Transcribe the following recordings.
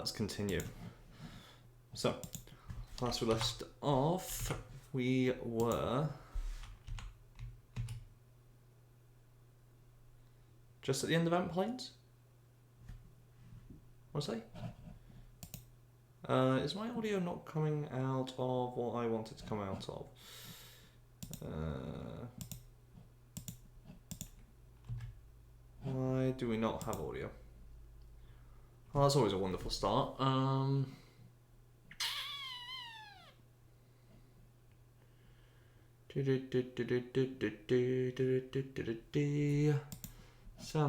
let's continue. So, last we left off, we were just at the end of Ant Plains? What was I? Is my audio not coming out of what I want it to come out of? Why do we not have audio? Well, that's always a wonderful start. Sound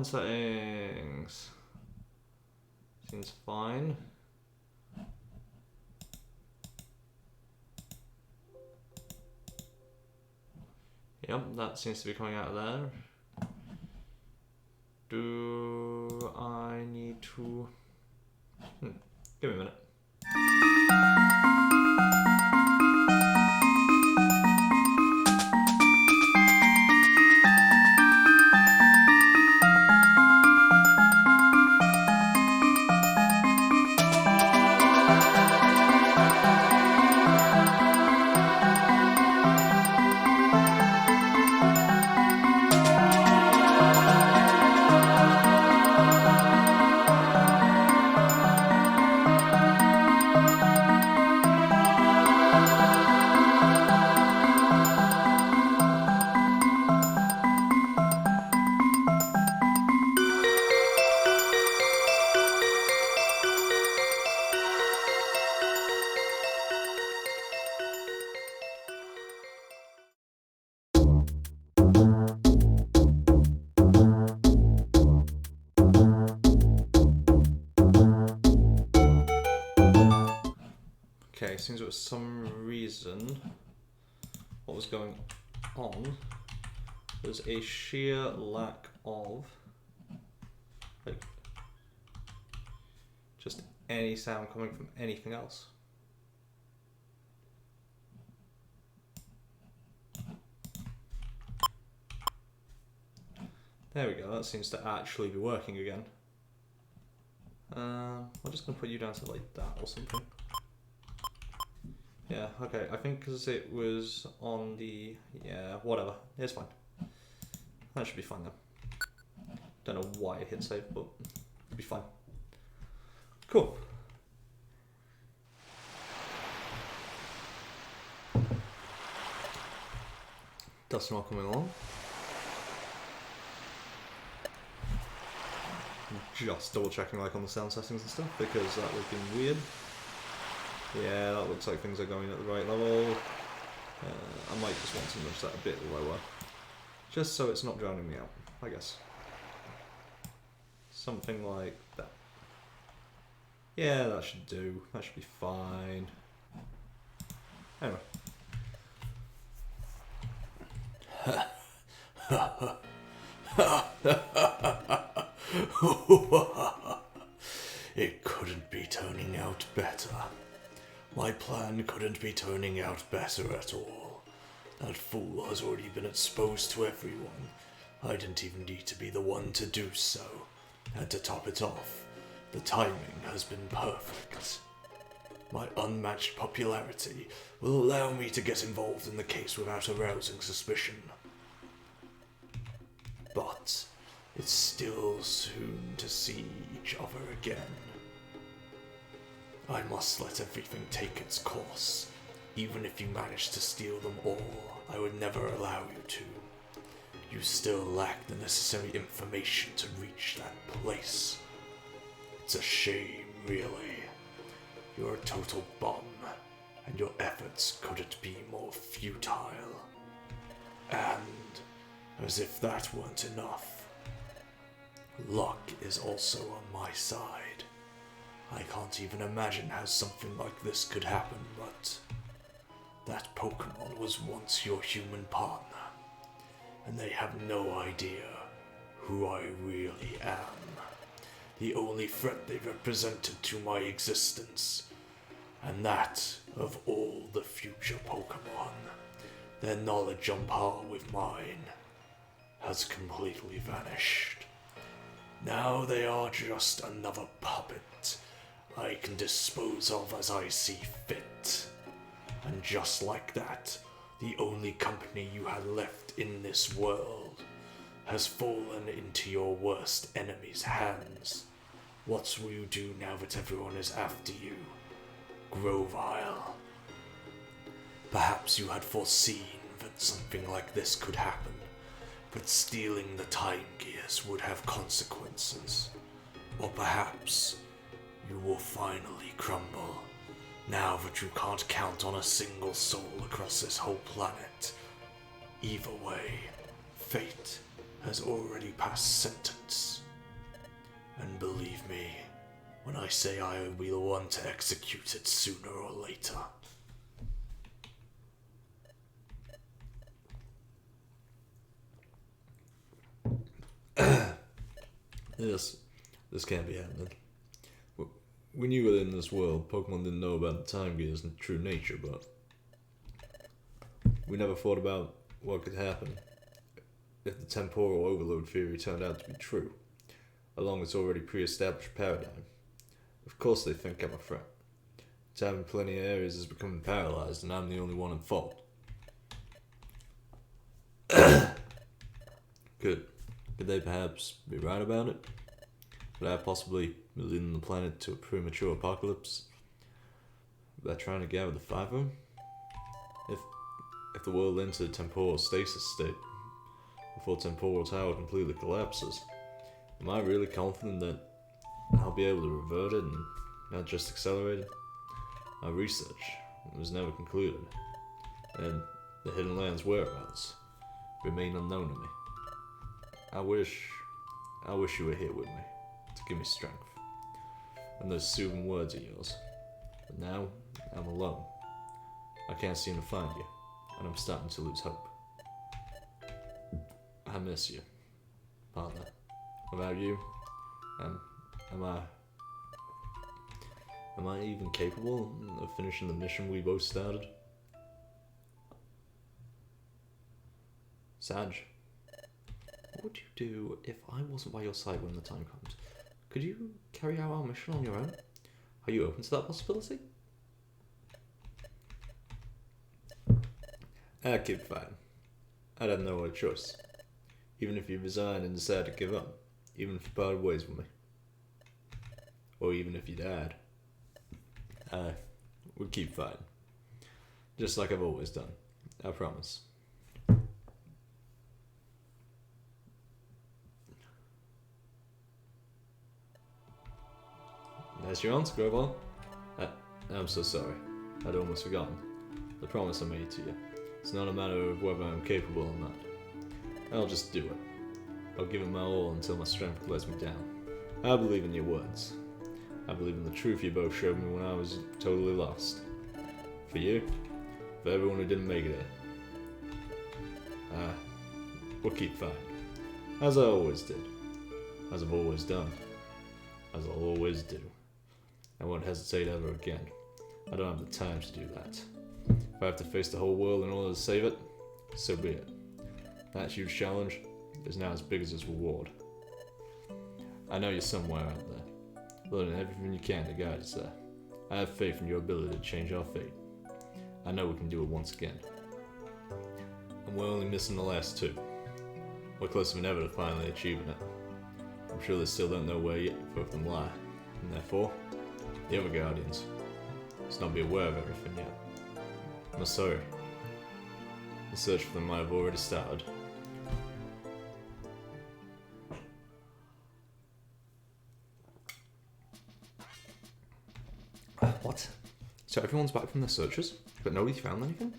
settings. Seems fine. Yep, that seems to be coming out of there. Do I need to... Give me a minute. Okay, seems for some reason what was going on was a sheer lack of like just any sound coming from anything else. There we go, that seems to actually be working again. I'm just going to put you down to like that or something. Yeah, okay, I think because it was on the... yeah, whatever, it's fine. That should be fine then. Don't know why I hit save, but it'll be fine. Cool. Dust not coming along. Just double checking like on the sound settings and stuff because that would have been weird. Yeah, that looks like things are going at the right level. I might just want to nudge that a bit lower. Just so it's not drowning me out, I guess. Something like that. Yeah, that should do. That should be fine. Anyway. It couldn't be turning out better. My plan couldn't be turning out better at all. That fool has already been exposed to everyone. I didn't even need to be the one to do so. And to top it off, the timing has been perfect. My unmatched popularity will allow me to get involved in the case without arousing suspicion. But it's still soon to see each other again. I must let everything take its course. Even if you manage to steal them all, I would never allow you to. You still lack the necessary information to reach that place. It's a shame, really. You're a total bum, and your efforts couldn't be more futile. And, as if that weren't enough, luck is also on my side. I can't even imagine how something like this could happen, but that Pokemon was once your human partner, and they have no idea who I really am. The only threat they represented to my existence, and that of all the future Pokemon, their knowledge on par with mine, has completely vanished. Now they are just another puppet, I can dispose of as I see fit. And just like that, the only company you had left in this world has fallen into your worst enemy's hands. What will you do now that everyone is after you, Grovile? Perhaps you had foreseen that something like this could happen, but stealing the time gears would have consequences. Or perhaps you will finally crumble, now that you can't count on a single soul across this whole planet. Either way, fate has already passed sentence. And believe me, when I say I will be the one to execute it sooner or later. This can't be happening. We knew that in this world, Pokemon didn't know about the time gears and true nature, but we never thought about what could happen if the temporal overload theory turned out to be true, along its already pre-established paradigm. Of course they think I'm a threat. Time in plenty of areas is becoming paralyzed, and I'm the only one in fault. Could they perhaps be right about it? Could I possibly be leading the planet to a premature apocalypse by trying to gather the five of them? If the world entered a temporal stasis state before temporal tower completely collapses, am I really confident that I'll be able to revert it and not just accelerate it? My research was never concluded, and the Hidden Land's whereabouts remain unknown to me. I wish you were here with me to give me strength and those soothing words of yours. But now I'm alone. I can't seem to find you, and I'm starting to lose hope. I miss you, partner. Without you, am I even capable of finishing the mission we both started? Saj, what would you do if I wasn't by your side when the time comes? Could you carry out our mission on your own? Are you open to that possibility? I'd keep fighting. I'd have no other choice. Even if you resigned and decided to give up. Even if you parted ways with me. Or even if you died. I would keep fighting. Just like I've always done. I promise. That's your answer, Grovile. I'm so sorry. I'd almost forgotten. The promise I made to you. It's not a matter of whether I'm capable or not. I'll just do it. I'll give it my all until my strength lets me down. I believe in your words. I believe in the truth you both showed me when I was totally lost. For you, for everyone who didn't make it in. We'll keep fighting. As I always did. As I've always done. As I'll always do. I won't hesitate ever again. I don't have the time to do that. If I have to face the whole world in order to save it, so be it. That huge challenge is now as big as its reward. I know you're somewhere out there, learning everything you can to guide us there. I have faith in your ability to change our fate. I know we can do it once again. And we're only missing the last two. We're closer than ever to finally achieving it. I'm sure they still don't know where yet both of them lie, and therefore, the other Guardians must not be aware of everything yet. I'm sorry. The search for them might have already started. What? So everyone's back from their searches, but nobody found anything?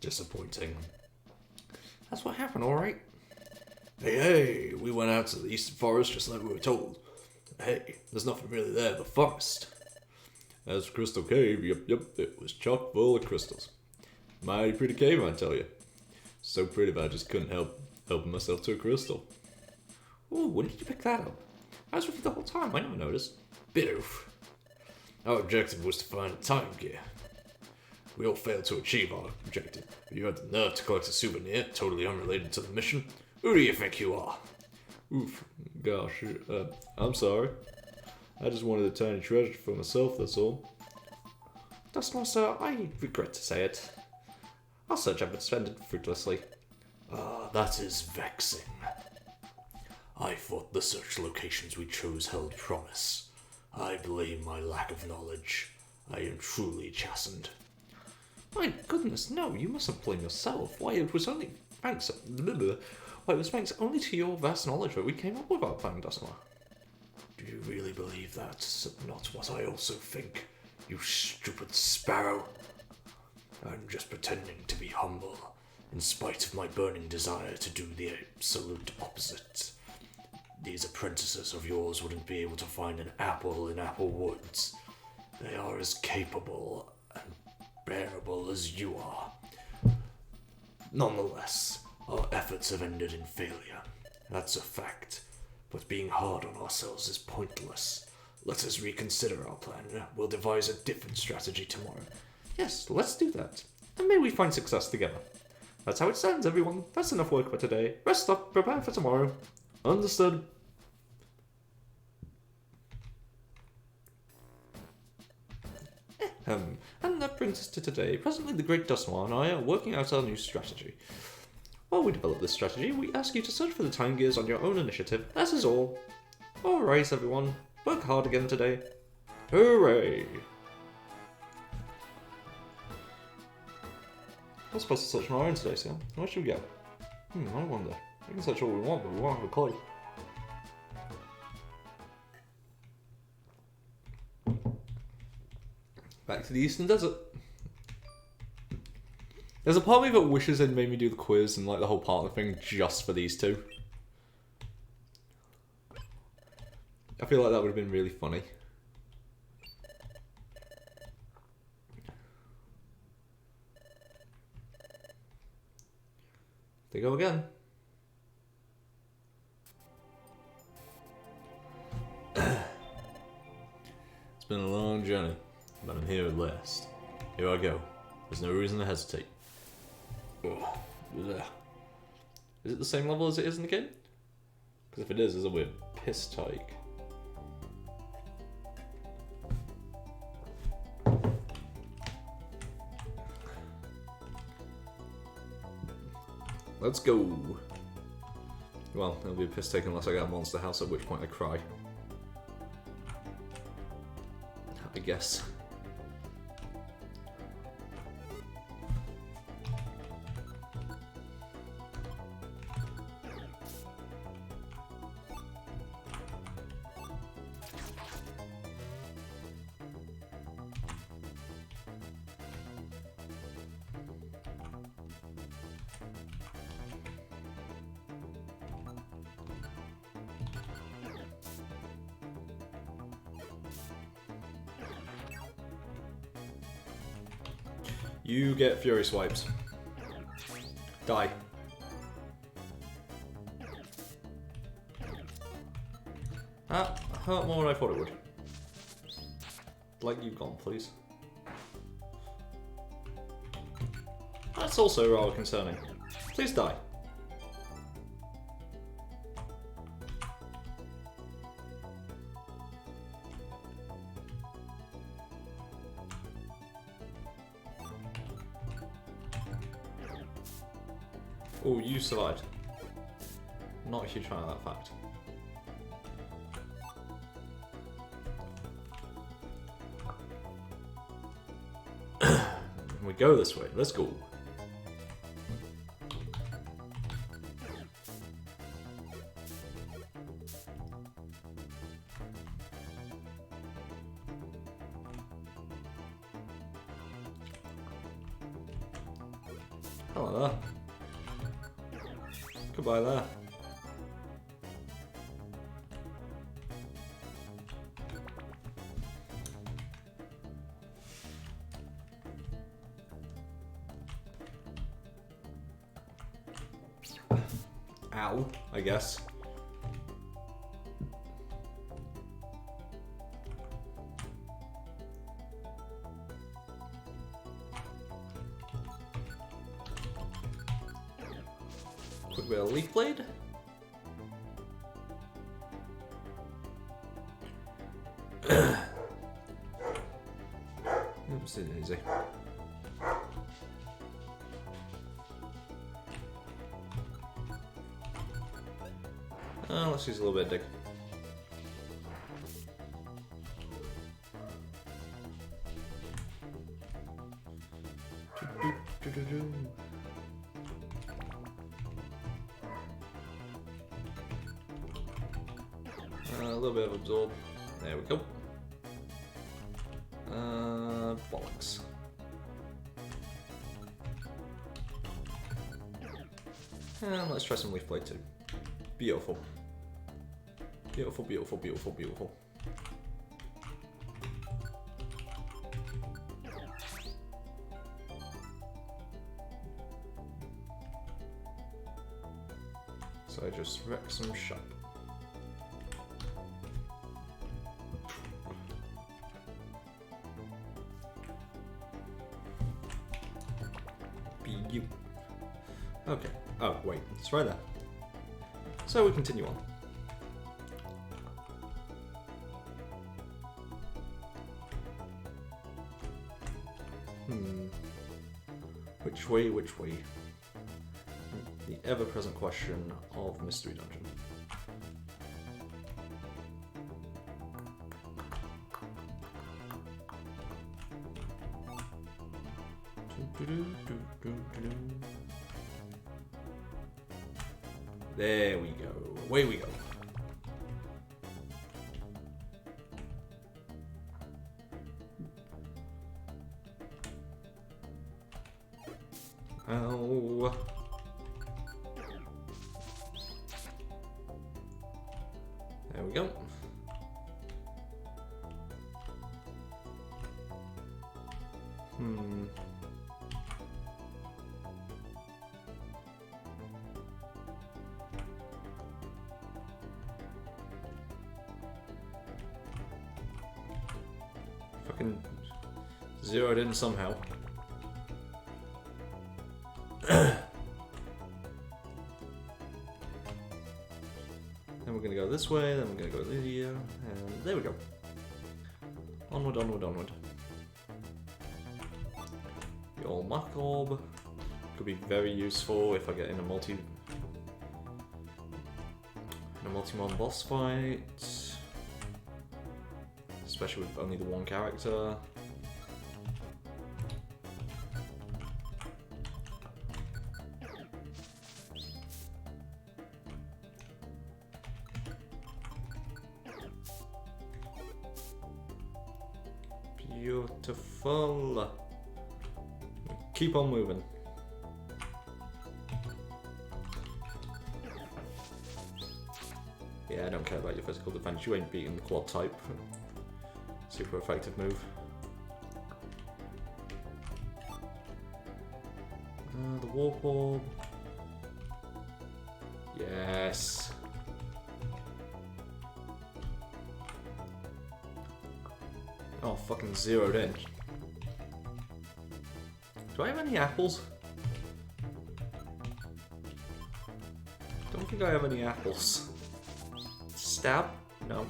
Disappointing. That's what happened, alright? Hey, we went out to the eastern forest just like we were told. Hey, there's nothing really there but forest. As for Crystal Cave, yep, it was chock full of crystals. Mighty pretty cave, I tell you. So pretty that I just couldn't help helping myself to a crystal. Ooh, when did you pick that up? I was with you the whole time, I never noticed. Bit oof. Our objective was to find a time gear. We all failed to achieve our objective. You had the nerve to collect a souvenir totally unrelated to the mission. Who do you think you are? Oof, gosh, I'm sorry. I just wanted a tiny treasure for myself, that's all. Dustmaster, I regret to say it. Our search efforts ended fruitlessly. Ah, that is vexing. I thought the search locations we chose held promise. I blame my lack of knowledge. I am truly chastened. My goodness, no, you mustn't blame yourself. Why, it was thanks only to your vast knowledge that we came up with our plan, Dustmar. Do you really believe that's not what I also think, you stupid sparrow? I'm just pretending to be humble, in spite of my burning desire to do the absolute opposite. These apprentices of yours wouldn't be able to find an apple in Apple Woods. They are as capable and bearable as you are. Nonetheless, our efforts have ended in failure. That's a fact. But being hard on ourselves is pointless. Let us reconsider our plan. We'll devise a different strategy tomorrow. Yes, let's do that. And may we find success together. That's how it stands, everyone. That's enough work for today. Rest up, prepare for tomorrow. Understood. And that brings us to today. Presently, the Great Dustmar and I are working out our new strategy. While we develop this strategy, we ask you to search for the Time Gears on your own initiative. That is all. Alright, everyone. Work hard again today. Hooray! We're supposed to search on our own today, Sam. Where should we go? I wonder. We can search all we want, but we won't have a clue. Back to the Eastern Desert. There's a part of me that wishes they'd made me do the quiz and like the whole partner thing just for these two. I feel like that would have been really funny. They go again. It's been a long journey, but I'm here at last. Here I go. There's no reason to hesitate. Oh, bleh. Is it the same level as it is in the game? Because if it is, there's a weird piss tyke. Let's go. Well, it'll be a piss take unless I get a monster house, at which point I cry. I guess. You get Fury Swipes. Die. That hurt more than I thought it would. Like you've gone, please. That's also rather concerning. Please die. Oh, you survived. Not a huge fan of that fact. We go this way. Let's go. Hello there. Goodbye there. Ow, I guess. Quick bit of Leaf Blade. Oops, easy. Let's use a little bit of dig. A little bit of absorb. There we go. Bollocks. And let's try some leaf blade too. Beautiful. Beautiful, beautiful, beautiful, beautiful. So I just wreck some shop. Be you. Okay. Oh, wait. It's right there. So we continue on. Which way, which way? The ever-present question of Mystery Dungeon. There we go. Away we go. Oh. There we go. Fucking zeroed in somehow. Then we're gonna go this way, then we're gonna go here, and there we go. Onward, onward, onward. The old Mach Orb could be very useful if I get in a multi-mon boss fight, especially with only the one character. Beautiful. Keep on moving. Yeah, I don't care about your physical defense. You ain't beating the quad type. Super effective move. The Warp Orb. Yes. Oh, fucking zeroed in. Do I have any apples? Don't think I have any apples. Stab? No.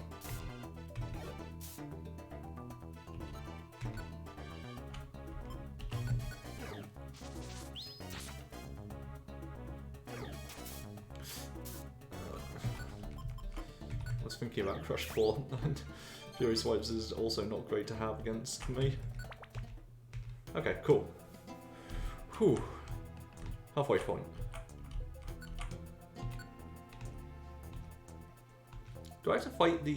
I was thinking about Crush Claw, and Fury Swipes is also not great to have against me. Okay, cool. Whew. Halfway point. Do I have to fight the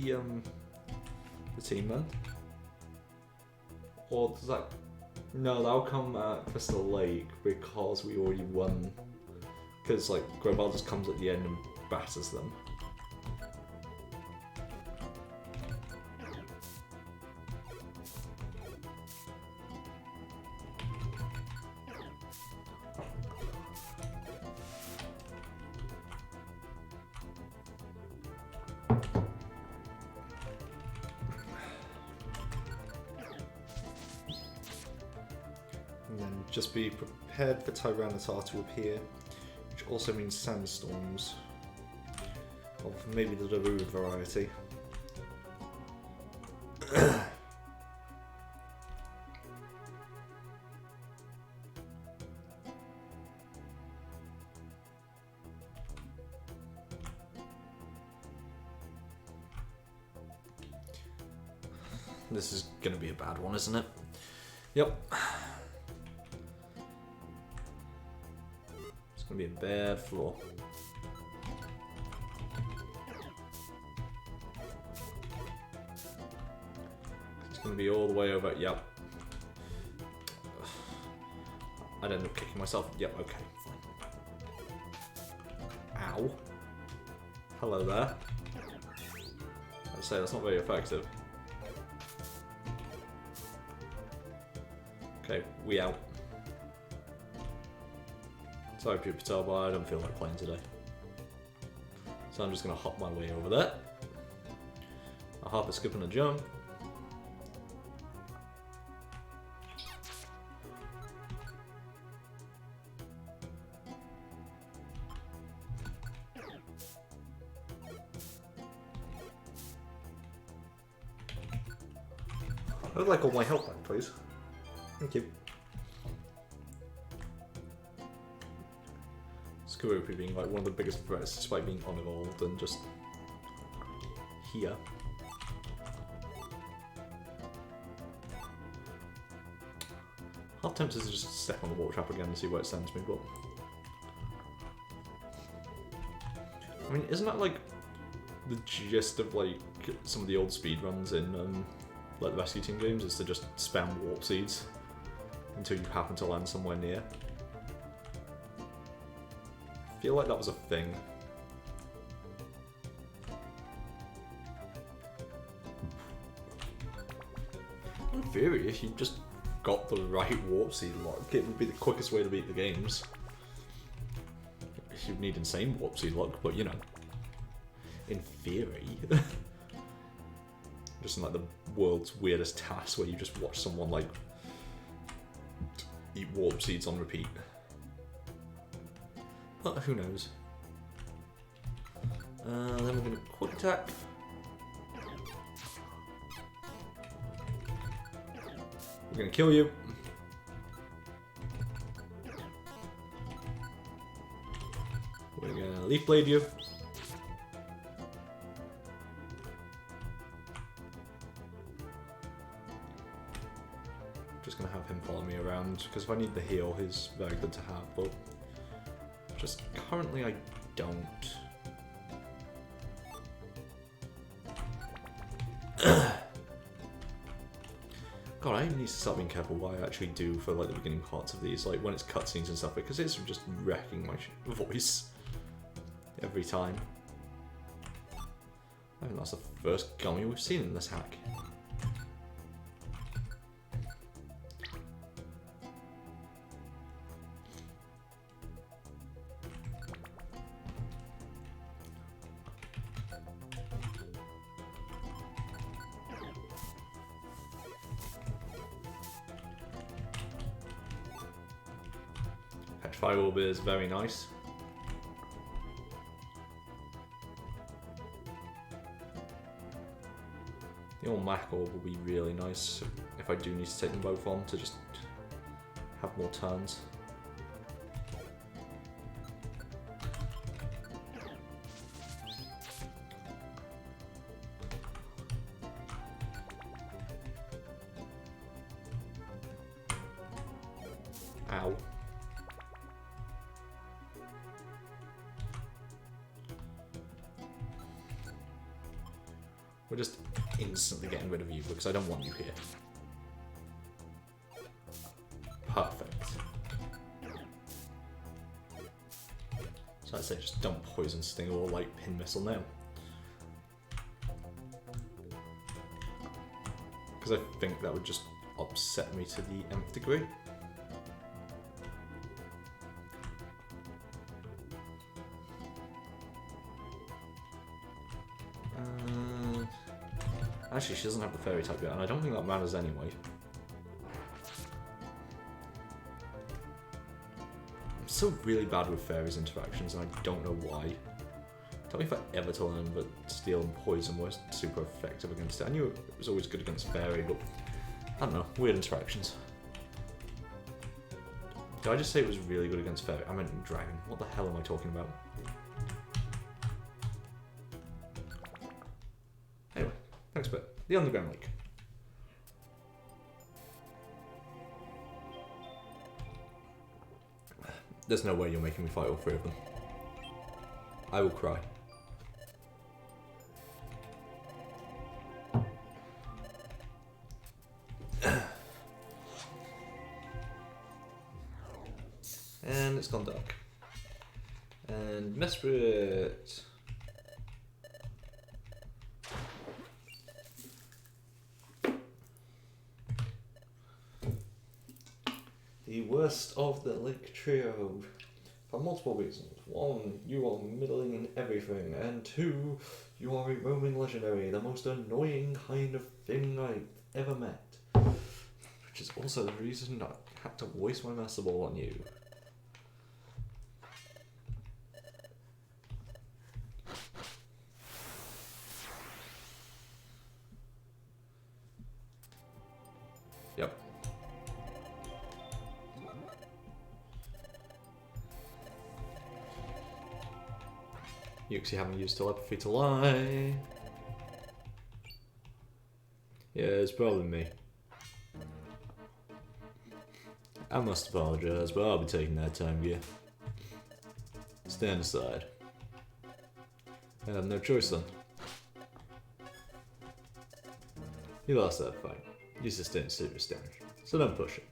team then? Or does that... No, that'll come at Crystal Lake because we already won. Because, like, Grobal just comes at the end and batters them. And then just be prepared for Tyranitar to appear, which also means sandstorms of maybe the Darude variety. This is going to be a bad one, isn't it? Yep. It's going to be a bad floor. It's going to be all the way over. Yep. I'd end up kicking myself. Yep, okay, fine. Ow. Hello there. I'd say that's not very effective. Okay, we out. Sorry, Pupa Patel, but I don't feel like playing today. So I'm just going to hop my way over there. I'll hop a skip and a jump. I would like all my help back, please. Thank you. Skorupi being like one of the biggest threats despite being unevolved and just here. Half tempted to just step on the water trap again and see where it sends me, but I mean, isn't that like the gist of like some of the old speedruns in like the Rescue Team games, is to just spam warp seeds until you happen to land somewhere near? I feel like that was a thing. In theory, if you just got the right warp seed luck, it would be the quickest way to beat the games. You'd need insane warp seed luck, but you know, in theory. Just in like the world's weirdest task where you just watch someone like eat warp seeds on repeat. But who knows? Then we're going to quick attack. We're going to kill you. We're going to leaf blade you. Just gonna have him follow me around because if I need the heal, he's very good to have, but just currently I don't. God, I even need to start being careful what I actually do for like the beginning parts of these, like when it's cutscenes and stuff, because it's just wrecking my voice every time. I think that's the first gummy we've seen in this hack. Petrify Orb is very nice. The old Mach Orb will be really nice if I do need to take them both on to just have more turns. Ow. We're just instantly getting rid of you because I don't want you here. Perfect. So I'd say just dump Poison Sting or like Pin Missile now. Because I think that would just upset me to the nth degree. Actually, she doesn't have the fairy type yet, and I don't think that matters anyway. I'm still really bad with fairies interactions, and I don't know why. Tell me if I ever to learn that steel and poison were super effective against it. I knew it was always good against fairy, but I don't know, weird interactions. Did I just say it was really good against fairy? I meant dragon. What the hell am I talking about? Anyway, next bit. The Underground Lake. There's no way you're making me fight all three of them. I will cry. And it's gone dark. And Mesprit. The worst of the Lake Trio. For multiple reasons. One, you are middling in everything. And two, you are a roaming legendary. The most annoying kind of thing I've ever met. Which is also the reason I had to waste my Master Ball on you. Yep. Yuxi haven't used telepathy to lie. Yeah, it's probably me. I must apologize, but I'll be taking that time gear. Stand aside. I have no choice then. You lost that fight. You sustained serious damage, so don't push it.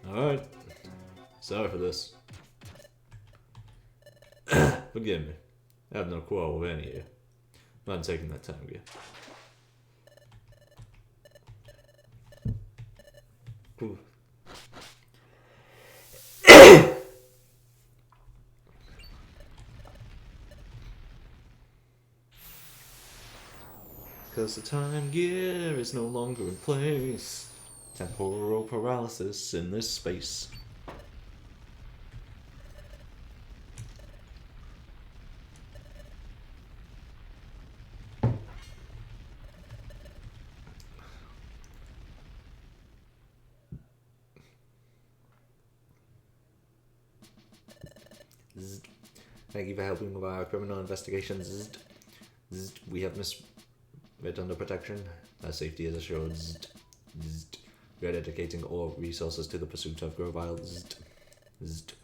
Alright. Sorry for this. Forgive me. I have no quarrel with any of you. I'm not taking that time gear. Ooh. Cause the time gear is no longer in place. Temporal paralysis in this space. Thank you for helping with our criminal investigations. We have Mesprit under protection. Our safety is assured. We are dedicating all resources to the pursuit of Grovyle. If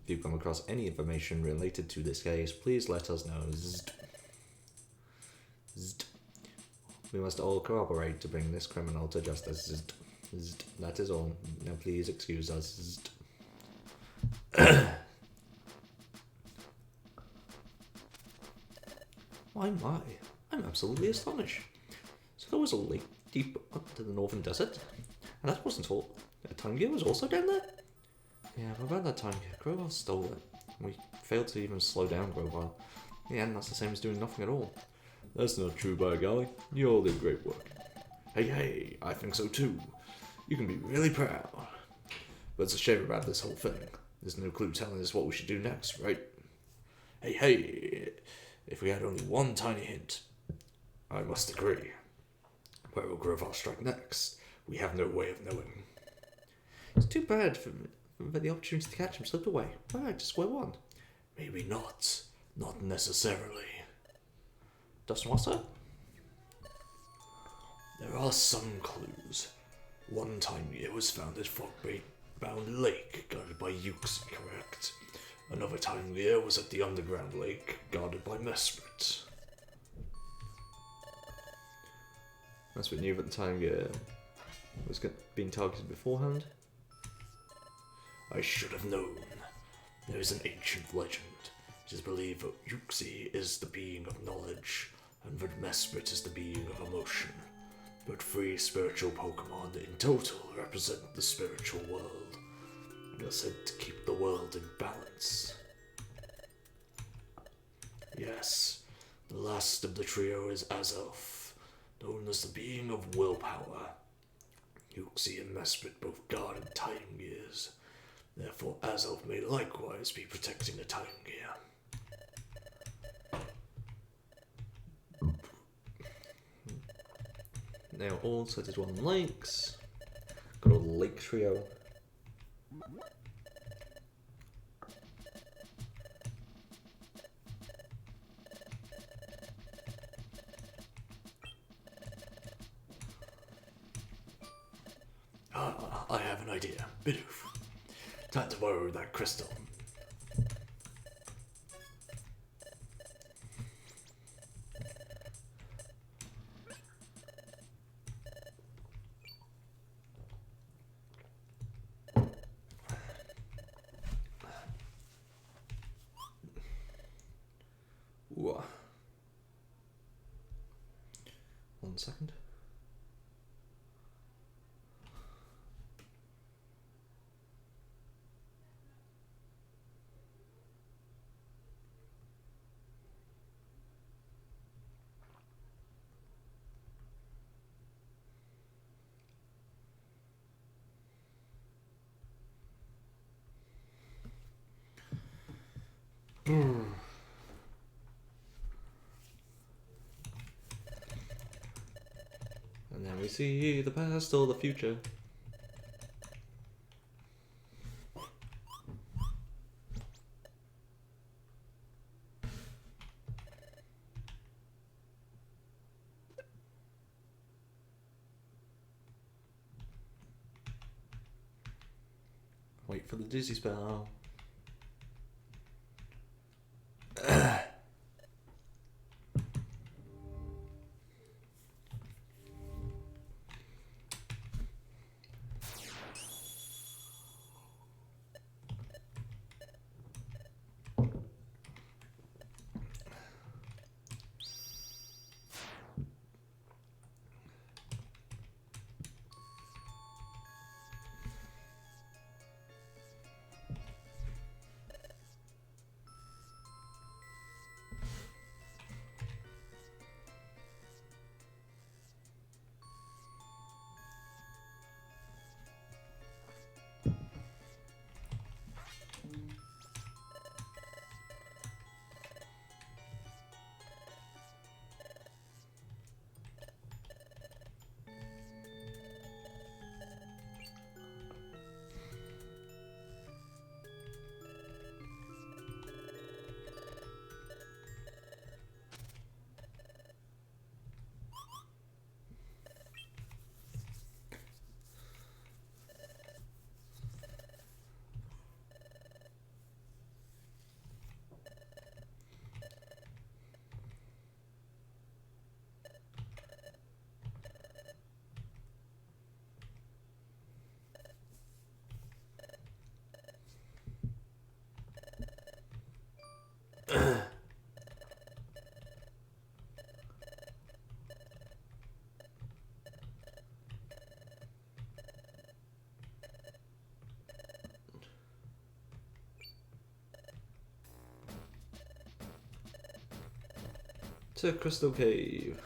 you come across any information related to this case, please let us know. We must all cooperate to bring this criminal to justice. That is all. Now please excuse us. My, I'm absolutely astonished. So there was a lake deep up to the northern desert, and that wasn't all. The time gear was also down there? Yeah, but about that time gear, Grovyle stole it. We failed to even slow down Grovyle. Yeah, and that's the same as doing nothing at all. That's not true, by golly. You all did great work. Hey, I think so too. You can be really proud. But it's a shame about this whole thing. There's no clue telling us what we should do next, right? Hey, if we had only one tiny hint. I must agree. Where will Grovyle strike next? We have no way of knowing. It's too bad for the opportunity to catch him slipped away. Right, to square one. Maybe not. Not necessarily. Doesn't what, sir? There are some clues. One time it was found at Fogbait-bound Lake, guarded by Yuxi, correct? Another time the air was at the underground lake, guarded by Mesprit. Mesprit knew that the time was being targeted beforehand. I should have known. There is an ancient legend. It is believed that Yuxi is the being of knowledge, and that Mesprit is the being of emotion. But 3 spiritual Pokemon in total represent the spiritual world. They are said to keep the world in balance. Yes, the last of the trio is Azelf, known as the being of willpower. Yuxi and Mesprit both guarded time gears. Therefore, Azelf may likewise be protecting the time gear. Now all set as one lakes. Got a lake trio. I have an idea. Bidoof. Time to borrow that crystal. Ooh. 1 second. And then we see the past or the future. Wait for the dizzy spell. To Crystal Cave.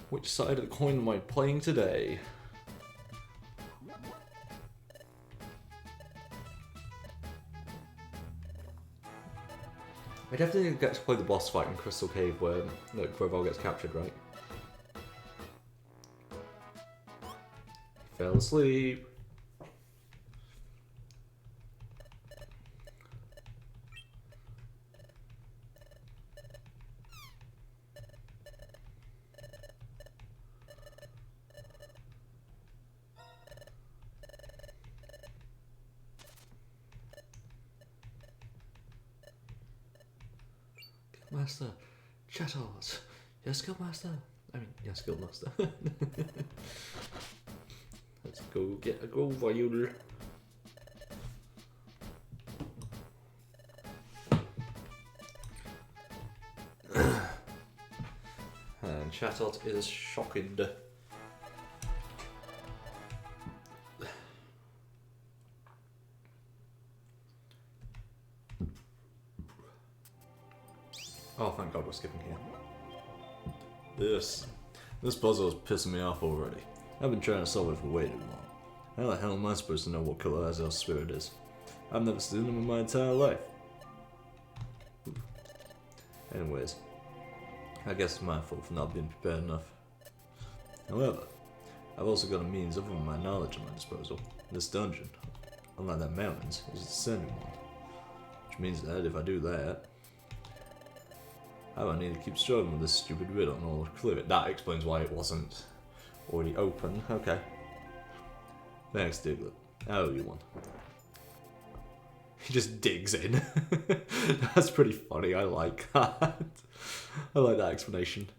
Which side of the coin am I playing today? I definitely get to play the boss fight in Crystal Cave where Grovyle gets captured, right? Fell asleep. Master, Chatot, yes, Guildmaster. I mean, yes, Guildmaster. Let's go get a Grovyle. And Chatot is shocked. Oh, thank God we're skipping here. This puzzle is pissing me off already. I've been trying to solve it for way too long. How the hell am I supposed to know what color Azel's spirit is? I've never seen him in my entire life. Anyways, I guess it's my fault for not being prepared enough. However, I've also got a means other than my knowledge at my disposal. This dungeon, unlike that mountains, is a descending one. Which means that if I do that, I won't need to keep struggling with this stupid riddle and all clear it. That explains why it wasn't already open. Okay. Thanks, Diglett. I owe you one. He just digs in. That's pretty funny. I like that. I like that explanation.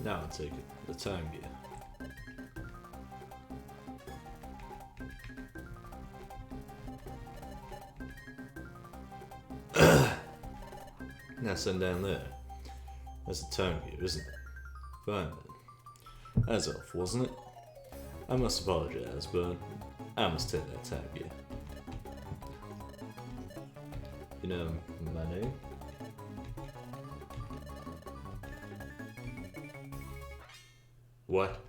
Now I'll take it. The time gear. Now send down there. That's the time gear, isn't it? Fine then. That's off, wasn't it? I must apologize, but I must take that time gear. You know my name? What?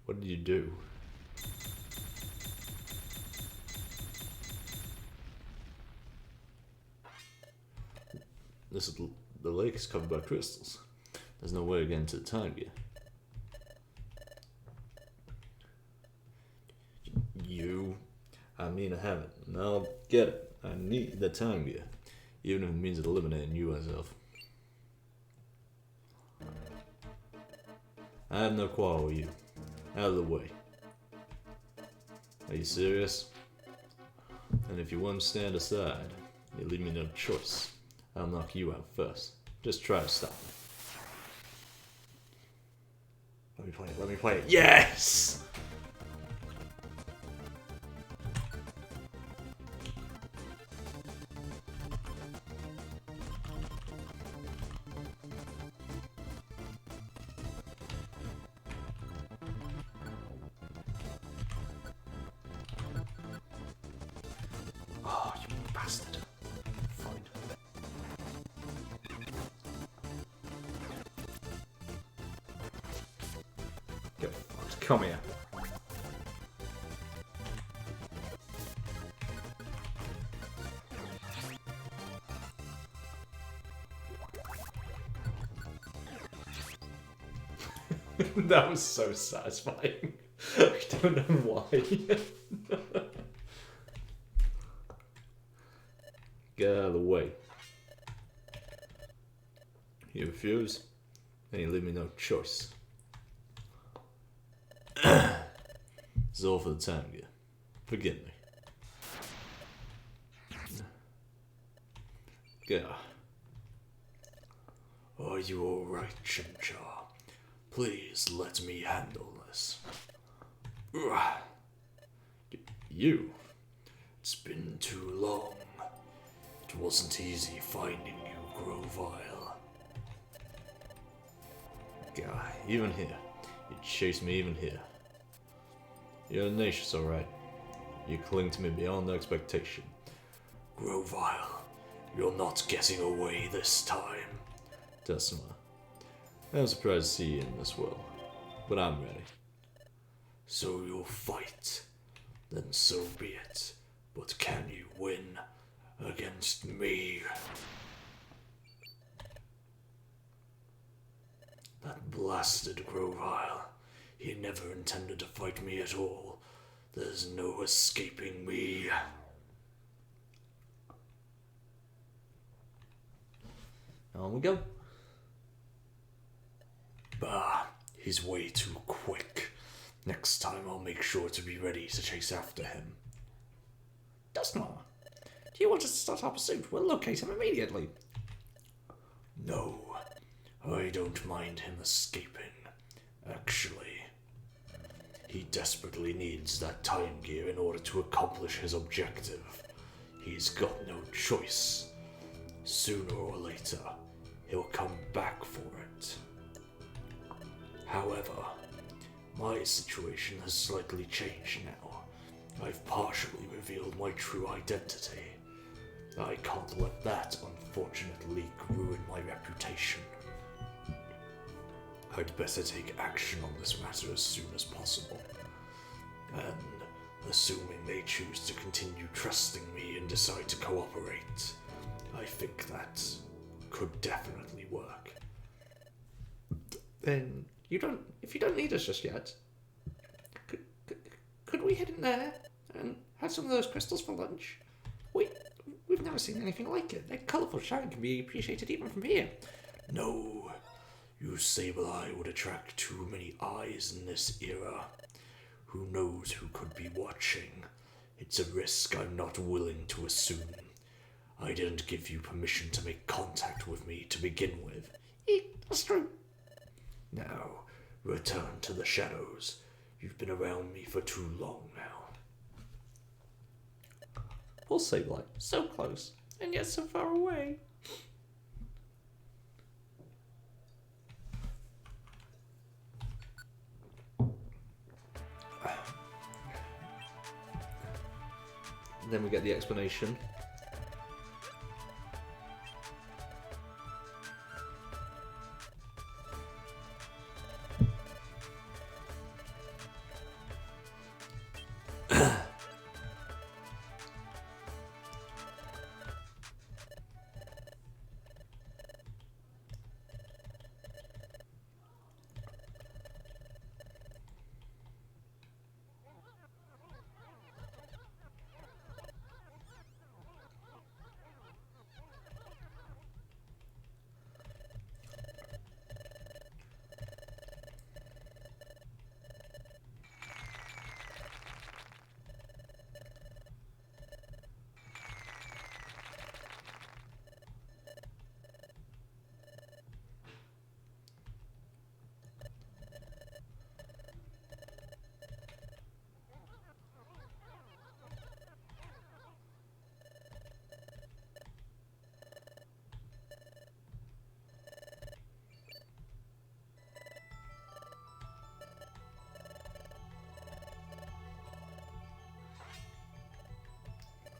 What did you do? The lake is covered by crystals. There's no way to get into the time gear. I mean I haven't. And I'll get it. I need the time gear. Even if it means eliminating you myself. I have no quarrel with you. Out of the way. Are you serious? And if you won't stand aside, you leave me no choice. I'll knock you out first. Just try to stop me. Let me play it, let me play it. Yes! Oh, you bastard. Fine. Get fucked. Come here. That was so satisfying. I don't know why. Get out of the way. You refuse, and you leave me no choice. This is all for the time gear. Forgive me. Yeah. Are you alright, Chimchar? Please let me handle this. You? It's been too long. It wasn't easy finding you, Grovile. God, even here. You chase me even here. You're tenacious, alright. You cling to me beyond expectation. Grovile, you're not getting away this time. Decima, I'm surprised to see you in this world, but I'm ready. So you'll fight. Then so be it. But can you win against me? That blasted Grovile. He never intended to fight me at all. There's no escaping me. On we go. Bah, he's way too quick. Next time I'll make sure to be ready to chase after him. Dustmore, do you want us to start our pursuit? We'll locate him immediately. No, I don't mind him escaping. Actually, he desperately needs that time gear in order to accomplish his objective. He's got no choice. Sooner or later, he'll come back for it. However, my situation has slightly changed now. I've partially revealed my true identity. I can't let that unfortunate leak ruin my reputation. I'd better take action on this matter as soon as possible. And assuming they choose to continue trusting me and decide to cooperate, I think that could definitely work. Then if you don't need us just yet, could we head in there and have some of those crystals for lunch? We've never seen anything like it. Their colourful shine can be appreciated even from here. No, you Sableye would attract too many eyes in this era. Who knows who could be watching? It's a risk I'm not willing to assume. I didn't give you permission to make contact with me to begin with. That's true. Now, return to the shadows. You've been around me for too long now. Poor Sableye, so close, and yet so far away. Then we get the explanation.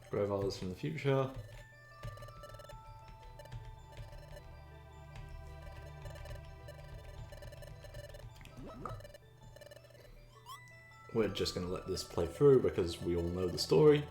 Grandfathers from the future. We're just going to let this play through because we all know the story.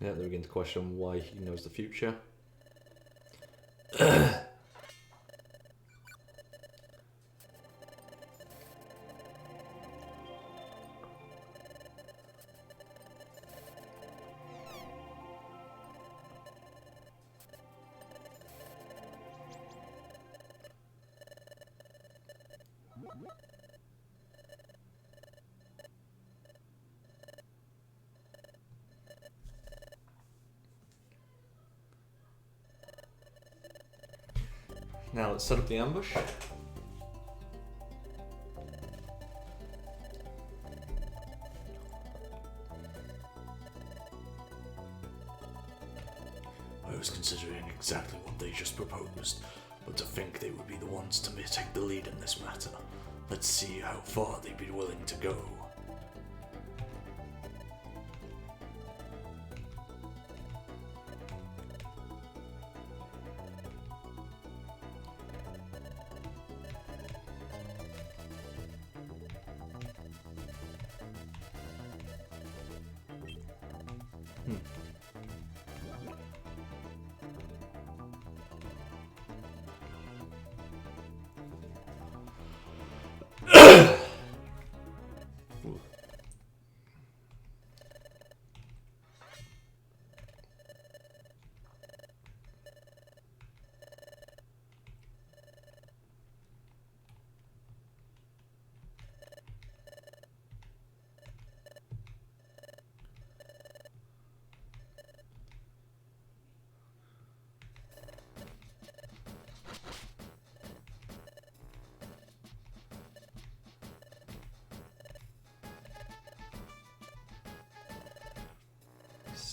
Yeah, they begin to question why he knows the future. Now let's set up the ambush. I was considering exactly what they just proposed, but to think they would be the ones to take the lead in this matter. Let's see how far they'd be willing to go.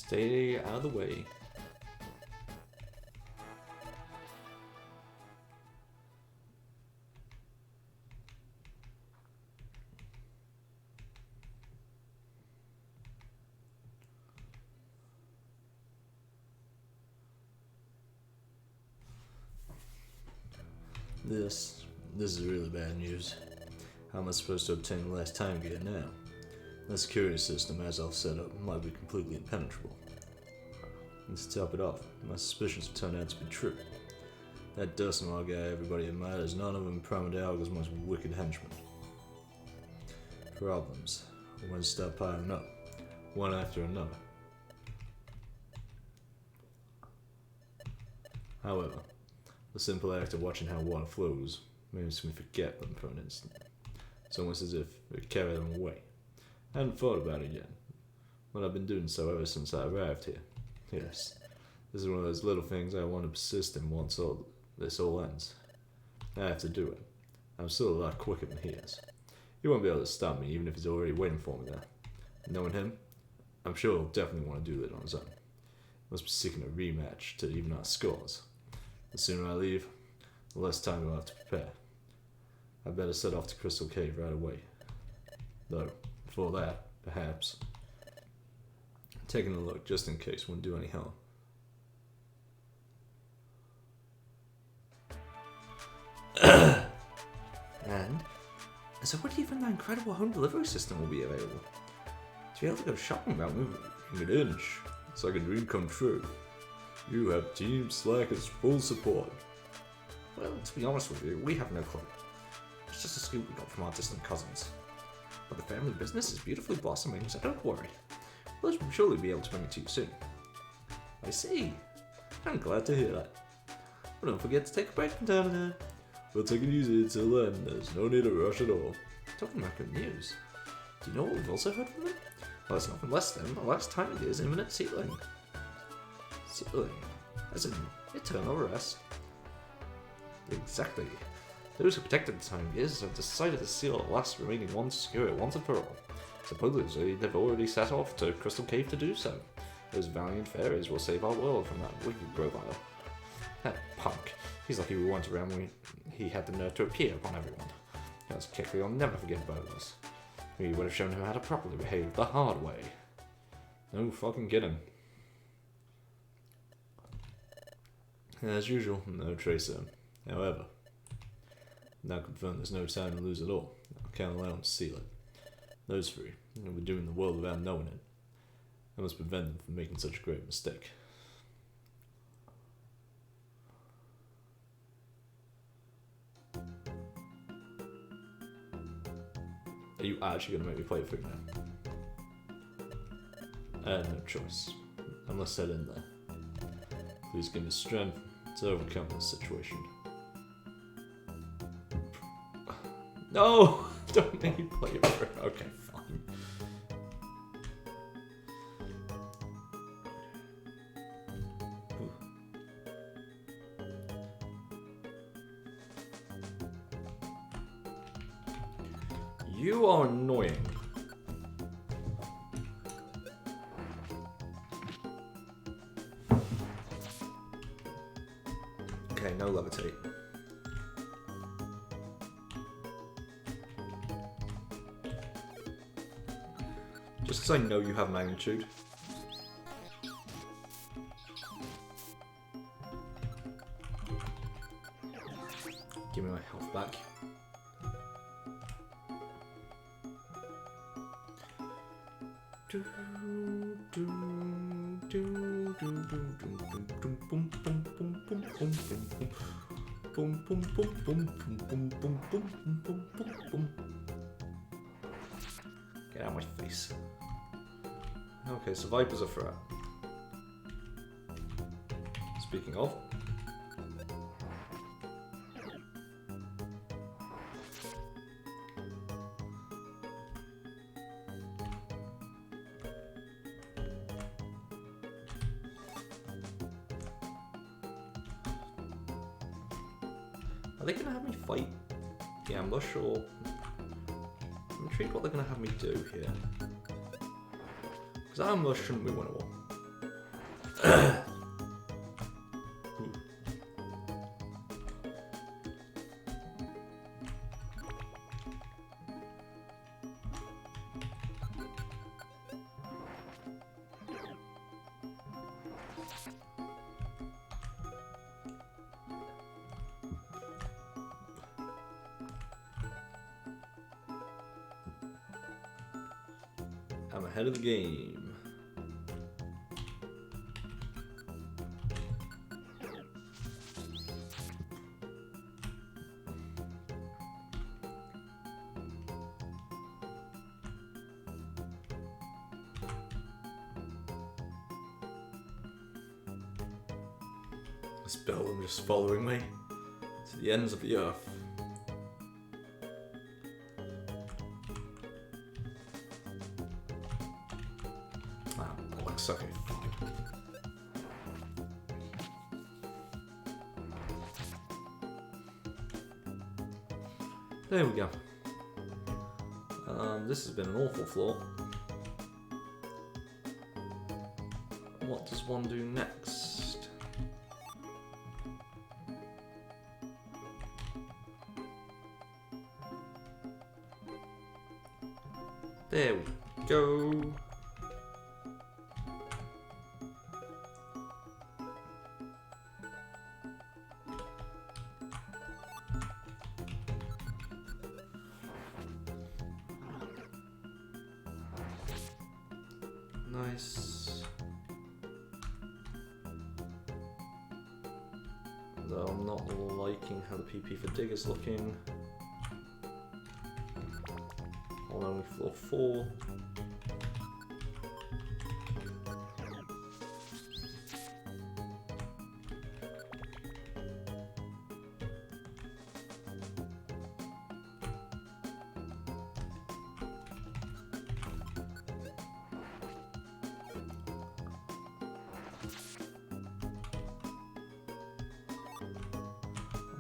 Stay out of the way. This is really bad news. How am I supposed to obtain the last time gear now? The security system, as I've set up, might be completely impenetrable. And to top it off, my suspicions have turned out to be true. That Dursumar guy everybody admired is none of them Primordialga's most wicked henchmen. Problems won't stop piling up, one after another. However, the simple act of watching how water flows makes me forget them for an instant. It's almost as if it carried them away. I hadn't thought about it yet, but I've been doing so ever since I arrived here. Yes, this is one of those little things I want to persist in once this all ends. I have to do it. I'm still a lot quicker than he is. He won't be able to stop me even if he's already waiting for me there. Knowing him, I'm sure he'll definitely want to do that on his own. He must be seeking a rematch to even our scores. The sooner I leave, the less time we'll have to prepare. I'd better set off to Crystal Cave right away. Though, before that, perhaps, taking a look just in case wouldn't do any harm. And so what do you think that incredible home delivery system will be available? To be able to go shopping without moving? An inch. It's like a dream come true. You have Team Slacker's full support. Well, to be honest with you, we have no clue. It's just a scoop we got from our distant cousins. But the family business is beautifully blossoming, so don't worry. We'll surely be able to bring it to you soon. I see. I'm glad to hear that. But don't forget to take a break from time to time. We'll take it easy until then. There's no need to rush at all. Talking about good news, do you know what we've also heard from them? Well, it's nothing less than the last time it is imminent sealing. Sealing? As in eternal rest? Exactly. Those who protected the time gears have decided to seal the last remaining one to secure it once and for all. Supposedly, they've already set off to Crystal Cave to do so. Those valiant fairies will save our world from that wicked Grovile. That punk. He's lucky we weren't around when he had the nerve to appear upon everyone. That's Kecleon will never forget about us. We would have shown him how to properly behave the hard way. No fucking kidding. As usual, no tracer. However, now confirmed there's no time to lose at all. I can't allow him to seal it. Those three, and we're doing the world without knowing it. I must prevent them from making such a great mistake. Are you actually going to make me play it through now? I had no choice. I must head in there. Please give me strength to overcome this situation. No! Don't make me play it through. Okay, fine. You are annoying. Okay, no levitate. Just because I know you have magnitude. Give me my health back. Get out of my face. Okay, so Viper's a threat. Speaking of. Are they gonna have me fight the ambush, or I'm intrigued what they're gonna have me do here. Because ambush shouldn't be winnable. I'm ahead of the game. This Bellum just following me to the ends of the earth. Ah, that looks okay, fine. There we go. This has been an awful floor. What does one do next? There we go. Nice. Though I'm not liking how the PP for dig is looking. On only floor 4.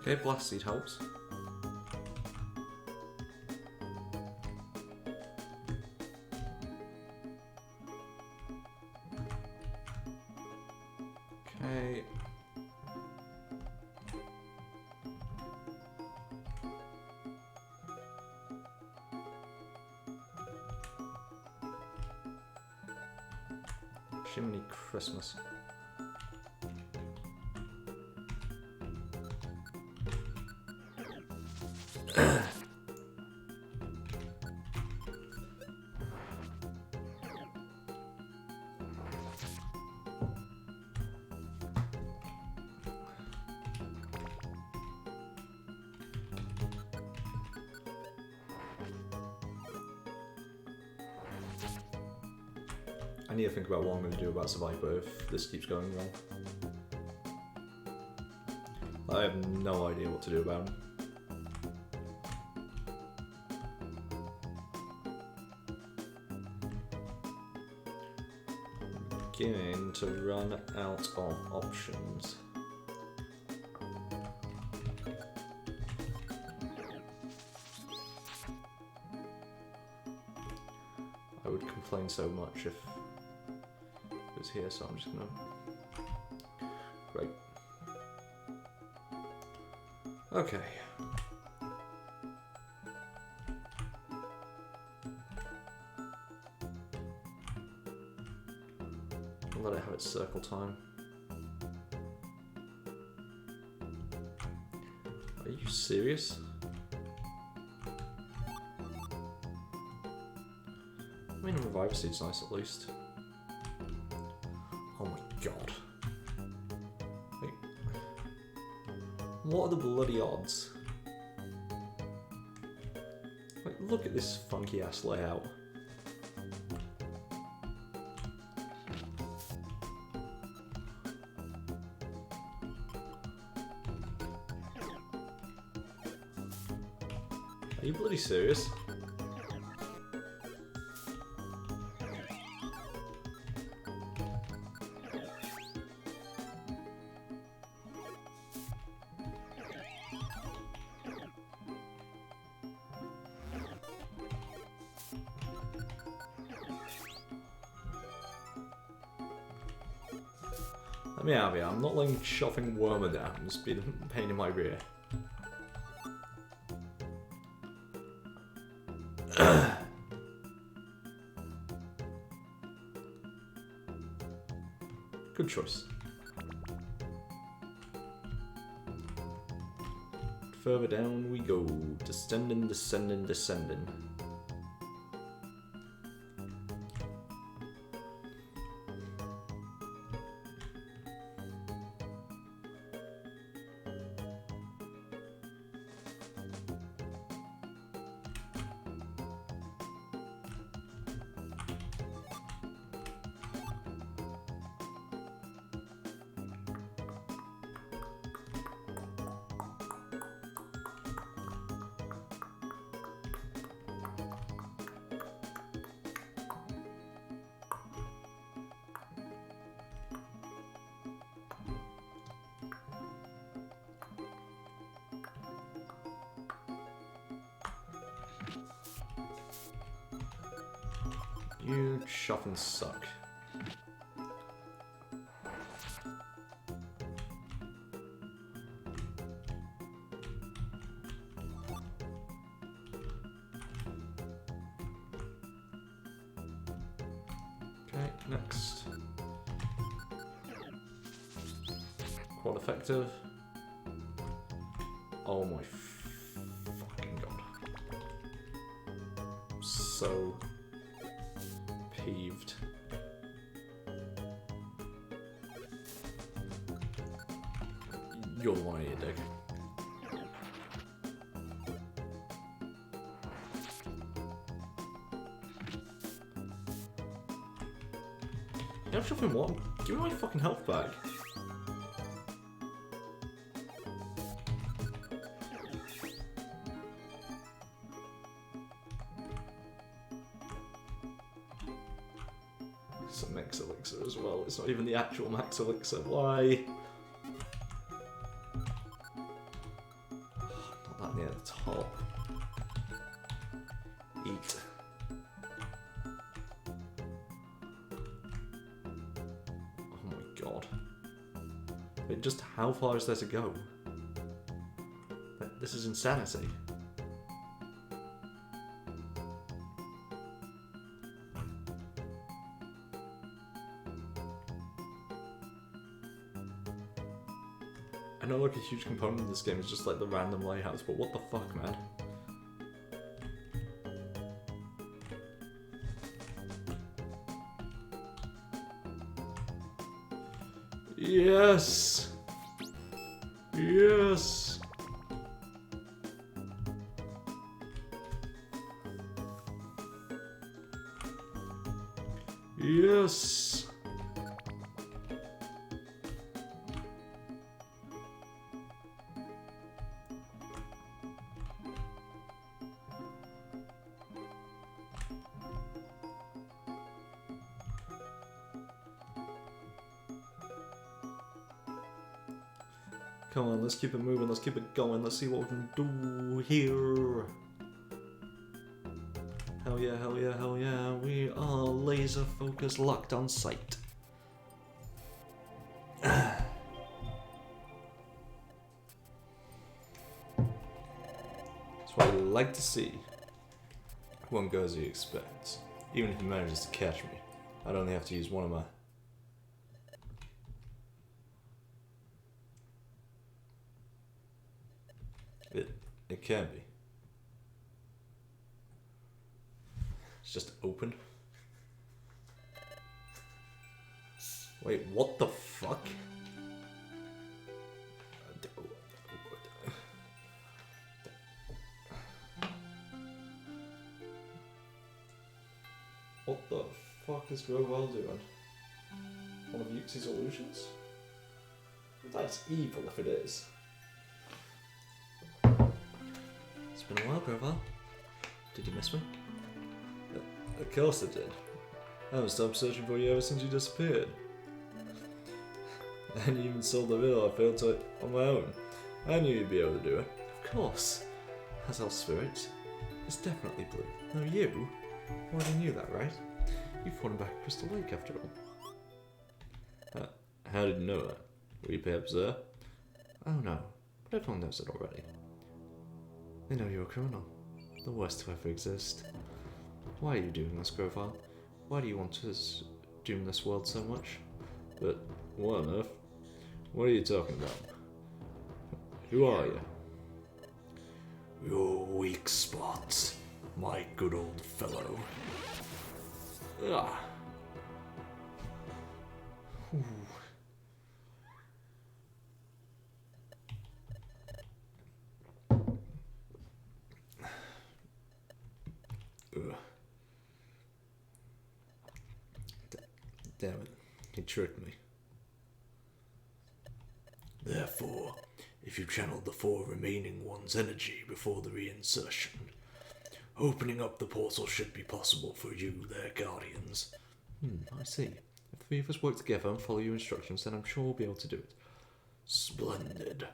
Okay, blast seed helps. Okay. Chimney Christmas. I need to think about what I'm going to do about Survivor if this keeps going wrong. I have no idea what to do about him. Beginning to run out of options. I would complain so much if it was here, so I'm just gonna... Great. Okay. I'll let it have its circle time. Are you serious? I mean, a revive seed's nice at least. Oh my god. Wait. What are the bloody odds? Like, look at this funky ass layout. Are you bloody serious? Let me out of here. I'm not letting shopping wormadams be the pain in my rear. Good choice. Further down we go. Descending, descending, descending. You shopping suck. Okay, next. Quad effective. Oh my fucking god. So peeved. You're the one, you dick. I'm shopping what? Give me my fucking health back. It's a max elixir as well. It's not even the actual max elixir. Why? Not that near the top. Eat. Oh my god. Wait, just how far is there to go? This is insanity. I know like a huge component of this game is just like the random layouts, but what the fuck, man? Yes! Yes! Yes! Come on, let's keep it moving, let's keep it going, let's see what we can do here. Hell yeah, hell yeah, hell yeah, we are laser focused, locked on sight. That's what I like to see. One goes as he expects. Even if he manages to catch me, I'd only have to use one of my... It can be. It's just open. Wait, what the fuck? What the fuck is Growell doing? One of Yuxi's illusions? That's evil if it is. It's been a while, Growell. Did you miss me? Of course I did. I haven't stopped searching for you ever since you disappeared. And you even solved the riddle I failed to on my own. I knew you'd be able to do it. Of course. That's our spirit. It's definitely blue. No, you? Already knew that, right? You fought him back at Crystal Lake after all. How did you know that? Were you perhaps there? Oh no, but everyone knows it already. They know you're a criminal. The worst to ever exist. Why are you doing this, Grovile? Why do you want to doom this world so much? But what on earth? What are you talking about? Who are you? Your weak spot, my good old fellow. Ah. Ooh. Damn it. He tricked me. Therefore, if you channeled the 4 remaining one's energy before the reinsertion, opening up the portal should be possible for you, their guardians. I see. If 3 of us work together and follow your instructions, then I'm sure we'll be able to do it. Splendid.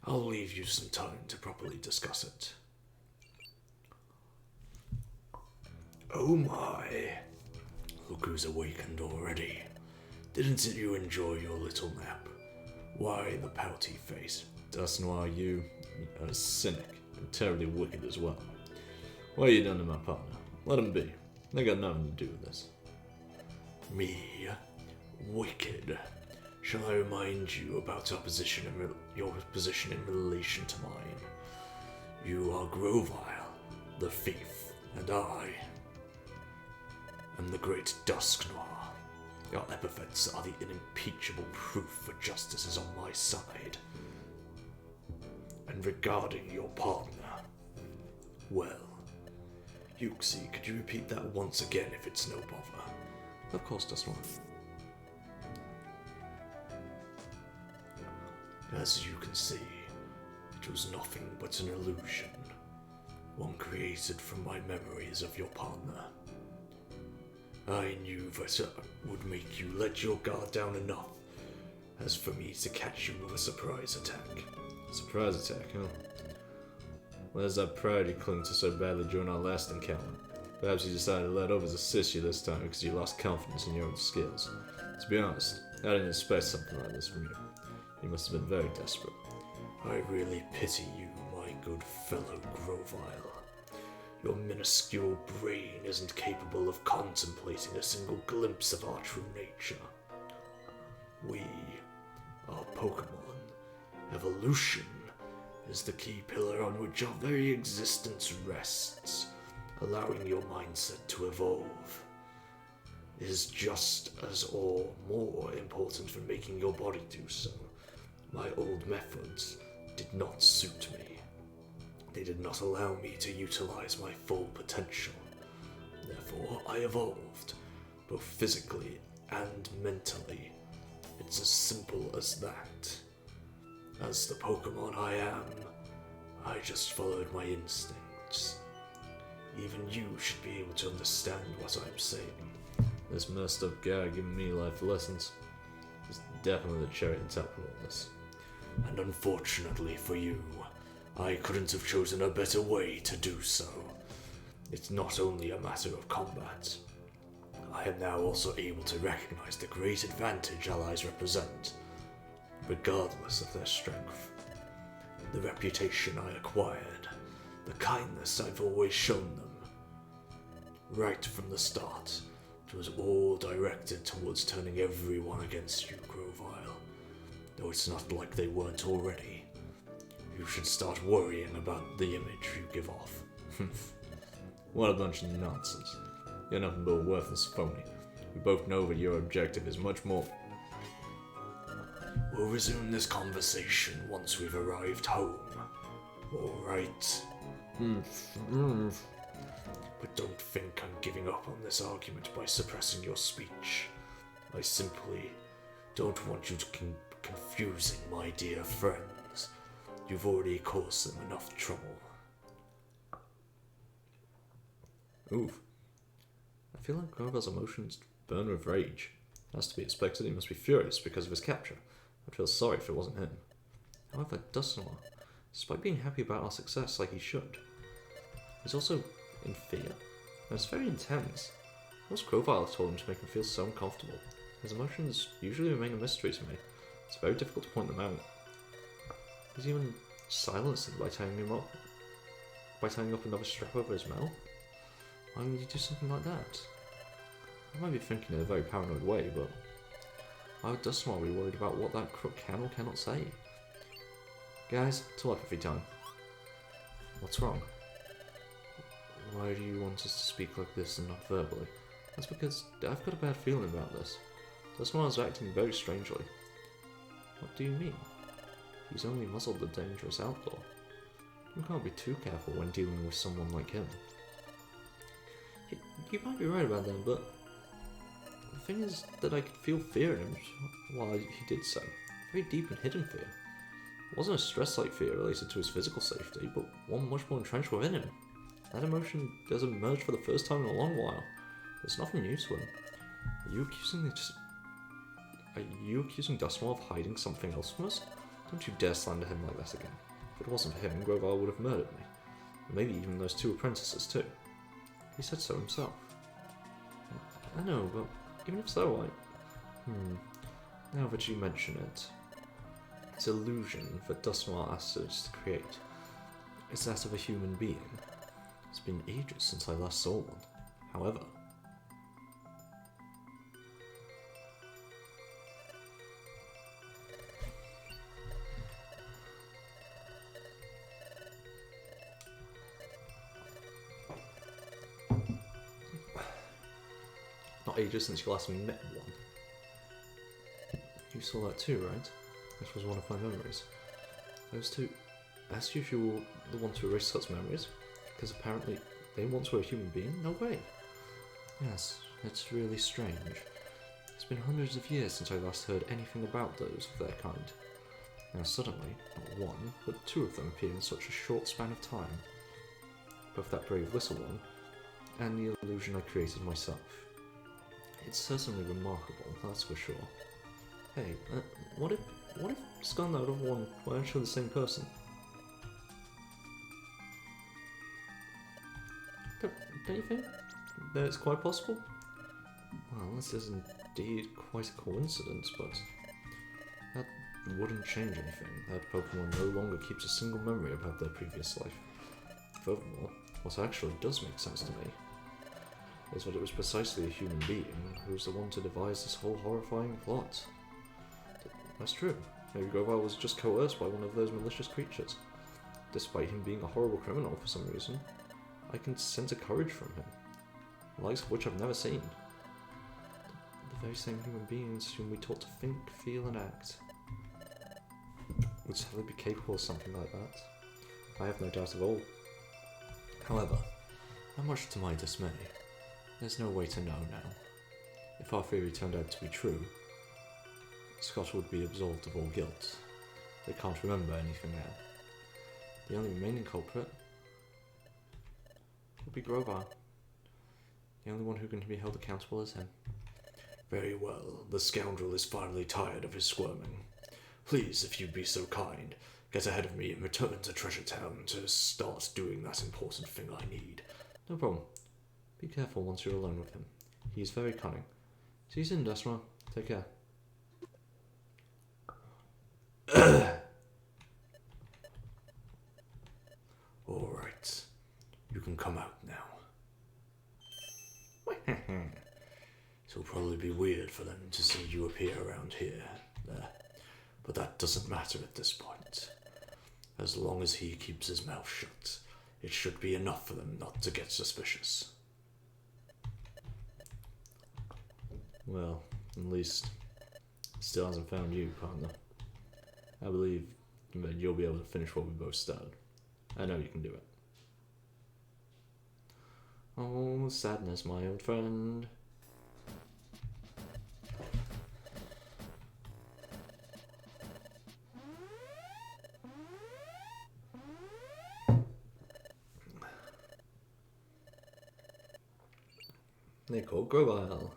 I'll leave you some time to properly discuss it. Oh my. Look who's awakened already. Didn't you enjoy your little nap? Why the pouty face? Dusknoir, you are a cynic and terribly wicked as well. What have you done to my partner? Let him be. They got nothing to do with this. Me? Wicked? Shall I remind you about your position in relation to mine? You are Grovile, the thief, and I am the great Dusknoir. Your epithets are the unimpeachable proof that justice is on my side. And regarding your partner, well, Yuxi, could you repeat that once again if it's no bother? Of course, Dusknoir. As you can see, it was nothing but an illusion, one created from my memories of your partner. I knew that it would make you let your guard down enough as for me to catch you with a surprise attack. Surprise attack, huh? Where's that pride you clung to so badly during our last encounter? Perhaps you decided to let others assist you this time because you lost confidence in your own skills. To be honest, I didn't expect something like this from you. You must have been very desperate. I really pity you, my good fellow Grovile. Your minuscule brain isn't capable of contemplating a single glimpse of our true nature. We are Pokemon. Evolution is the key pillar on which our very existence rests. Allowing your mindset to evolve is just as or more important than making your body do so. My old methods did not suit me. They did not allow me to utilize my full potential. Therefore, I evolved, both physically and mentally. It's as simple as that. As the Pokemon I am, I just followed my instincts. Even you should be able to understand what I'm saying. This messed up guy giving me life lessons is definitely the cherry on top of all this. And unfortunately for you, I couldn't have chosen a better way to do so. It's not only a matter of combat. I am now also able to recognize the great advantage allies represent, regardless of their strength. The reputation I acquired, the kindness I've always shown them. Right from the start, it was all directed towards turning everyone against you, Grovile. Though it's not like they weren't already. You should start worrying about the image you give off. What a bunch of nonsense. You're nothing but a worthless phony. We both know that your objective is much more. We'll resume this conversation once we've arrived home. Alright? But don't think I'm giving up on this argument by suppressing your speech. I simply don't want you to confusing my dear friends. You've already caused them enough trouble. Oof. I feel like Grovile's emotions burn with rage. As to be expected, he must be furious because of his capture. I'd feel sorry if it wasn't him. However, Dusknoir, despite being happy about our success like he should, is also in fear. And it's very intense. What's Grovile told him to make him feel so uncomfortable? His emotions usually remain a mystery to me. It's very difficult to point them out. He's even silenced it by tying up another strap over his mouth. Why would he do something like that? I might be thinking in a very paranoid way, but why would Dustmar be worried about what that crook can or cannot say? Guys, telepathy time. What's wrong? Why do you want us to speak like this and not verbally? That's because I've got a bad feeling about this. Dustmar's acting very strangely. What do you mean? He's only muzzled the dangerous outlaw. You can't be too careful when dealing with someone like him. You might be right about that, but the thing is that I could feel fear in him while he did so. Very deep and hidden fear. It wasn't a stress-like fear related to his physical safety, but one much more entrenched within him. That emotion has emerged for the first time in a long while. There's nothing new to him. Are you accusing Dustmar of hiding something else from us? Don't you dare slander him like that again. If it wasn't for him, Grovar would have murdered me. And maybe even those 2 apprentices too. He said so himself. I know, but even if so, now that you mention it, this illusion that Dustmar asked us to create is that of a human being. It's been ages since I last saw one. However, not ages since you last met one. You saw that too, right? This was one of my memories. Those 2 asked you if you were the one to erase such memories, because apparently they once were a human being? No way. Yes, it's really strange. It's been hundreds of years since I last heard anything about those of their kind. Now suddenly, not one, but 2 of them appear in such a short span of time. Both that brave little one, and the illusion I created myself. It's certainly remarkable, that's for sure. Hey, what if Skull and Out of One were actually the same person? Don't you think that it's quite possible? Well, this is indeed quite a coincidence, but that wouldn't change anything. That Pokemon no longer keeps a single memory about their previous life. Furthermore, what actually does make sense to me is that it was precisely a human being who was the one to devise this whole horrifying plot. That's true. Maybe Grovar was just coerced by one of those malicious creatures. Despite him being a horrible criminal for some reason, I can sense a courage from him, the likes of which I've never seen. The very same human beings whom we taught to think, feel, and act would certainly be capable of something like that. I have no doubt at all. However, and much to my dismay, there's no way to know now. If our theory turned out to be true, Scott would be absolved of all guilt. They can't remember anything now. The only remaining culprit would be Grovar. The only one who can be held accountable is him. Very well, the scoundrel is finally tired of his squirming. Please, if you'd be so kind, get ahead of me and return to Treasure Town to start doing that important thing I need. No problem. Be careful once you're alone with him. He is very cunning. See you soon, Dustmar. Take care. Alright, you can come out now. It'll probably be weird for them to see you appear around here, but that doesn't matter at this point. As long as he keeps his mouth shut, it should be enough for them not to get suspicious. Well, at least he still hasn't found you, partner. I believe that you'll be able to finish what we both started. I know you can do it. Oh, sadness, my old friend. They're called Grovyle.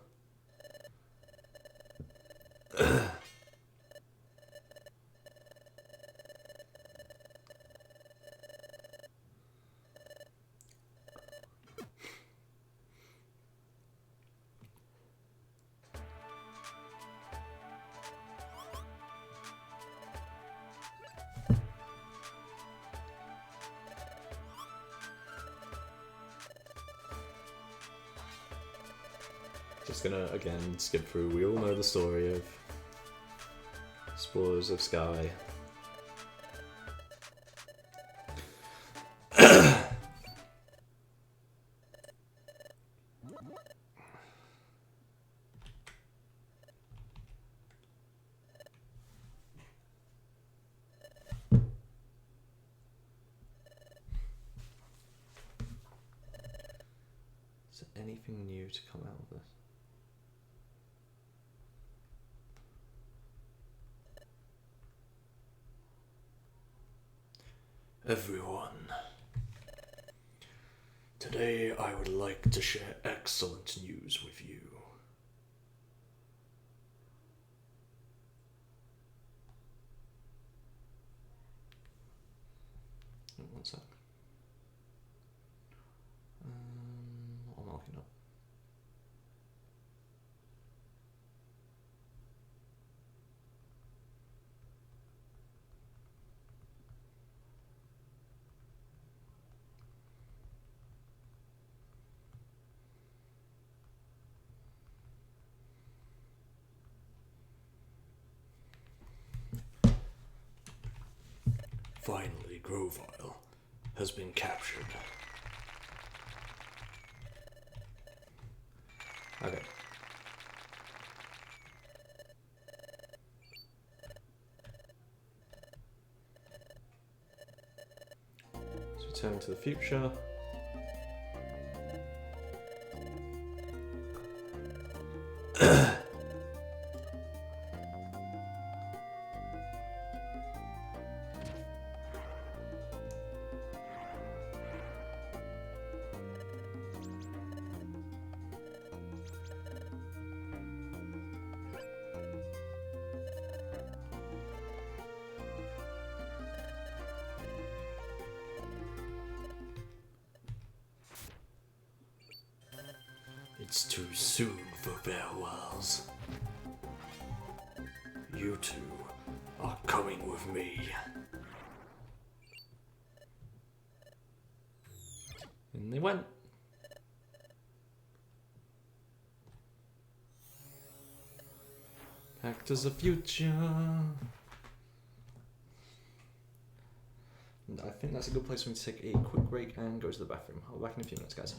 just gonna again skip through. We all know the story of Spores of Sky. Is there anything new to come out of this? Everyone, today I would like to share excellent news with you. One sec. I'm looking up. Finally, Grovile has been captured. Okay. Let's return to the future. It's too soon for farewells. You two are coming with me. And they went. Back to the future. And I think that's a good place for me to take a quick break and go to the bathroom. I'll be back in a few minutes, guys.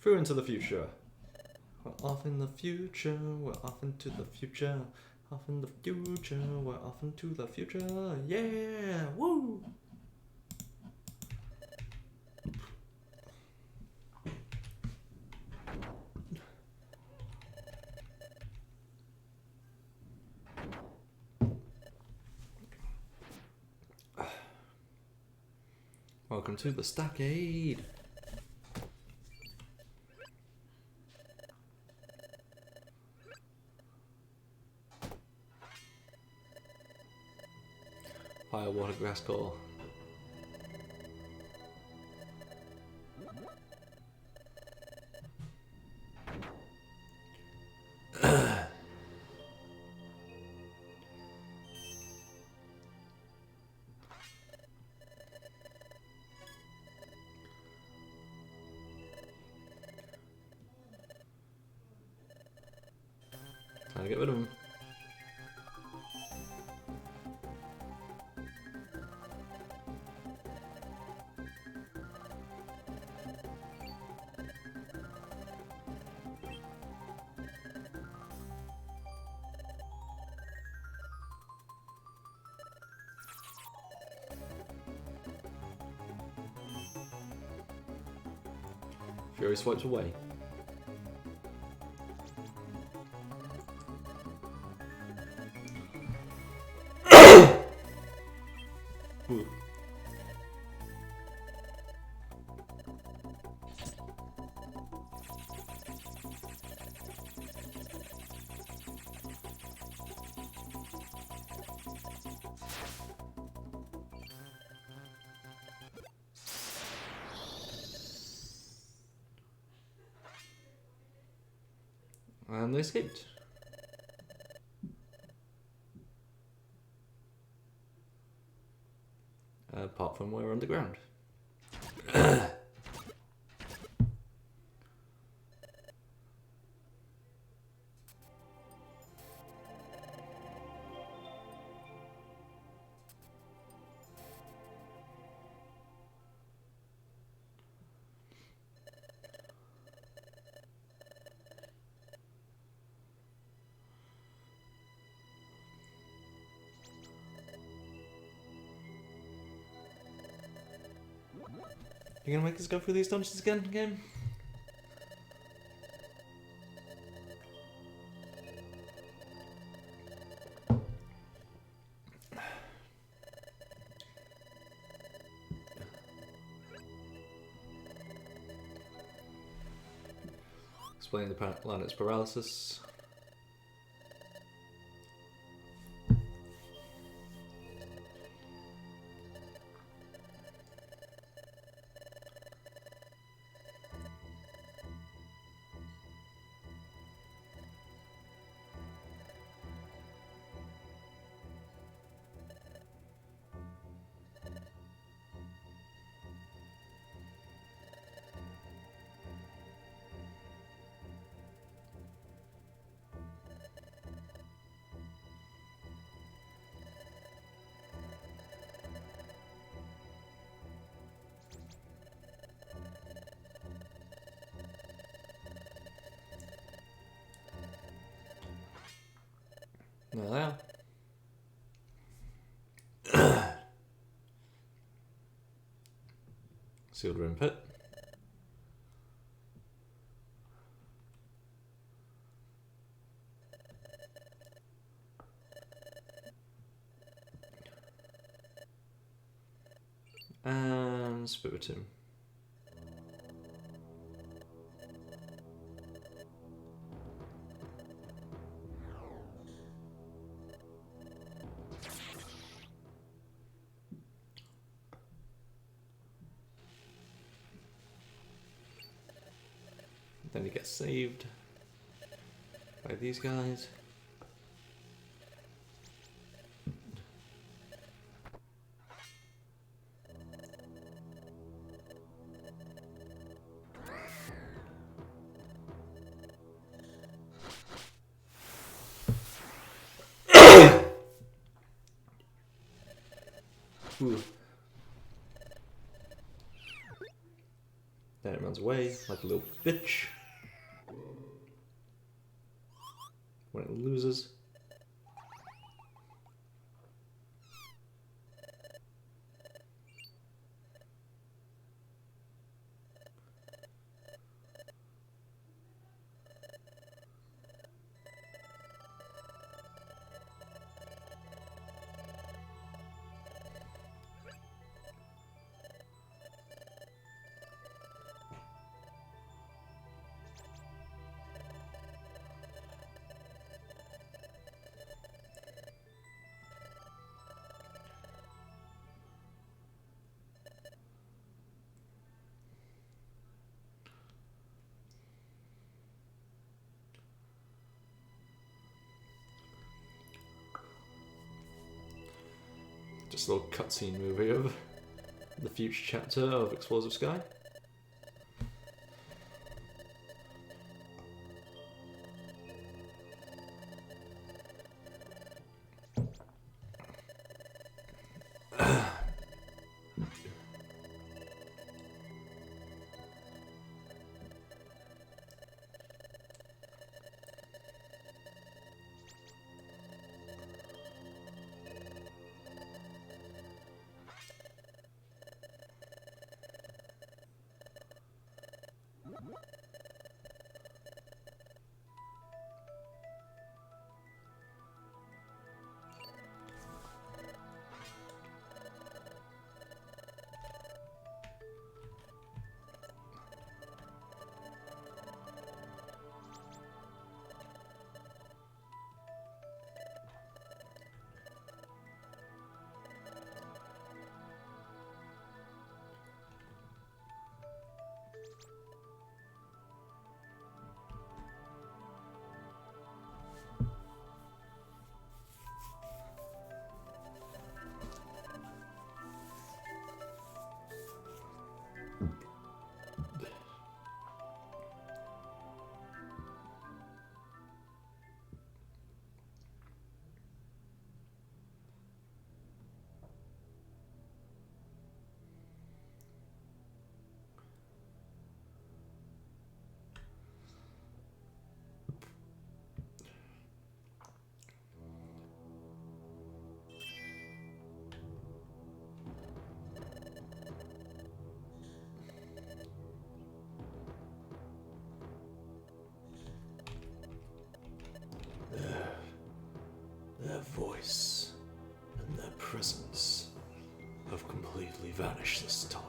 Through into the future. We're off in the future, we're off into the future. Off in the future, we're off into the future. Yeah! Woo! Welcome to the stockade. Higher water grass core. Time to get rid of him. Fury swipes away. Ooh. And they escaped. Apart from we're underground. You gonna make us go through these dungeons again, game? Explain the planet's paralysis. There they are. Sealed room pit. And Spiritomb. Then he gets saved by these guys. Ooh. Then it runs away like a little bitch when it loses. Just a little cutscene movie of the future chapter of Explosive Sky. Their voice and their presence have completely vanished this time.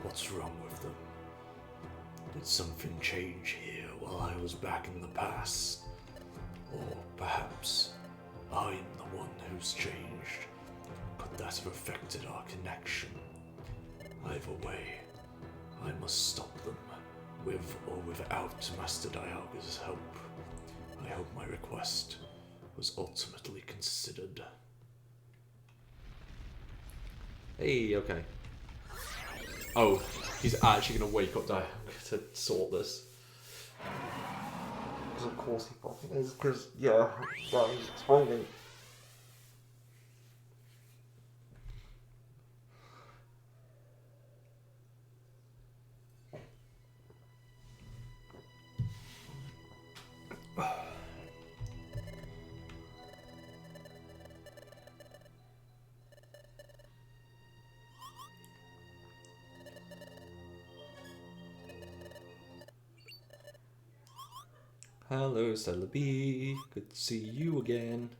What's wrong with them? Did something change here while I was back in the past? Or perhaps I'm the one who's changed? Could that have affected our connection? Either way, I must stop them, with or without Master Dialga's help. I hope my request was ultimately considered. Hey, okay. Oh, he's actually gonna wake up Dialga to sort this. Because of course he fucking is, because, yeah, that is explaining. Hello, Celebi. Good to see you again.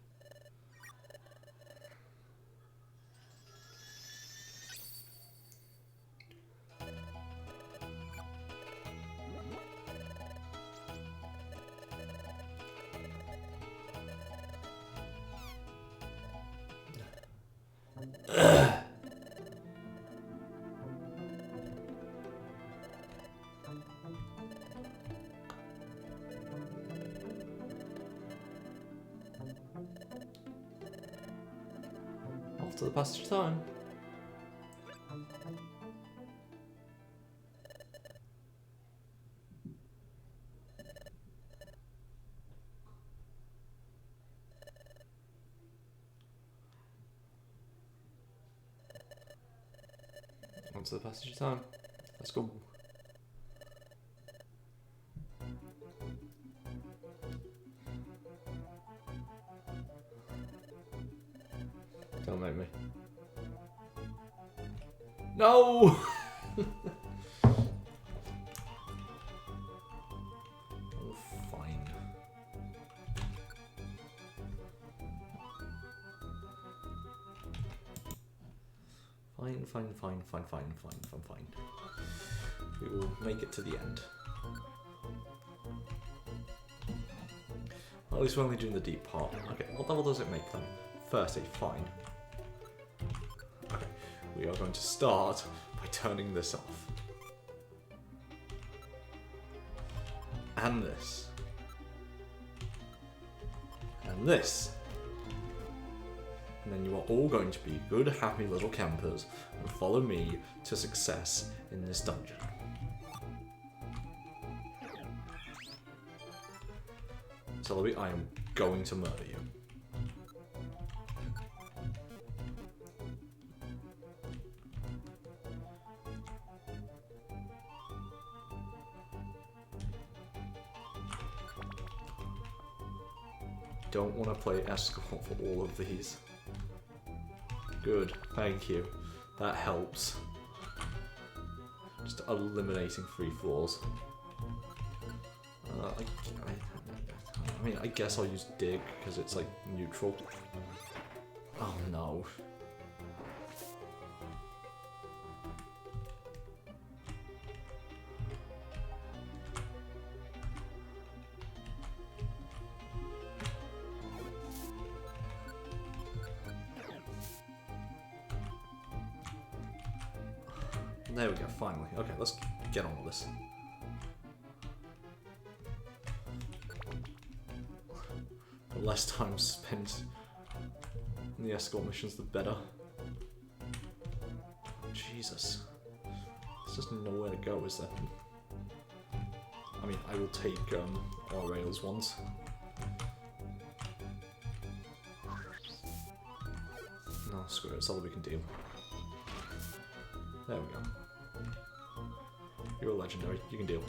Off to the passage of time. On to the passage of time. Let's go. Don't make me. No! Oh, fine. Fine. We will make it to the end. Well, at least we're only doing the deep part. Okay, what level does it make then? 30, fine. Okay, we are going to start by turning this off. And this. And this. And then you are all going to be good, happy little campers and follow me to success in this dungeon. Celebi, I am going to murder you. Don't want to play escort for all of these. Good, thank you. That helps. Just eliminating free falls. I mean, I guess I'll use dig because it's like neutral. Oh no. There we go, finally. Okay, let's get on with this. The less time spent in the escort missions, the better. Jesus. There's just nowhere to go, is there? I mean, I will take our rails ones. No, screw it, it's all we can deal. There we go. You're a legendary, you can deal.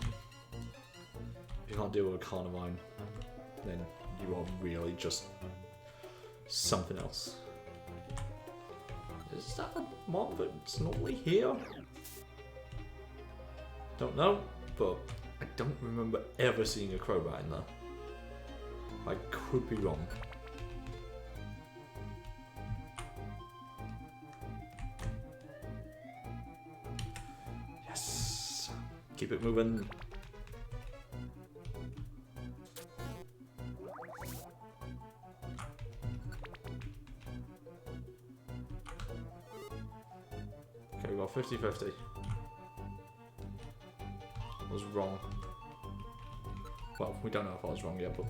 If you can't deal with a Carnivine, then you are really just something else. Is that a mob that's normally here? Don't know, but I don't remember ever seeing a Crobat in there. I could be wrong. Yes! Keep it moving. Okay, we got 50-50. I was wrong. Well, we don't know if I was wrong yet, but...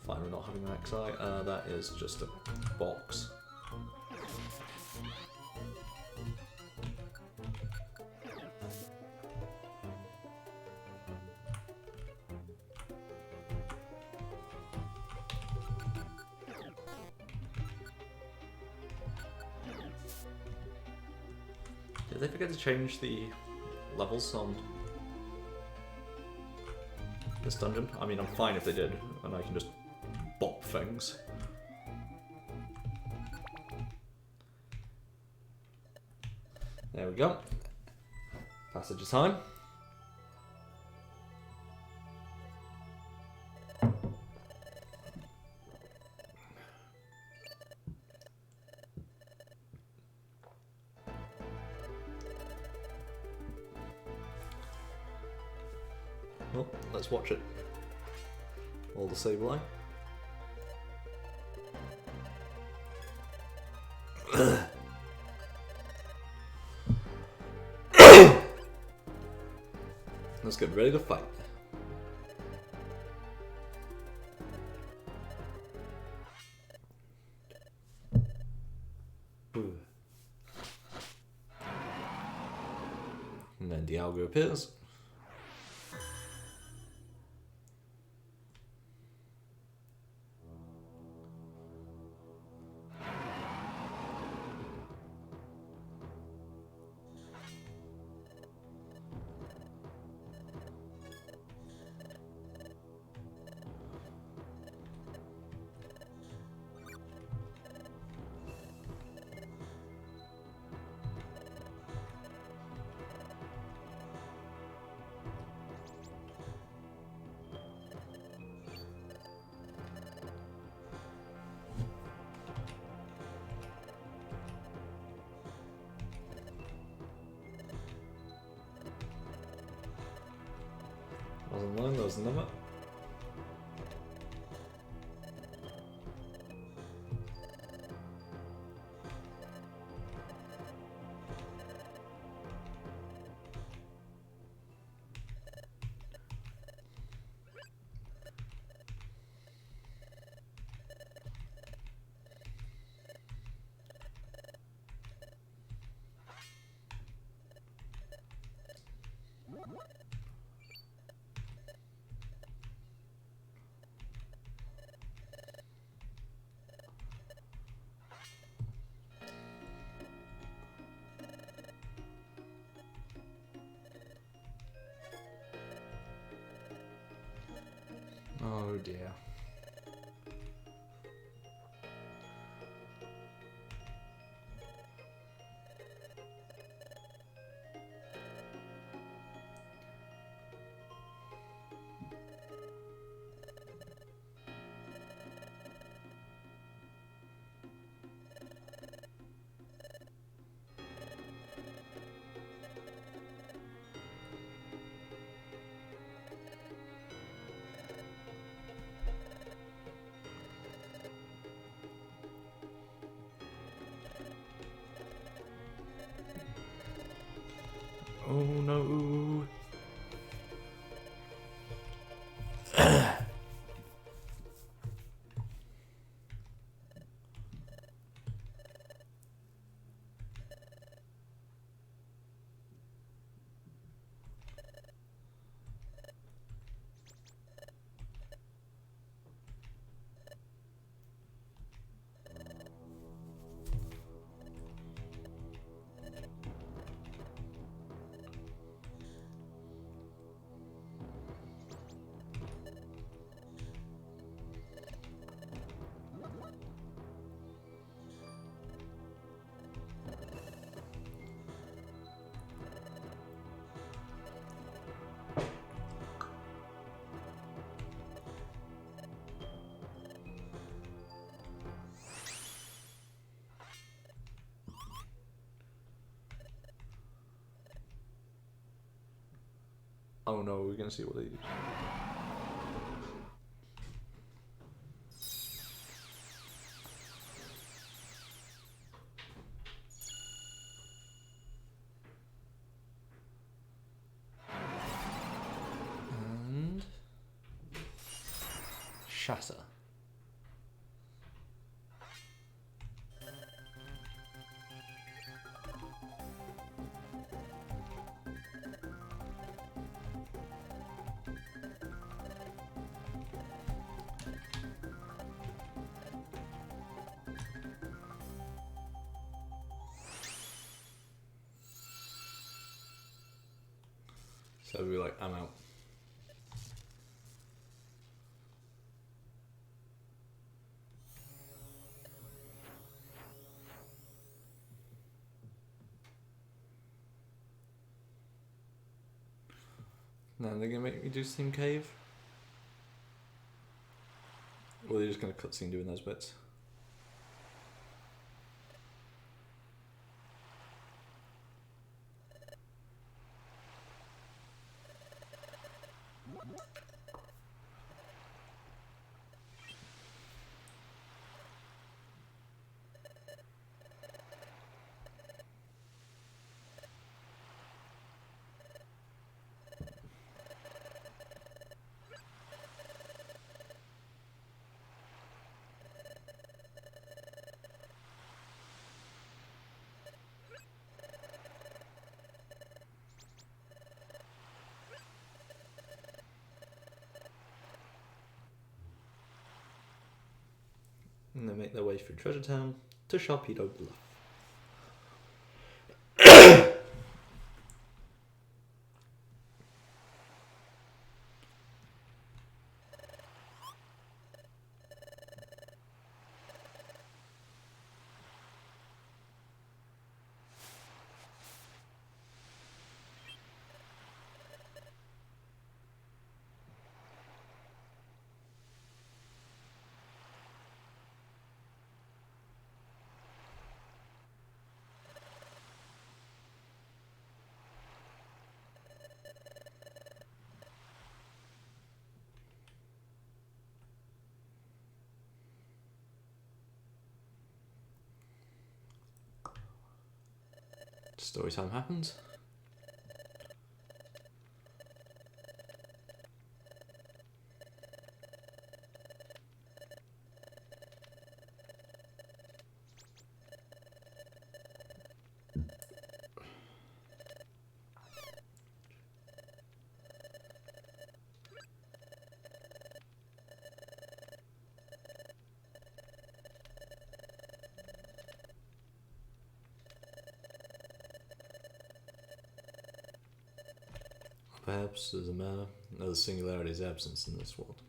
Fine, we're not having an XI. That is just a box. Did they forget to change the levels on this dungeon? I mean, I'm fine if they did, and I can just bop things. There we go. Passage of time. Well, let's watch it. All the Sableye. Let's get ready to fight. And then Dialga appears. Wasn't known, there was a number. Oh dear. Oh no. Oh no, we're gonna see what they use. And shatter. So we're like, I'm out. Now they're gonna make me do Steam Cave? Or they're just gonna cutscene doing those bits? And they make their way through Treasure Town to Sharpedo Bluff. Story time happens. Perhaps there's a matter. The singularity's absence in this world.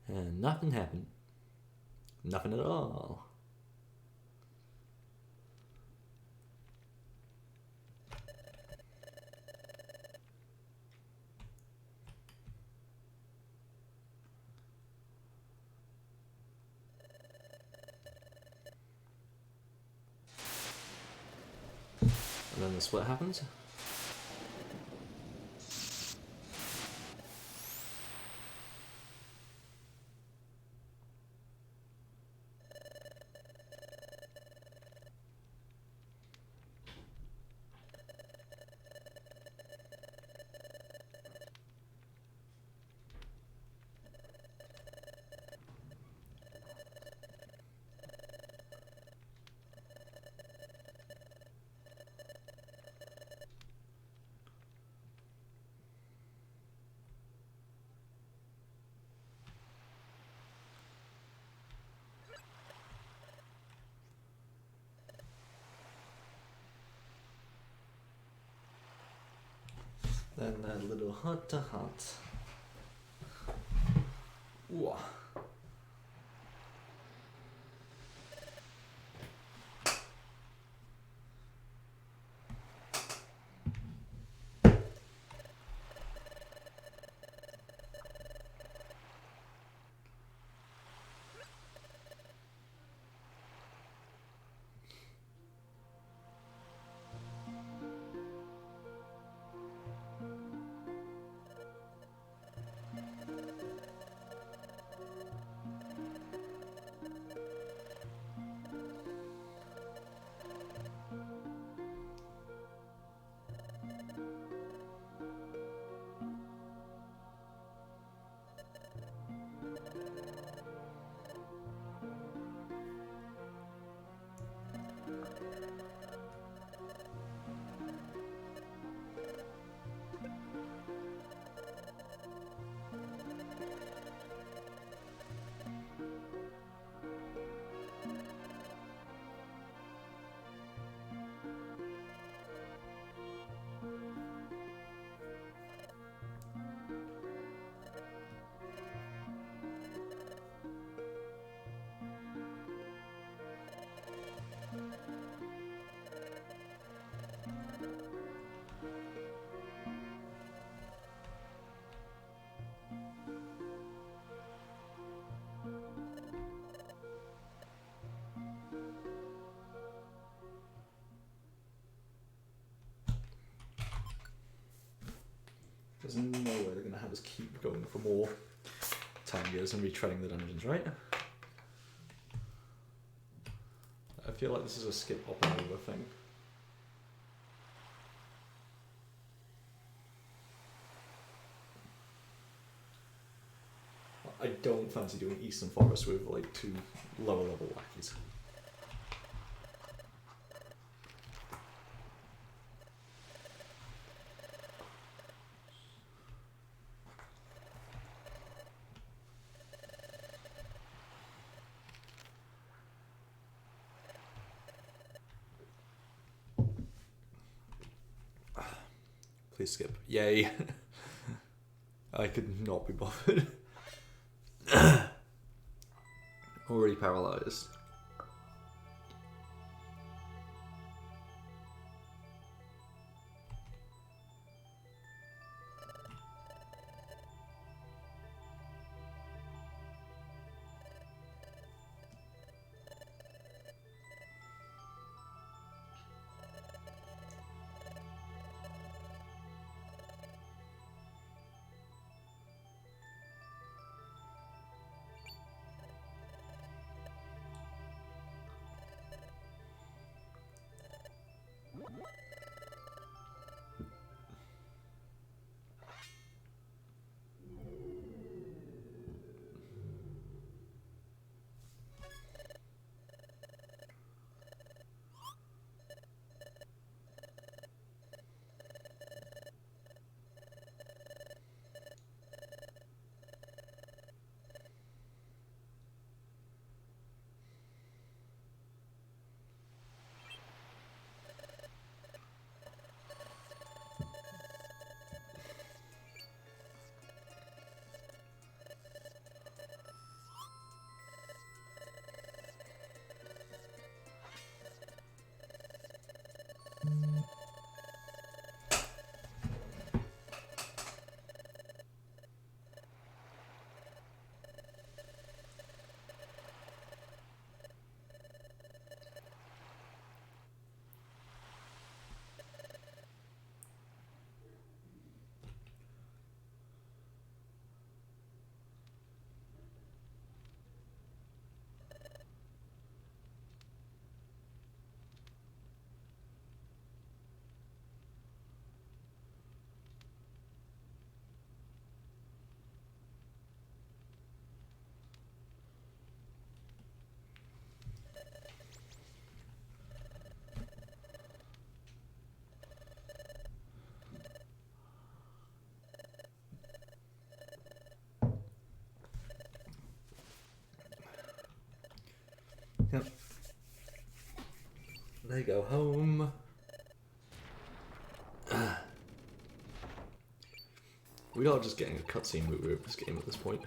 And nothing happened. Nothing at all. And then the split happens. Then a little heart to heart. Ooh. There's no way they're going to have us keep going for more tangers and retreading the dungeons, right? I feel like this is a skip hop and over thing. I don't fancy doing Eastern Forest with like 2 lower level lackeys. Please skip. Yay. I could not be bothered. Already paralysed. Yep. There you go, home. We are just getting a cutscene movie of this game at this point.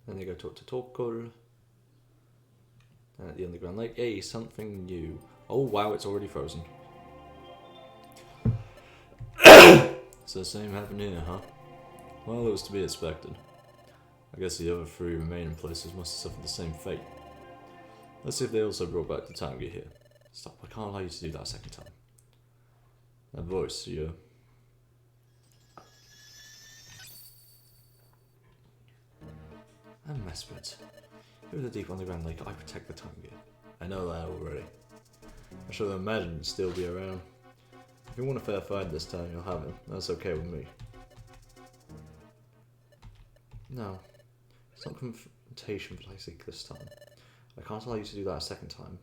Then they go talk to Torkoal. And at the underground lake, hey, something new. Oh wow, it's already frozen. So the same happened here, huh? Well, it was to be expected. I guess the other 3 remaining places must have suffered the same fate. Let's see if they also brought back the time gear here. Stop, I can't allow you to do that a second time. That voice, you... I'm Mesprit. Here in the deep underground lake, I protect the time gear. I know that already. I should have imagined it'd still be around. If you want a fair fight this time, you'll have it. That's okay with me. No. It's not confrontation that I seek this time. I can't allow you to do that a second time.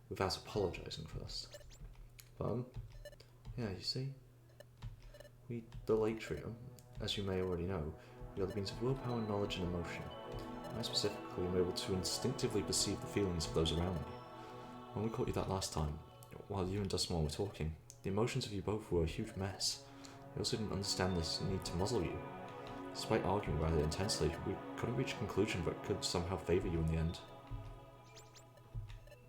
Without apologising first. But, yeah, you see? We, the Lake Trio, as you may already know, we are the beings of willpower, knowledge, and emotion. I specifically am able to instinctively perceive the feelings of those around me. When we caught you that last time, while you and Dustmore were talking, the emotions of you both were a huge mess. I also didn't understand this need to muzzle you. Despite arguing rather intensely, we couldn't reach a conclusion that could somehow favour you in the end.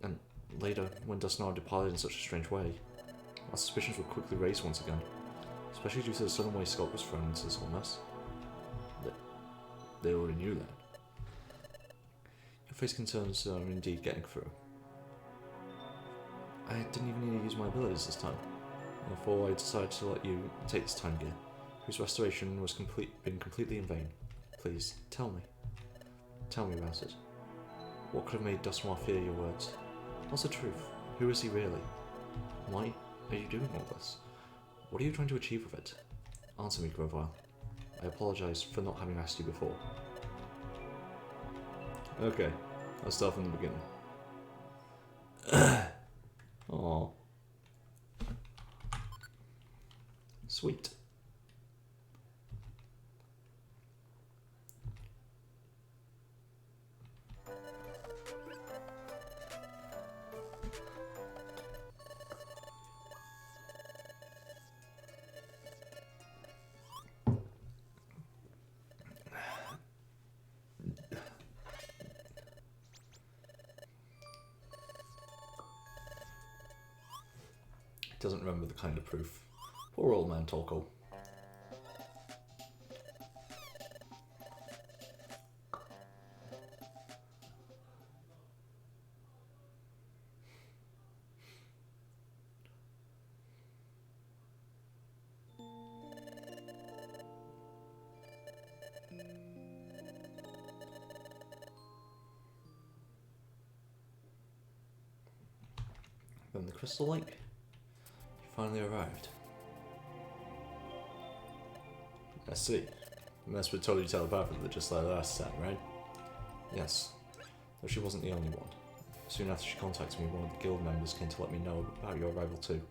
And later, when Dustmore departed in such a strange way, our suspicions were quickly raised once again, especially due to the sudden way Scott was thrown into this whole mess. They already knew that. Your face concerns are indeed getting through. I didn't even need to use my abilities this time. Therefore, I decided to let you take this time gear, whose restoration was been completely in vain. Please, tell me. Tell me about it. What could have made Dustmore fear your words? What's the truth? Who is he really? Why are you doing all this? What are you trying to achieve with it? Answer me, Grovile. I apologise for not having asked you before. Okay, I'll start from the beginning. Aww. Sweet. Doesn't remember the kind of proof. Poor old man Torkoal. Then the Crystal Lake. Finally arrived. I see. Mesprit told you telepathically just like last time, right? Yes. Though she wasn't the only one. Soon after she contacted me, one of the guild members came to let me know about your arrival too.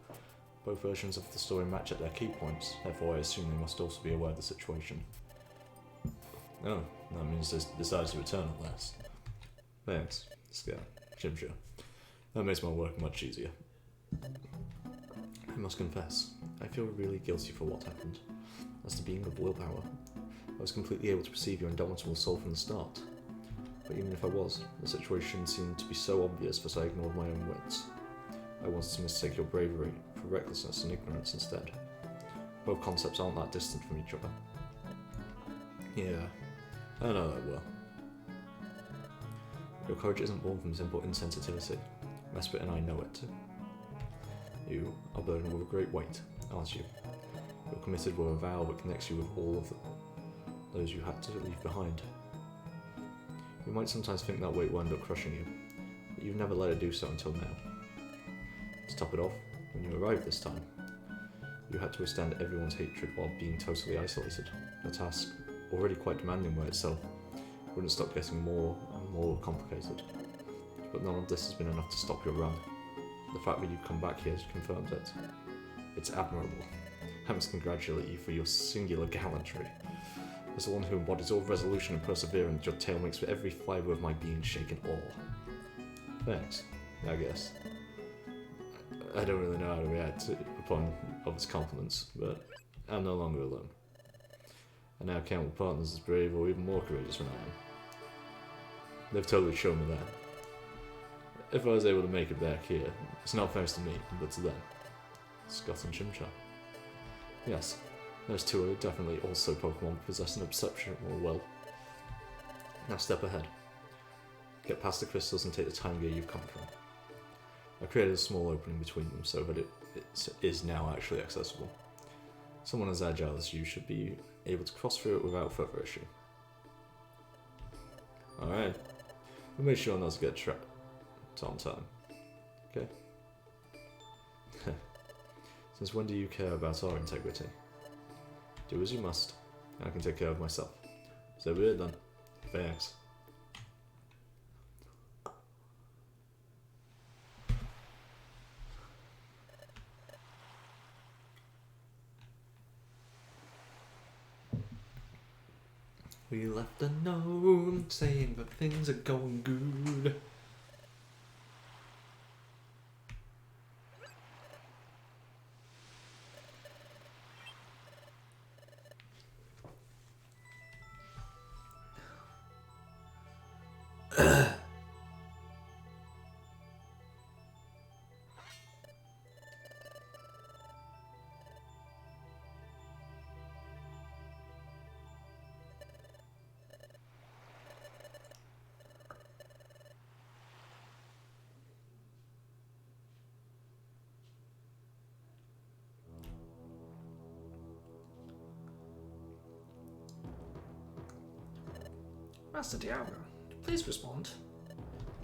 Both versions of the story match at their key points, therefore I assume they must also be aware of the situation. Oh, that means they decided to return at last. Thanks, Scout. Chimsha. That makes my work much easier. I must confess, I feel really guilty for what happened. As to being of willpower, I was completely able to perceive your indomitable soul from the start. But even if I was, the situation seemed to be so obvious that I ignored my own wits. I wanted to mistake your bravery for recklessness and ignorance instead. Both concepts aren't that distant from each other. Yeah, I know that well. Your courage isn't born from simple insensitivity. Mesprit and I know it too. You are burdened with a great weight, aren't you? You're committed with a vow that connects you with all of them. those you had to leave behind. You might sometimes think that weight will end up crushing you, but you've never let it do so until now. To top it off, when you arrived this time, you had to withstand everyone's hatred while being totally isolated. A task already quite demanding by itself wouldn't stop getting more and more complicated. But none of this has been enough to stop your run. The fact that you've come back here confirms it. It's admirable. I must congratulate you for your singular gallantry. As the one who embodies all resolution and perseverance, your tale makes for every fibre of my being shake in awe. Thanks, I guess. I don't really know how to react upon others' compliments, but I'm no longer alone. I now count with partners as brave or even more courageous than I am. They've totally shown me that. If I was able to make it back here, it's not thanks to me, but to them. Scott and Chimchar. Yes, those two are definitely also Pokemon possessing exceptional will. Now step ahead. Get past the crystals and take the time gear you've come from. I created a small opening between them so that it is now actually accessible. Someone as agile as you should be able to cross through it without further issue. Alright. We'll make sure not to get trapped on time. Okay? Since when do you care about our integrity? Do as you must. I can take care of myself. So be it done. Thanks. We left a note saying that things are going good. Master Dialga, please respond.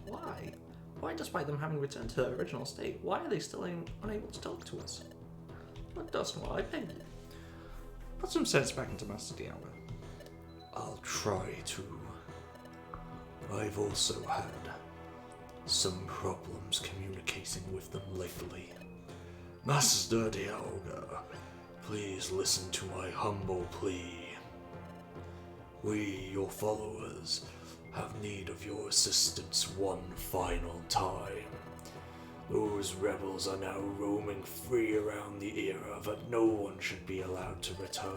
Why? Why, despite them having returned to their original state, why are they still unable to talk to us? What does I beg you? Put some sense back into Master Dialga. I'll try to. I've also had some problems communicating with them lately. Master Dialga, please listen to my humble plea. We, your followers, have need of your assistance one final time. Those rebels are now roaming free around the era that no one should be allowed to return.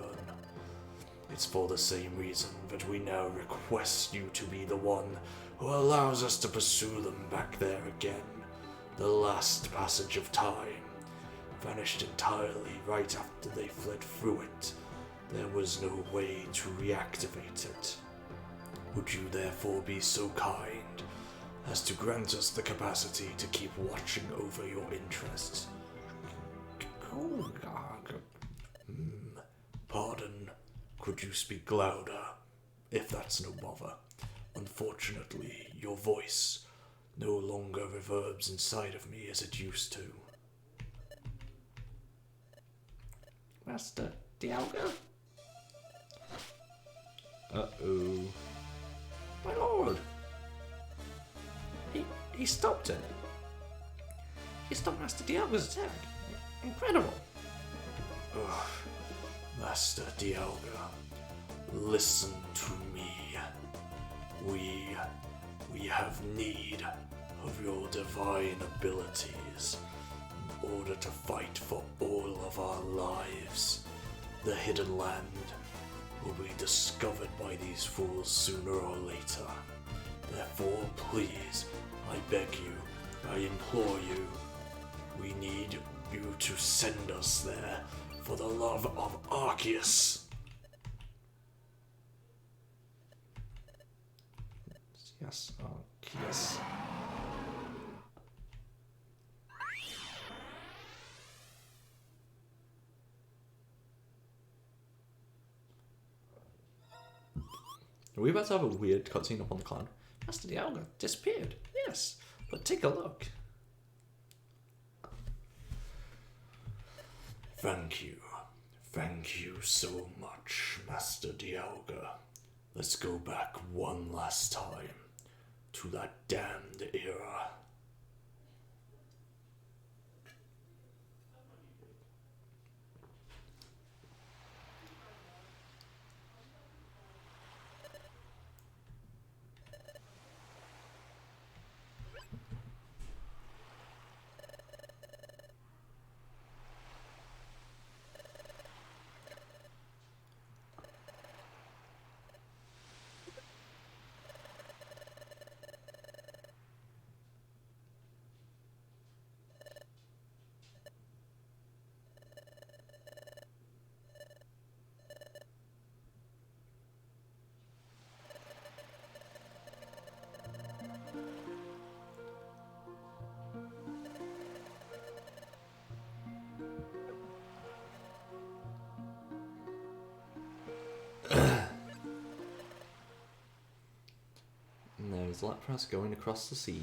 It's for the same reason that we now request you to be the one who allows us to pursue them back there again. The last passage of time vanished entirely right after they fled through it. There was no way to reactivate it. Would you therefore be so kind as to grant us the capacity to keep watching over your interests? Pardon, could you speak louder, if that's no bother? Unfortunately, your voice no longer reverbs inside of me as it used to. Master Dialga? Uh-oh. My lord! He stopped it. He stopped Master Dialga's attack. Incredible! Ugh. Master Dialga, listen to me. We have need of your divine abilities in order to fight for all of our lives. The Hidden Land will be discovered by these fools sooner or later. Therefore, please, I beg you, I implore you, we need you to send us there for the love of Arceus. Yes, yes. Are we about to have a weird cutscene up on the cloud? Master Dialga disappeared. Yes, but take a look. Thank you. Thank you so much, Master Dialga. Let's go back one last time to that damned era. And there's Lapras going across the sea.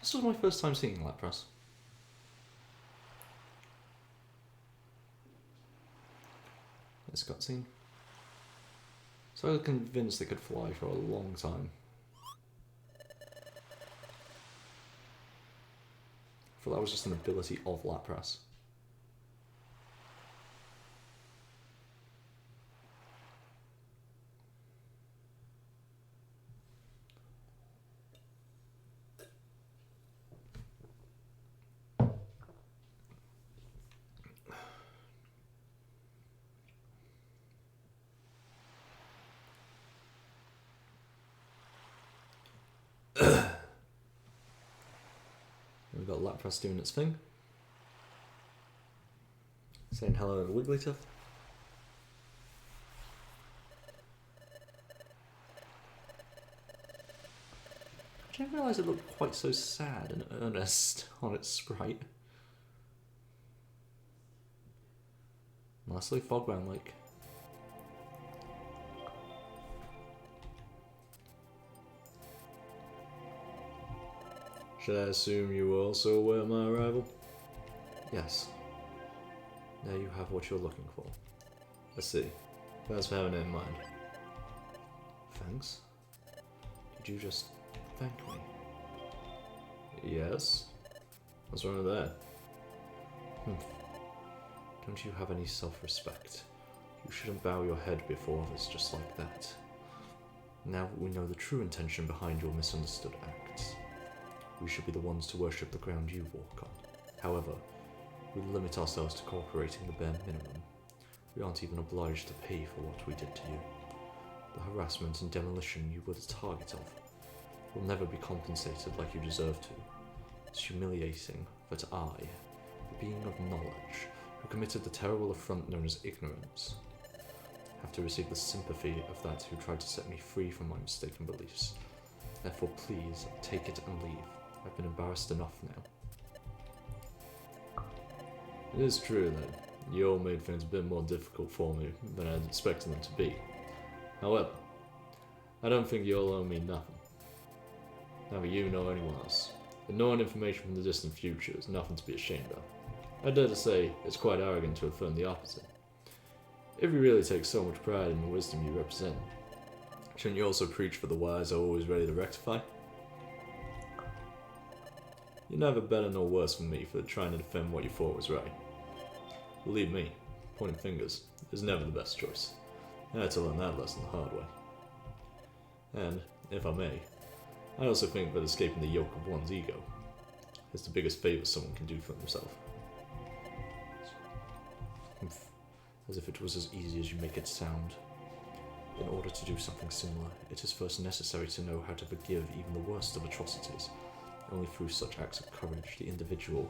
This was my first time seeing Lapras. This cutscene. So I was convinced they could fly for a long time. I thought that was just an ability of Lapras. We've got Lapras doing its thing. Saying hello to Wigglytuff. I didn't realise it looked quite so sad and earnest on its sprite. Lastly, Fogbound Lake. Should I assume you were also aware of my arrival? Yes. There you have what you're looking for. I see. Thanks for having it in mind. Thanks? Did you just thank me? Yes? What's wrong with that? Don't you have any self-respect? You shouldn't bow your head before others just like that. Now that we know the true intention behind your misunderstood acts, we should be the ones to worship the ground you walk on. However, we limit ourselves to cooperating the bare minimum. We aren't even obliged to pay for what we did to you. The harassment and demolition you were the target of will never be compensated like you deserve to. It's humiliating that I, the being of knowledge, who committed the terrible affront known as ignorance, have to receive the sympathy of that who tried to set me free from my mistaken beliefs. Therefore, please, take it and leave. I've been embarrassed enough now. It is true that you all made things a bit more difficult for me than I'd expected them to be. However, I don't think you all owe me nothing. Neither you nor anyone else. Ignoring information from the distant future is nothing to be ashamed of. I dare to say it's quite arrogant to affirm the opposite. If you really take so much pride in the wisdom you represent, shouldn't you also preach for the wise are always ready to rectify? You're neither better nor worse than me for trying to defend what you thought was right. Believe me, pointing fingers is never the best choice. I had to learn that lesson the hard way. And, if I may, I also think that escaping the yoke of one's ego is the biggest favour someone can do for themselves. As if it was as easy as you make it sound. In order to do something similar, it is first necessary to know how to forgive even the worst of atrocities. Only through such acts of courage the individual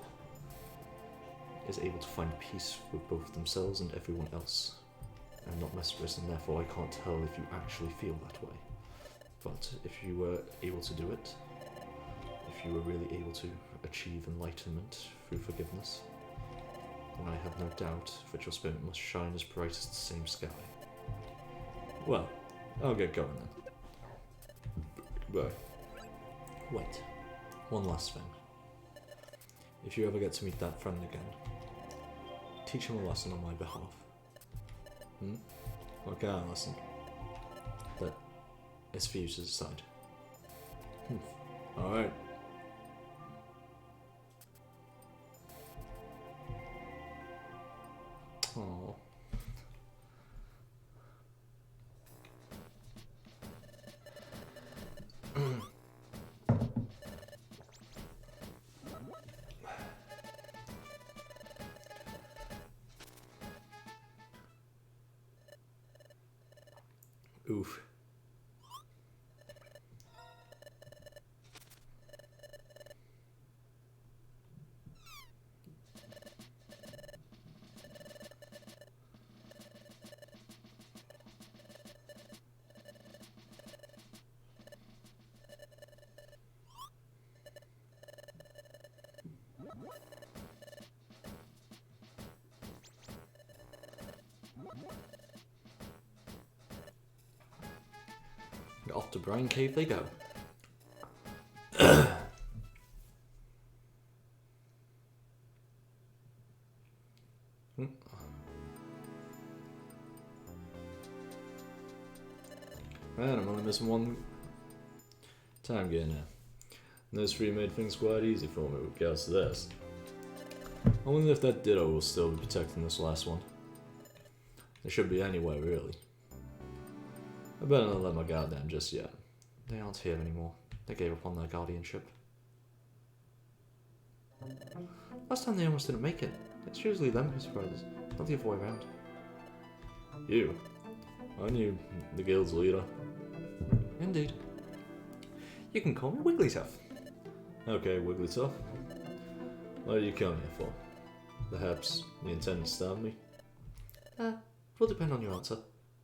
is able to find peace with both themselves and everyone else. I'm not Mesmerist, and therefore I can't tell if you actually feel that way. But if you were able to do it, if you were really able to achieve enlightenment through forgiveness, and I have no doubt that your spirit must shine as bright as the same sky. Well, I'll get going then. Bye. Wait, one last thing. If you ever get to meet that friend again, teach him a lesson on my behalf. What kind of lesson? That it's for you to decide. Alright. Oh. Oof. Off to Brine Cave they go. Man, I'm only missing one time getting here. And those three made things quite easy for me with regards to this. I wonder if that Ditto will still be protecting this last one. It should be anyway, really. I better not let my guard down just yet. They aren't here anymore. They gave up on their guardianship. Last time they almost didn't make it. It's usually them who surprises, not the other way around. You? Aren't you the guild's leader? Indeed. You can call me Wigglytuff. Okay, Wigglytuff. What are you coming here for? Perhaps you intend to stab me? Will depend on your answer.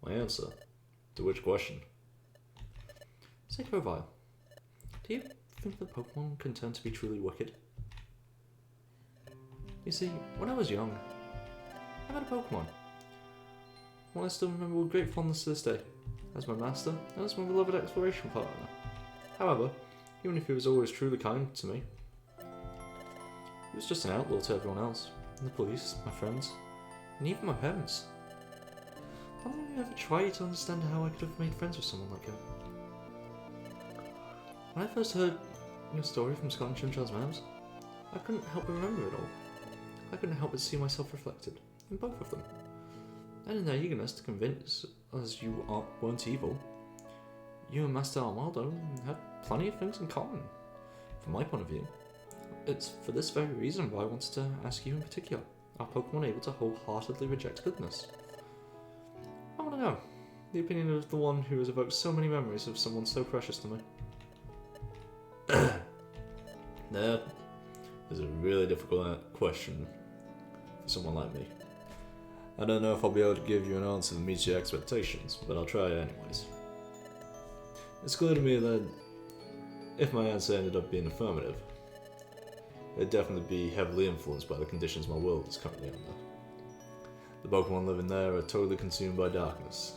My answer? To which question? Say Crovile, do you think that Pokemon can turn to be truly wicked? You see, when I was young, I had a Pokemon. One I still remember with great fondness to this day, as my master and as my beloved exploration partner. However, even if he was always truly kind to me, he was just an outlaw to everyone else, and the police, my friends, and even my parents. How long have you ever tried to understand how I could have made friends with someone like him? When I first heard your story from Scott and Chimchar's mouths, I couldn't help but remember it all. I couldn't help but see myself reflected in both of them. And in their eagerness to convince us you weren't evil, you and Master Armaldo had plenty of things in common. From my point of view, it's for this very reason why I wanted to ask you in particular. Are Pokemon able to wholeheartedly reject goodness? I want to know the opinion of the one who has evoked so many memories of someone so precious to me. That is a really difficult question for someone like me. I don't know if I'll be able to give you an answer that meets your expectations, but I'll try anyways. It's clear to me that if my answer ended up being affirmative, it'd definitely be heavily influenced by the conditions my world is currently under. The Pokemon living there are totally consumed by darkness.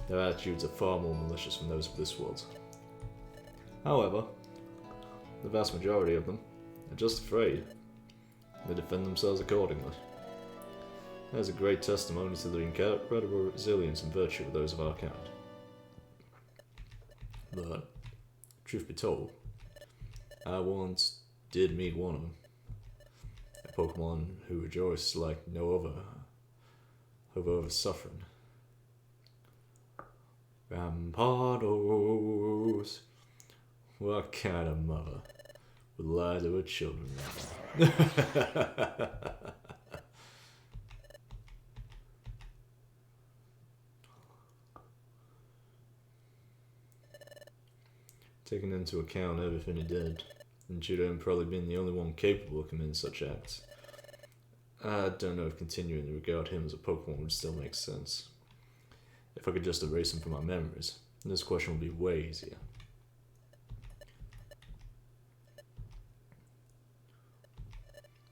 Their attitudes are far more malicious than those of this world. However, the vast majority of them are just afraid. They defend themselves accordingly. That is a great testimony to the incredible resilience and virtue of those of our kind. But, truth be told, I once did meet one of them. A Pokemon who rejoiced like no other over suffering. Rampardos. What kind of mother would lie to her children? Taking into account everything he did, and due to him probably being the only one capable of committing such acts, I don't know if continuing to regard him as a Pokemon would still make sense. If I could just erase him from my memories, this question would be way easier.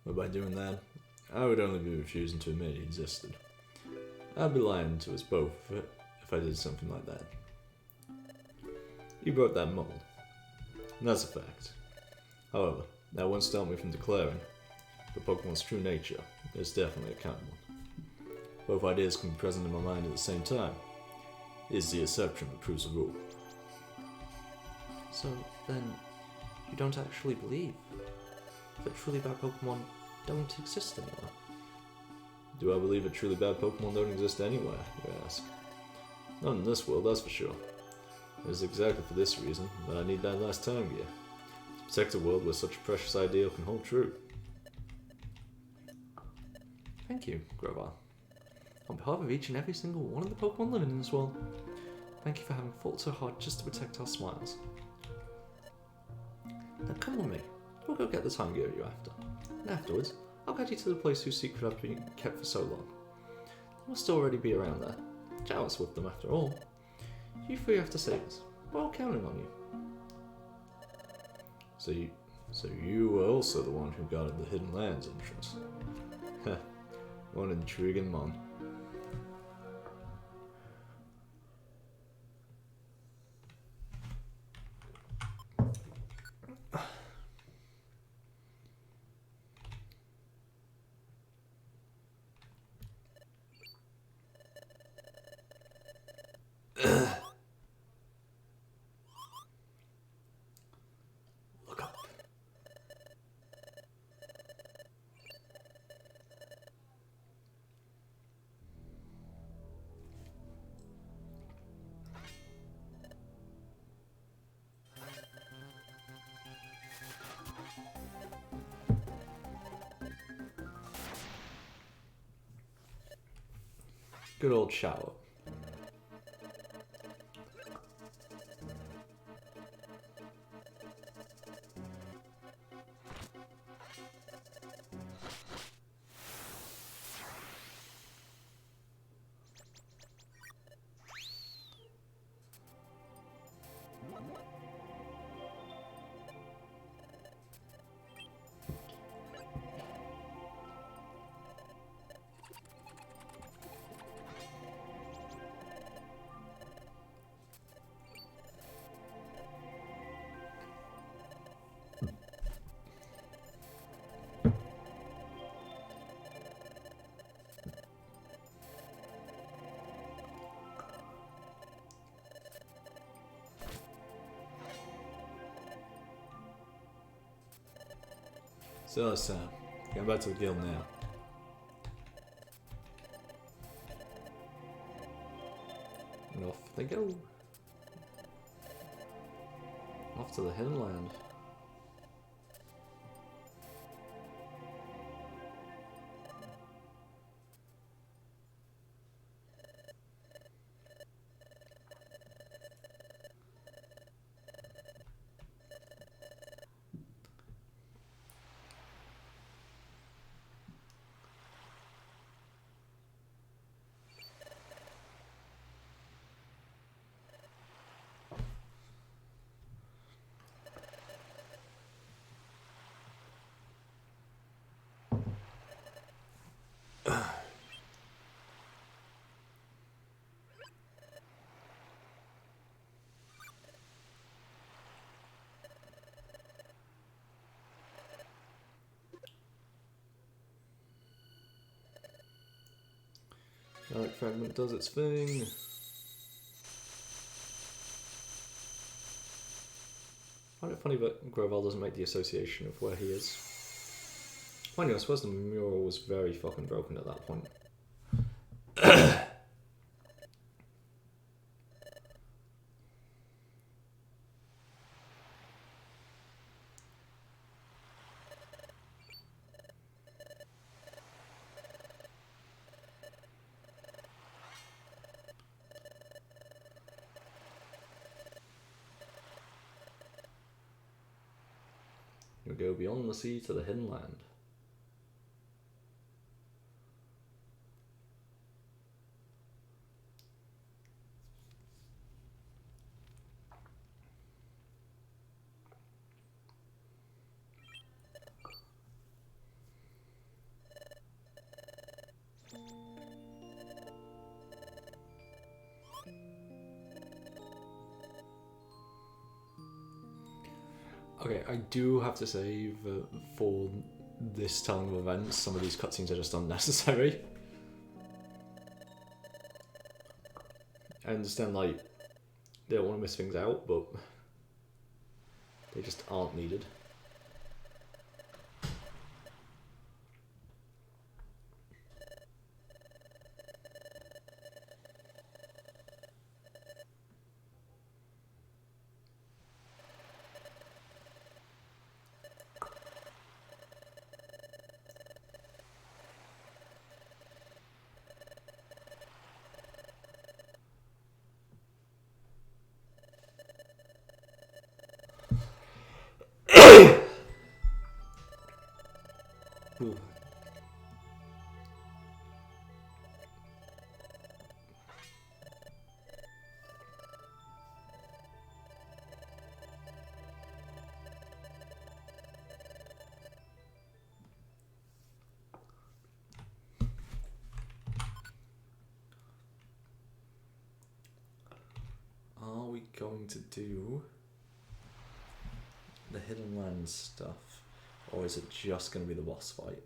But by doing that, I would only be refusing to admit he existed. I'd be lying to us both if I did something like that. You broke that mold. And that's a fact. However, that won't stop me from declaring the Pokemon's true nature is definitely a kind one. Both ideas can be present in my mind at the same time. Is the exception that proves the rule. So then, you don't actually believe that truly bad Pokemon don't exist anymore? Do I believe that truly bad Pokemon don't exist anywhere, you ask? Not in this world, that's for sure. It is exactly for this reason that I need that last time gear. To protect a world where such a precious ideal can hold true. Thank you, Grovyle. On behalf of each and every single one of the Pokemon living in this world, thank you for having fought so hard just to protect our smiles. Now come with me. We'll go get the time gear you're after. And afterwards, I'll guide you to the place whose secret has been kept for so long. We'll still already be around there. Jealous with them after all. You three have to save us. We're all counting on you. So you were also the one who guarded the Hidden Lands entrance. Heh, one intriguing mon. Look up. Good old shower. So it's time. Going back to the guild now. And off they go. Off to the Hidden Land. Relic Fragment does its thing. I find it funny that Grovyle doesn't make the association of where he is. Mind you, I suppose the mural was very fucking broken at that point. You'll go beyond the sea to the Hidden Land. Okay, I do have to say that for this telling of events, some of these cutscenes are just unnecessary. I understand, like, they don't want to miss things out, but they just aren't needed. Ooh. Are we going to do the Hidden Lands stuff, or is it just going to be the boss fight?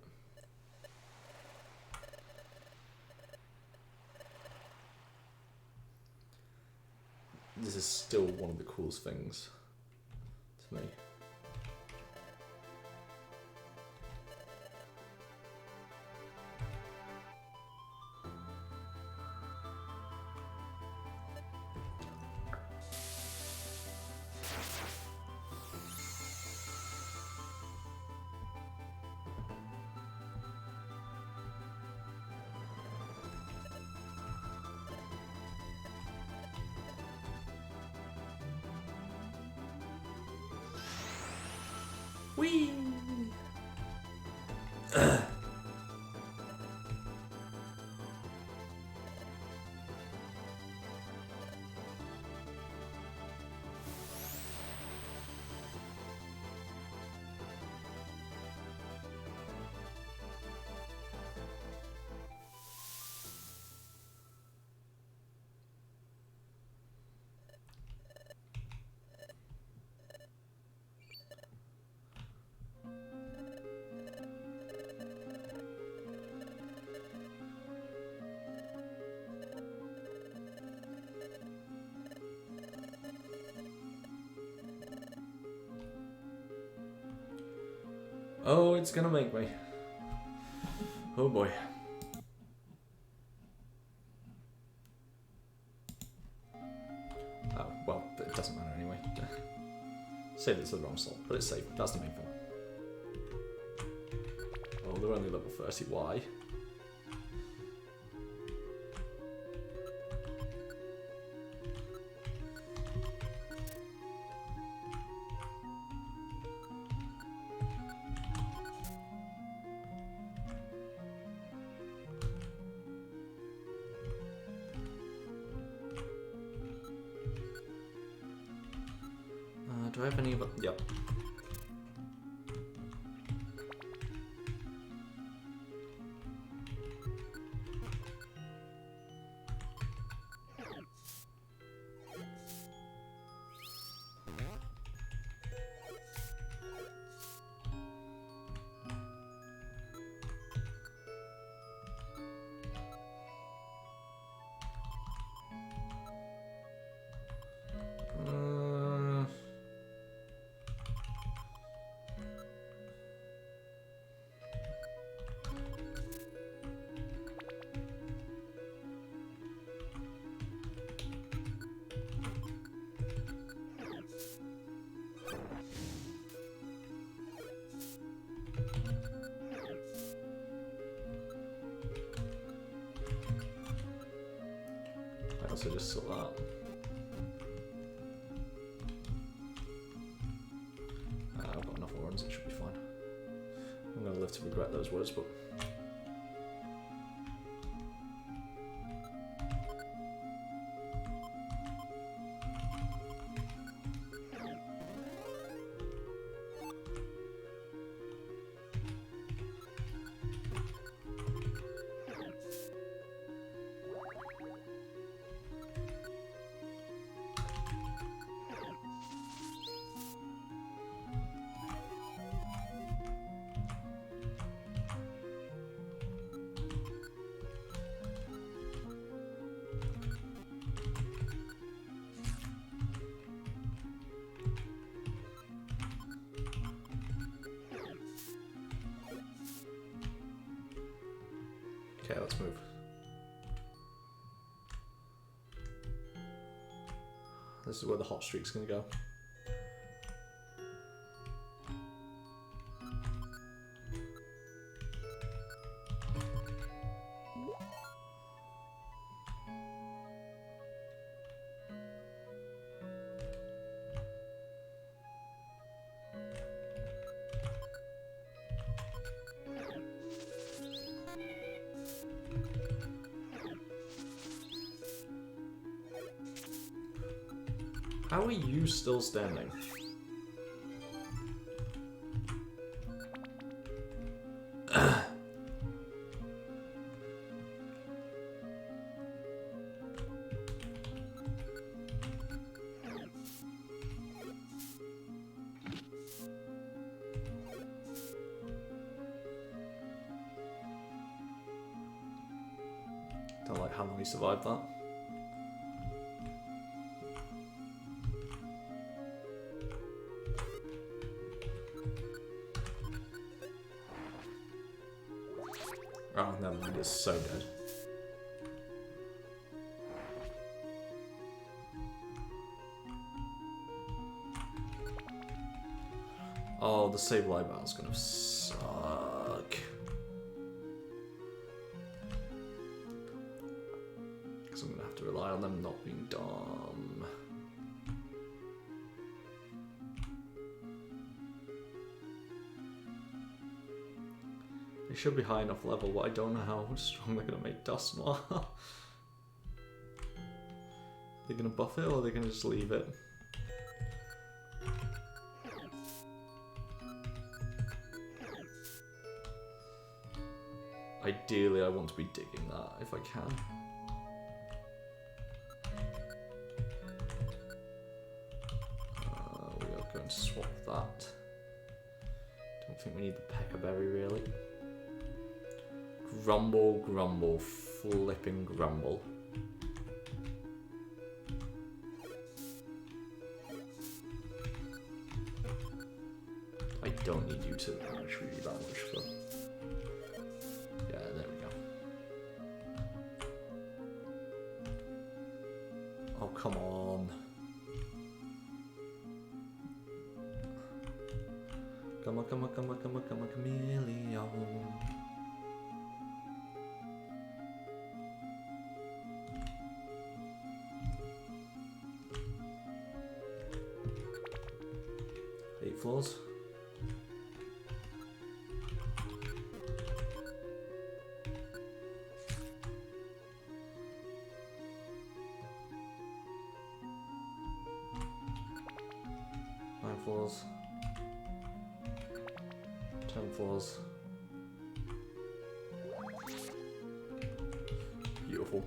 This is still one of the coolest things to me. Whee! Oh, it's gonna make me. Oh boy. Oh, well, it doesn't matter anyway. Save it to the wrong slot, but it's safe. That's the main thing. Oh, they're only level 30. Why? Do I have any of it? Yep. I also just saw that. I've got enough orange, it should be fine. I'm gonna live to regret those words, but Okay, let's move. This is where the hot streak's gonna go. How are you still standing? Don't like how long he survived that. Oh, never mind, it's so dead. Oh, the Sableye battle's gonna suck. Because I'm gonna have to rely on them not being dumb. They should be high enough level, but I don't know how strong they're gonna make Dusknoir. They're gonna buff it or they're gonna just leave it? Ideally, I want to be digging that if I can. We are going to swap that. Don't think we need the Peckerberry really. Grumble, grumble, flipping grumble. I don't need you to damage really that much, but yeah, there we go. Oh, come on. Come on, come on, come on, come on, come on, chameleon. Floors. Nine floors. 10 floors. Beautiful.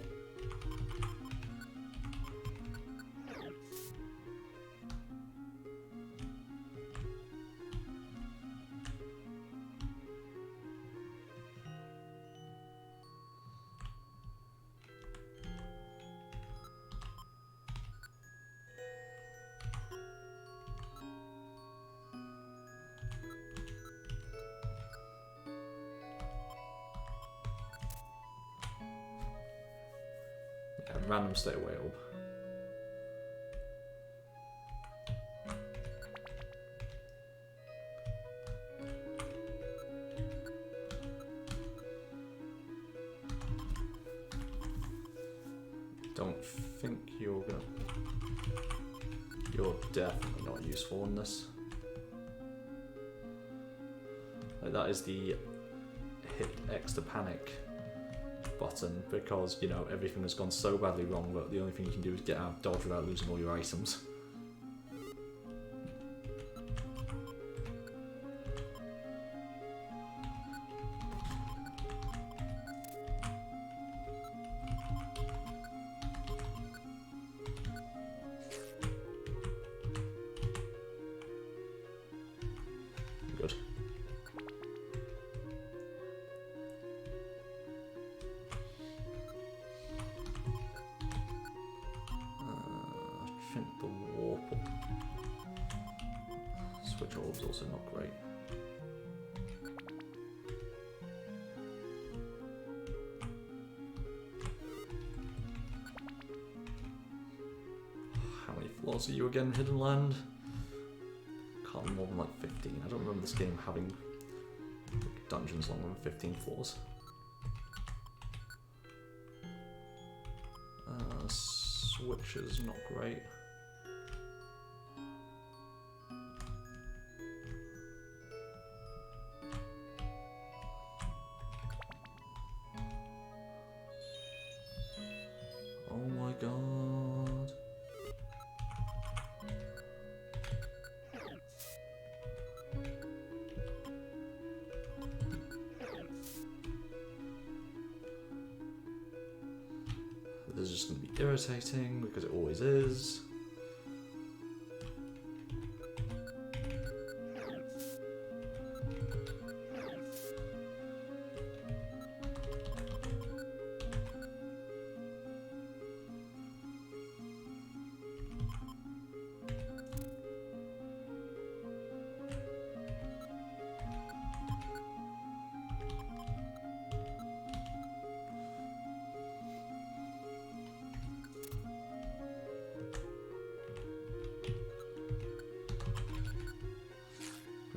Random stay away orb. Don't think you're gonna... You're definitely not useful in this. Like, that is the hit X to panic button, because, you know, everything has gone so badly wrong that the only thing you can do is get out of dodge without losing all your items. Good. I think the warp switch orb's also not great. I'll see you again, Hidden Land. Can't be more than like 15. I don't remember this game having dungeons longer than 15 floors. Switch is not great. Oh my god. This is just going to be irritating because it always is.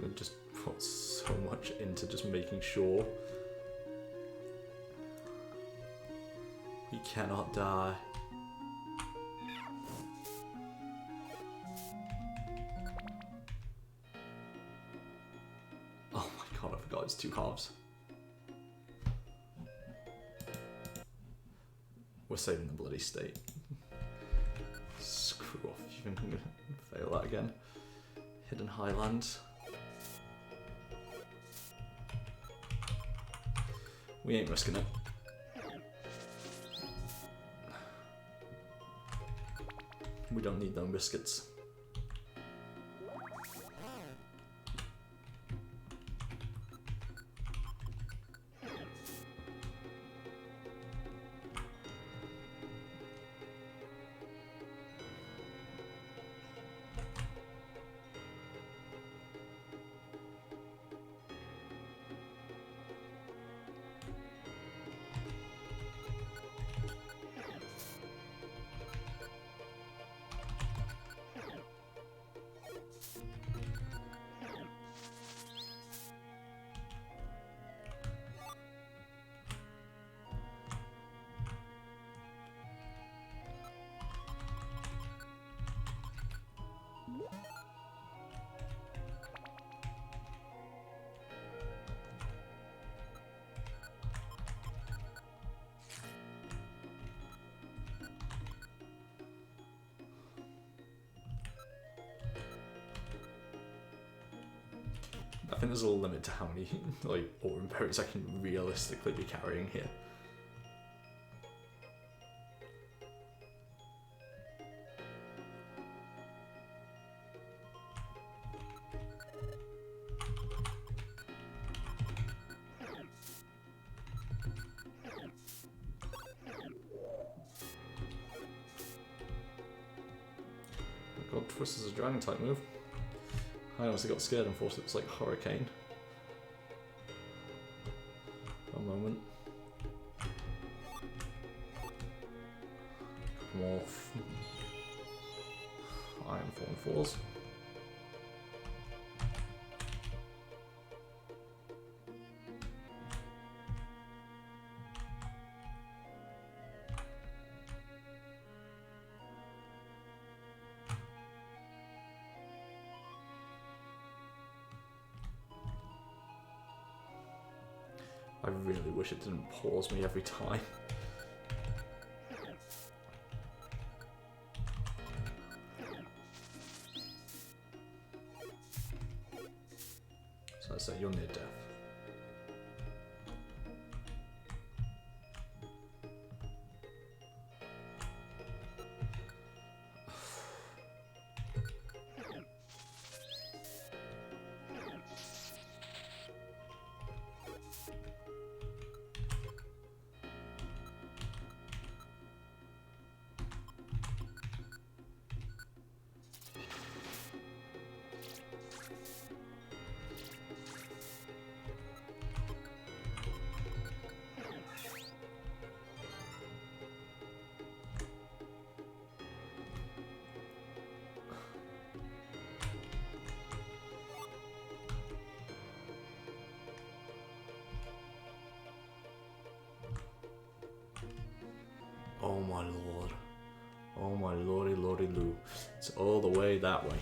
And just put so much into just making sure we cannot die. Oh my god, I forgot it's 2 halves. We're saving the bloody state. Screw off, you think I'm gonna fail that again. Hidden Highlands. We ain't risking it. We don't need them biscuits. I think there's a limit to how many like autumn berries I can realistically be carrying here. Oh god, Twist is a dragon type move. I honestly got scared and thought it was like Hurricane. A moment. More Iron Fallen Falls. I really wish it didn't pause me every time. So I say you're near death. Oh my lord. Oh my lordy lordy loo. It's all the way that way.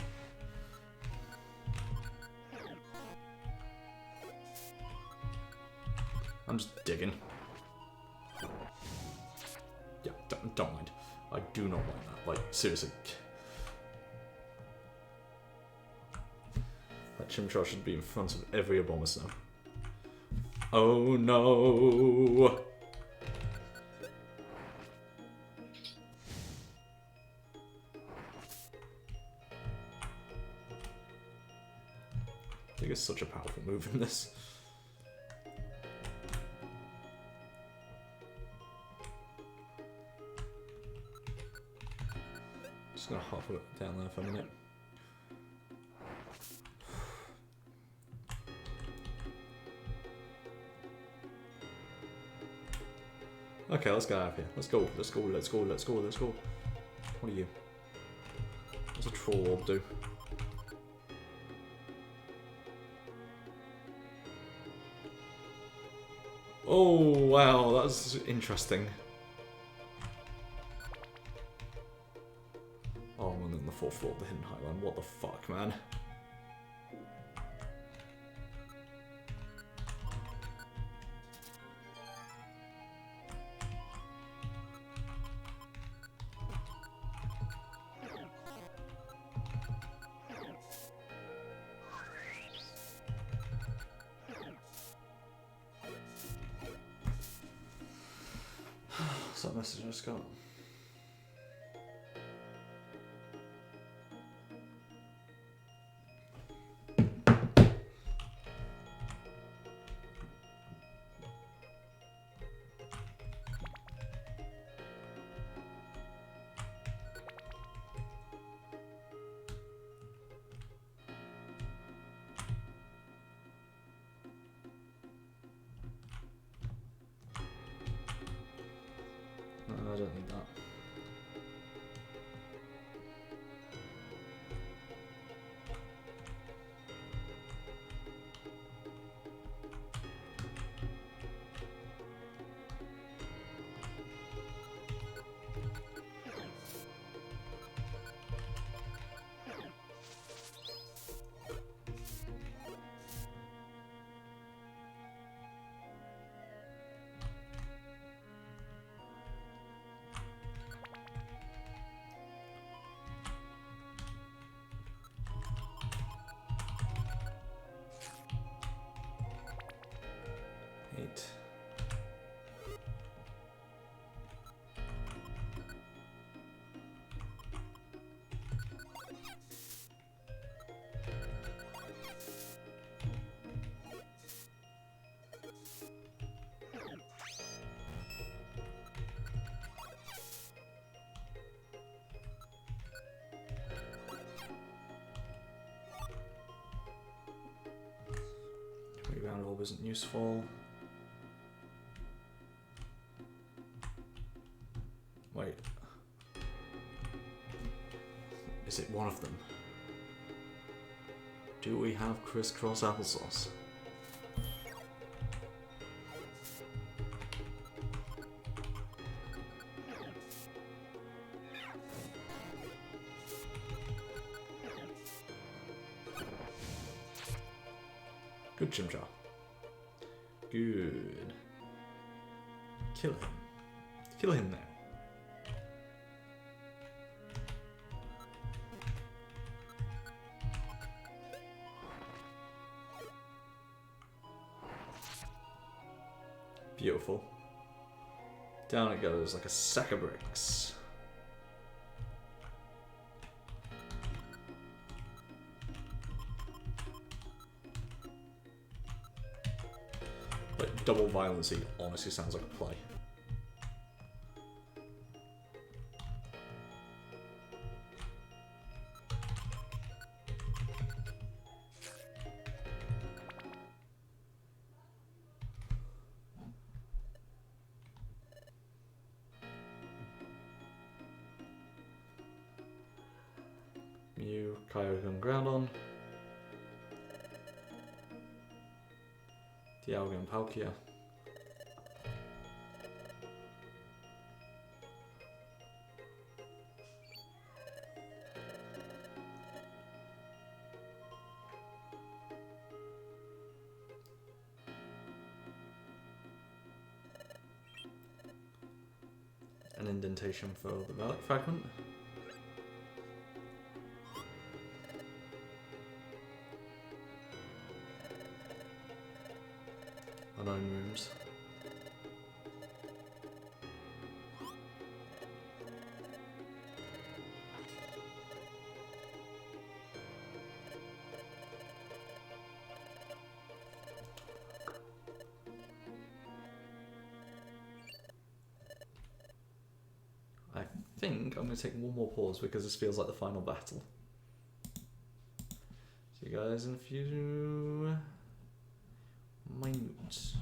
I'm just digging. Yeah, don't mind. I do not mind that. Like, seriously. That Chimchar should be in front of every Abomasnow. Oh no! I think it's such a powerful move in this. Just gonna hop it down there for a minute. Okay, let's get out of here. Let's go, let's go, let's go, let's go, let's go. What are you? What's a troll orb do? Oh, wow, that's interesting. Oh, and then the 4th floor of the Hidden Highland. What the fuck, man? What's that message I just got? No, I don't need that. Eight. Rebound orb isn't useful. Wait. Is it one of them? Do we have crisscross applesauce? Good Chimchar. Good. Kill him. Kill him now. Beautiful. Down it goes like a sack of bricks. Like, double violency honestly sounds like a play. Mew, Kyogre, Groudon. Dialga and Palkia. an indentation for the relic fragment. Unknown rooms. I think I'm going to take one more pause because this feels like the final battle. See you guys in a few minutes.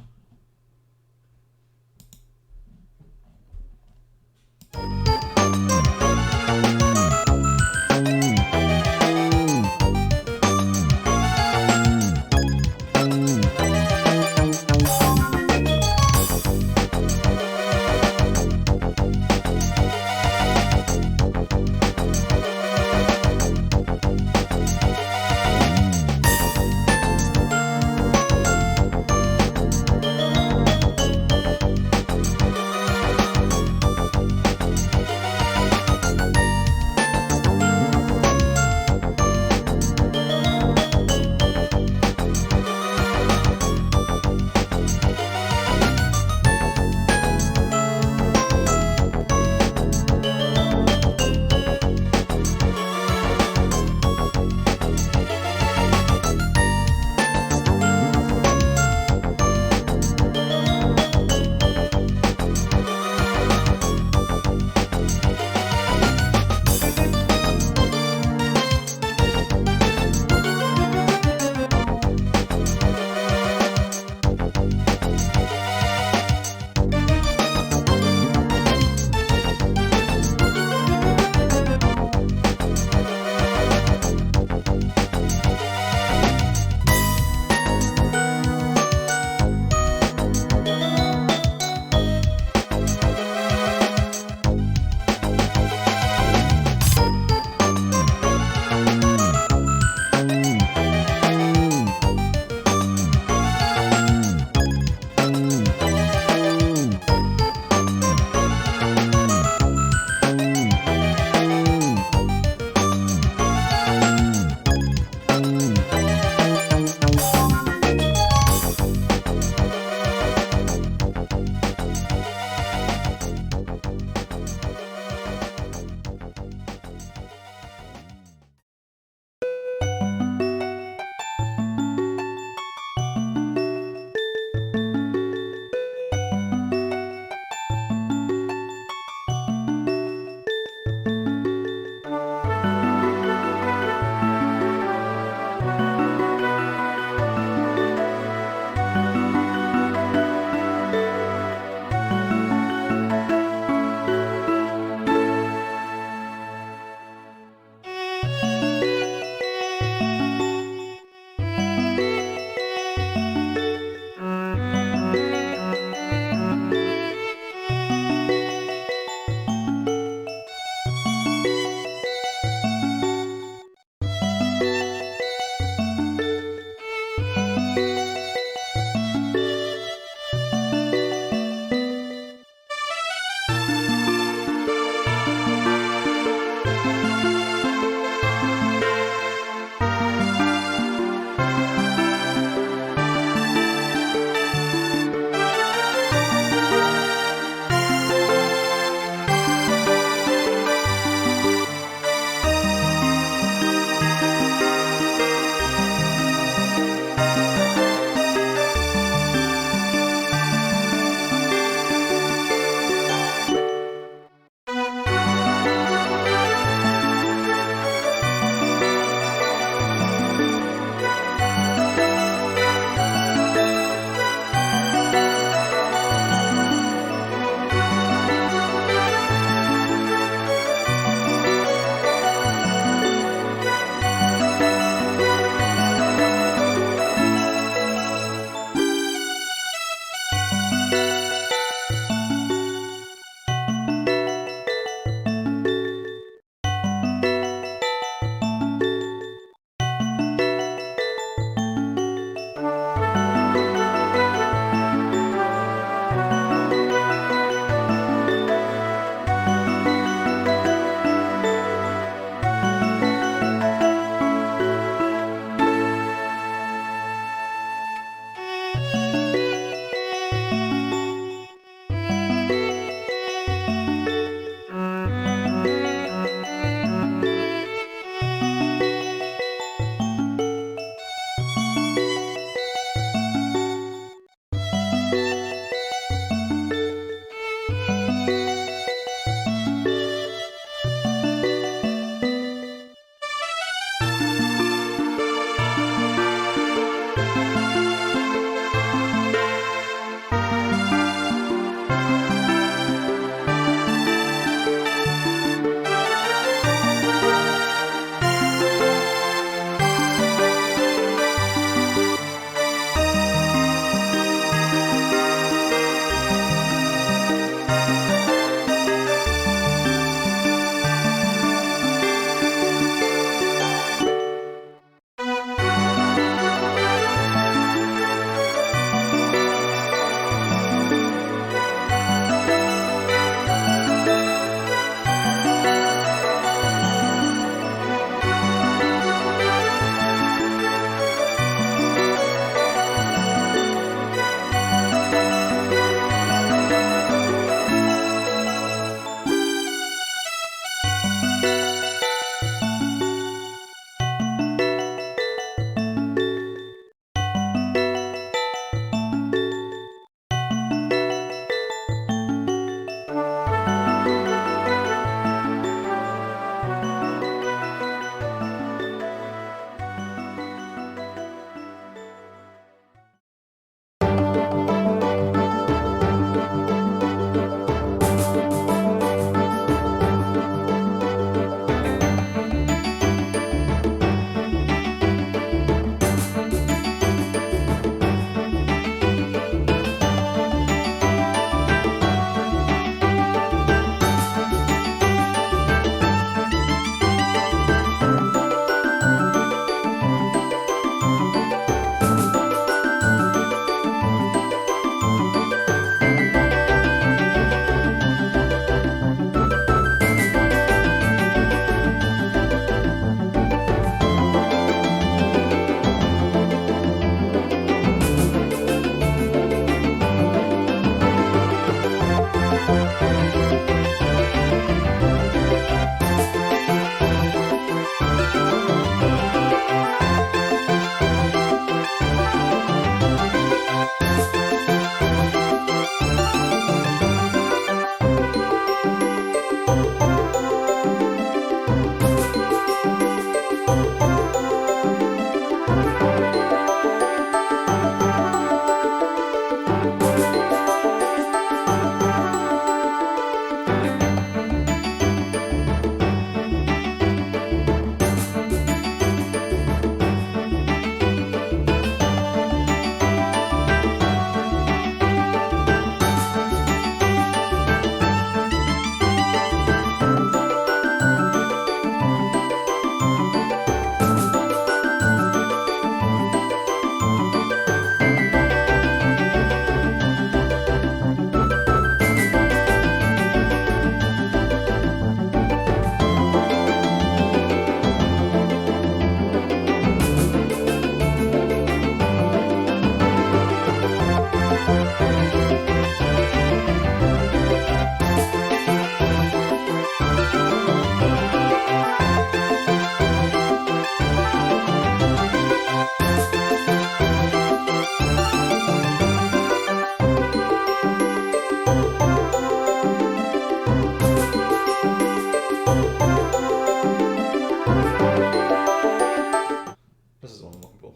This is what I'm looking for.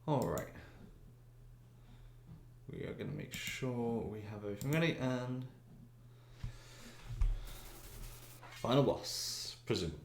Alright. We are going to make sure we have everything ready and... Final boss, presumably.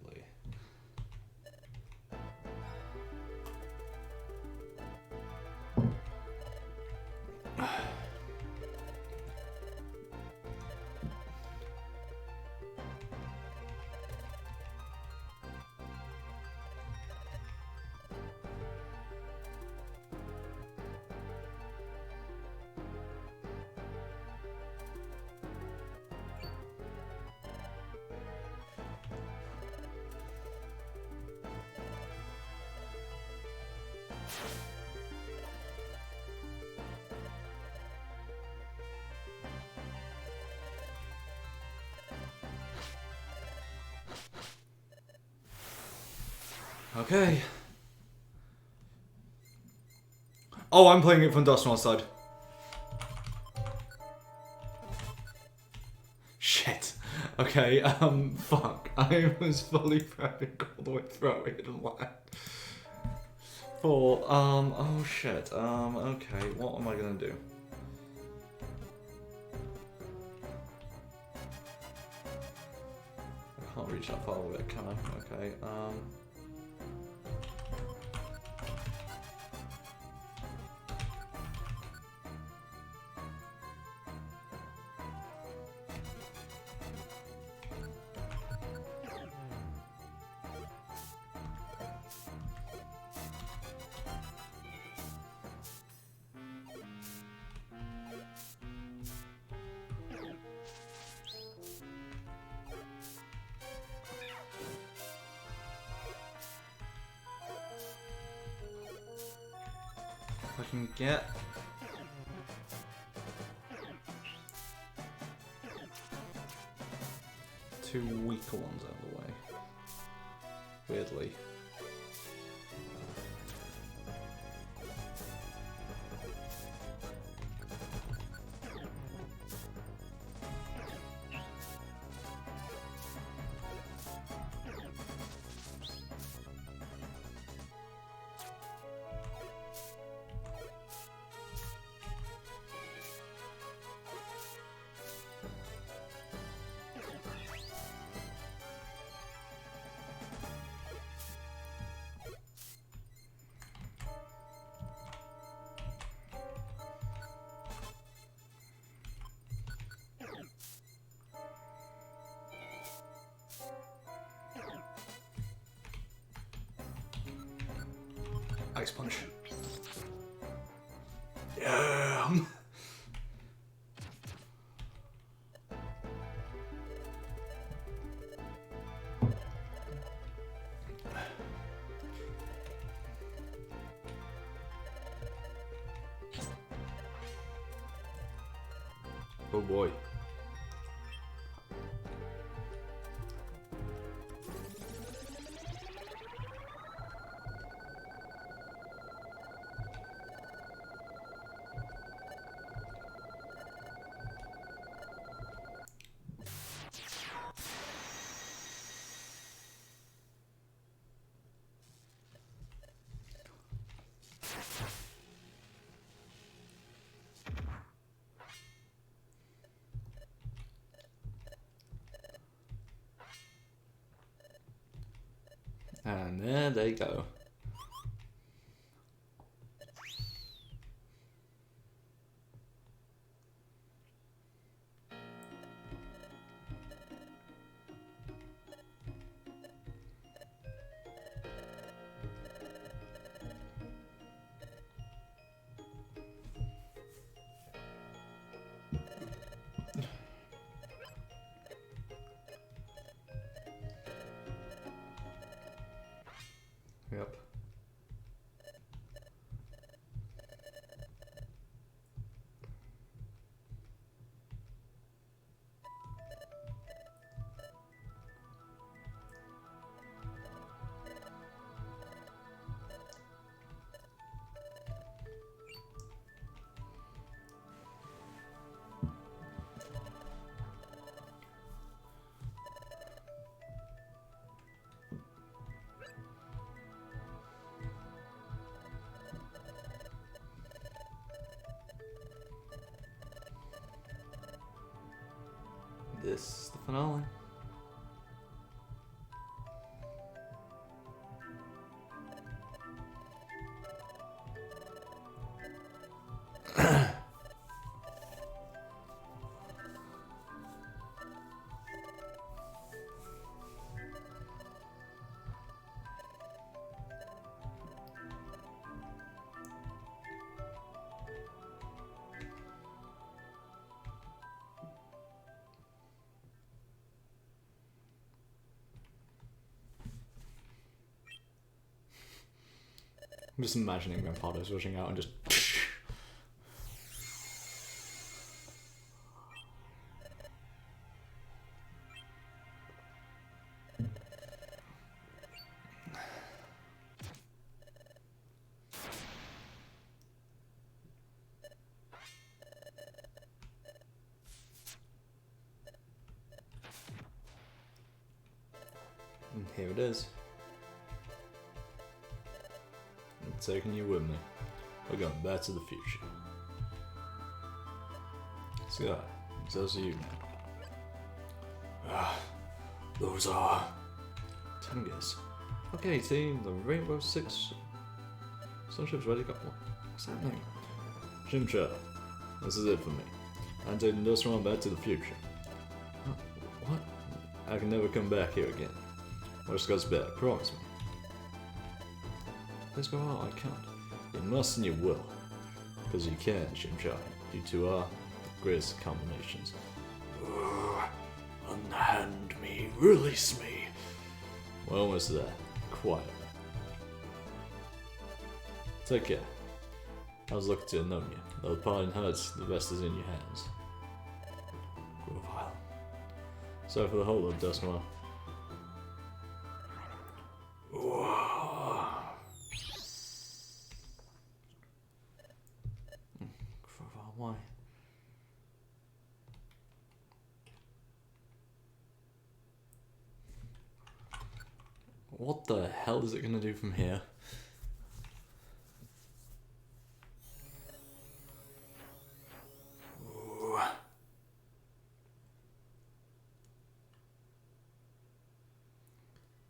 Okay. Oh, I'm playing it from Dustmore's side. Shit. Okay, fuck. I was fully prepping all the way through it and land. Oh shit. Okay, what am I gonna do? I can't reach that far with it, can I? Okay, if I can get... two weaker ones out of the way. Weirdly. Ice punch. Yeah. Oh boy. And there they go. Yep. This is the finale. I'm just imagining Rampardos rushing out and just. And here it is. I'm taking you with me. We're going back to the future. Scott, it's those are you now. Those are... Tengus. Okay, team, the Rainbow Six Sunship's ready to go. What's happening? Chimchar, this is it for me. I'm taking this one back to the future. What? I can never come back here again. Or Scott's back, promise me. Please go out, I can't. You must and you will. Because you can, Chimchar. You two are the greatest combinations. Unhand me, release me. We're almost there. Quiet. Take care. I was lucky to have known you. Though the parting hurts, the rest is in your hands. Grovyle. Sorry for the whole of Dusknoir. Why? What the hell is it gonna do from here?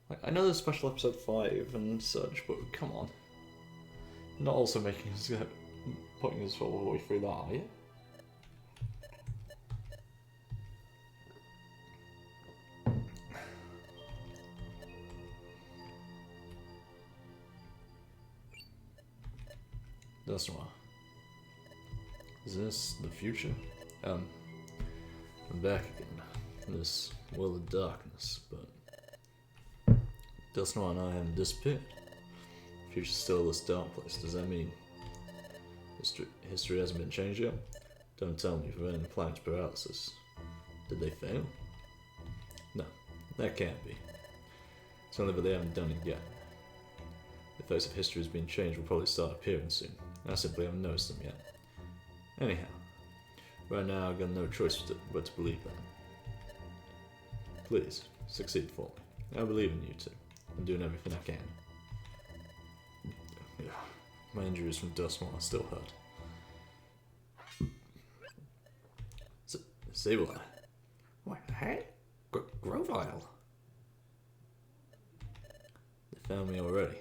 Like, I know there's special episode 5 and such, but come on. You're not also making us putting us all the way through that, are you? Dusknoir. Is this the future? I'm back again. In this world of darkness, but Dusknoir and I haven't disappeared. The future's still this dark place. Does that mean history hasn't been changed yet? Don't tell me for any planet's paralysis. Did they fail? No, that can't be. It's only that they haven't done it yet. The face of history has been changed will probably start appearing soon. I simply haven't noticed them yet. Anyhow, right now I've got no choice but to believe that. Please, succeed for me. I believe in you two. I'm doing everything I can. Yeah, my injuries from Dusknoir still hurt. Sableye. What the heck? Grovyle. They on me already.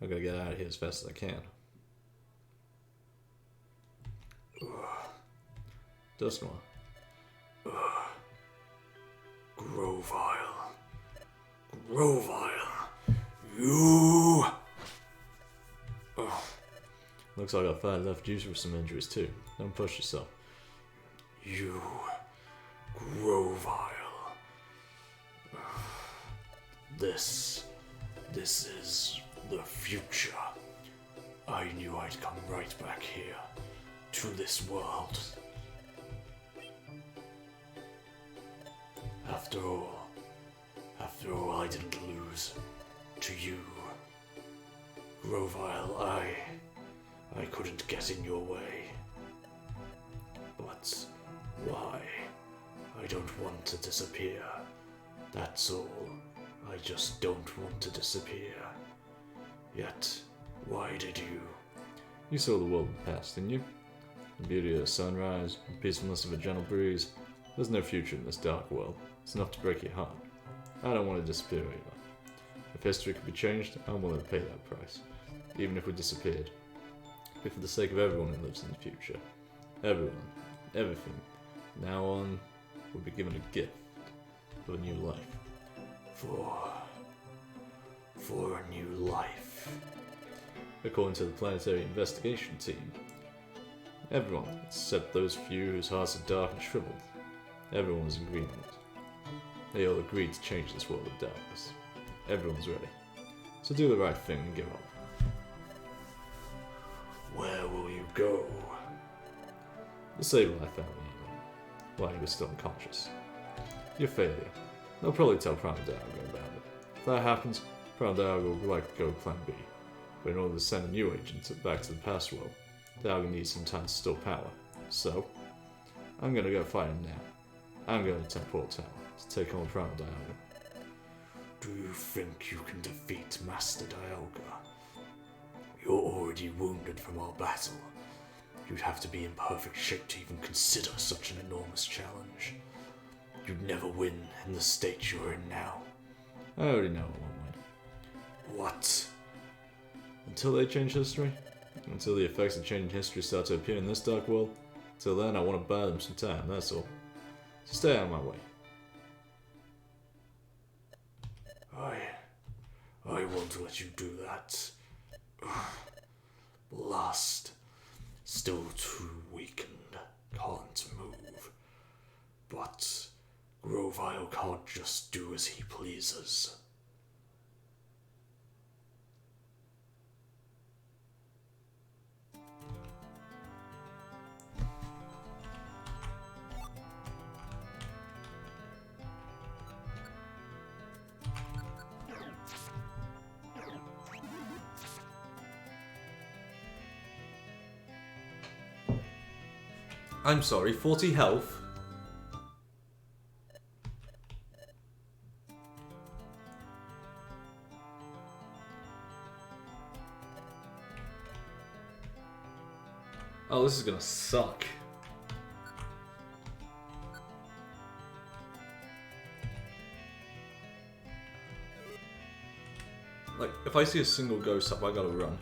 I gotta get out of here as fast as I can. Dusknoir. Grovile. Grovile. You. Looks like I fired enough juice for some injuries too. Don't push yourself. You. Grovile. This is the future. I knew I'd come right back here, to this world. After all, I didn't lose to you. Grovile, I couldn't get in your way. But why? I don't want to disappear. That's all. I just don't want to disappear. Yet, why did you? You saw the world pass, didn't you? The beauty of a sunrise, the peacefulness of a gentle breeze. There's no future in this dark world. It's enough to break your heart. I don't want to disappear either. If history could be changed, I'm willing to pay that price. Even if we disappeared. But for the sake of everyone who lives in the future. Everyone. Everything. From now on, will be given a gift of a new life. For a new life. According to the Planetary Investigation Team, everyone, except those few whose hearts are dark and shriveled, everyone was in agreement. They all agreed to change this world of darkness. Everyone's ready. So do the right thing and give up. Where will you go? The Sable I found you while he was still unconscious. Your failure. They'll probably tell Prime Dialga about it. If that happens, Prime Dialga will likely go Plan B. But in order to send a new agent back to the past world, Dialga needs some time to store power. So, I'm gonna go fight him now. I'm going to Temple Tower to take on Prime Dialga. Do you think you can defeat Master Dialga? You're already wounded from our battle. You'd have to be in perfect shape to even consider such an enormous challenge. You'd never win in the state you're in now. I already know I won't win. What? Until they change history, until the effects of changing history start to appear in this dark world, till then I want to buy them some time, that's all. So stay out of my way. I won't let you do that. Blast. Still too weakened. Can't move. But Grovile can't just do as he pleases. I'm sorry, 40 health? Oh, this is gonna suck. Like, if I see a single ghost up, I gotta run.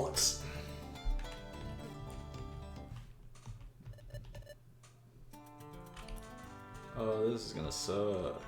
bollocks. Oh, this is gonna suck.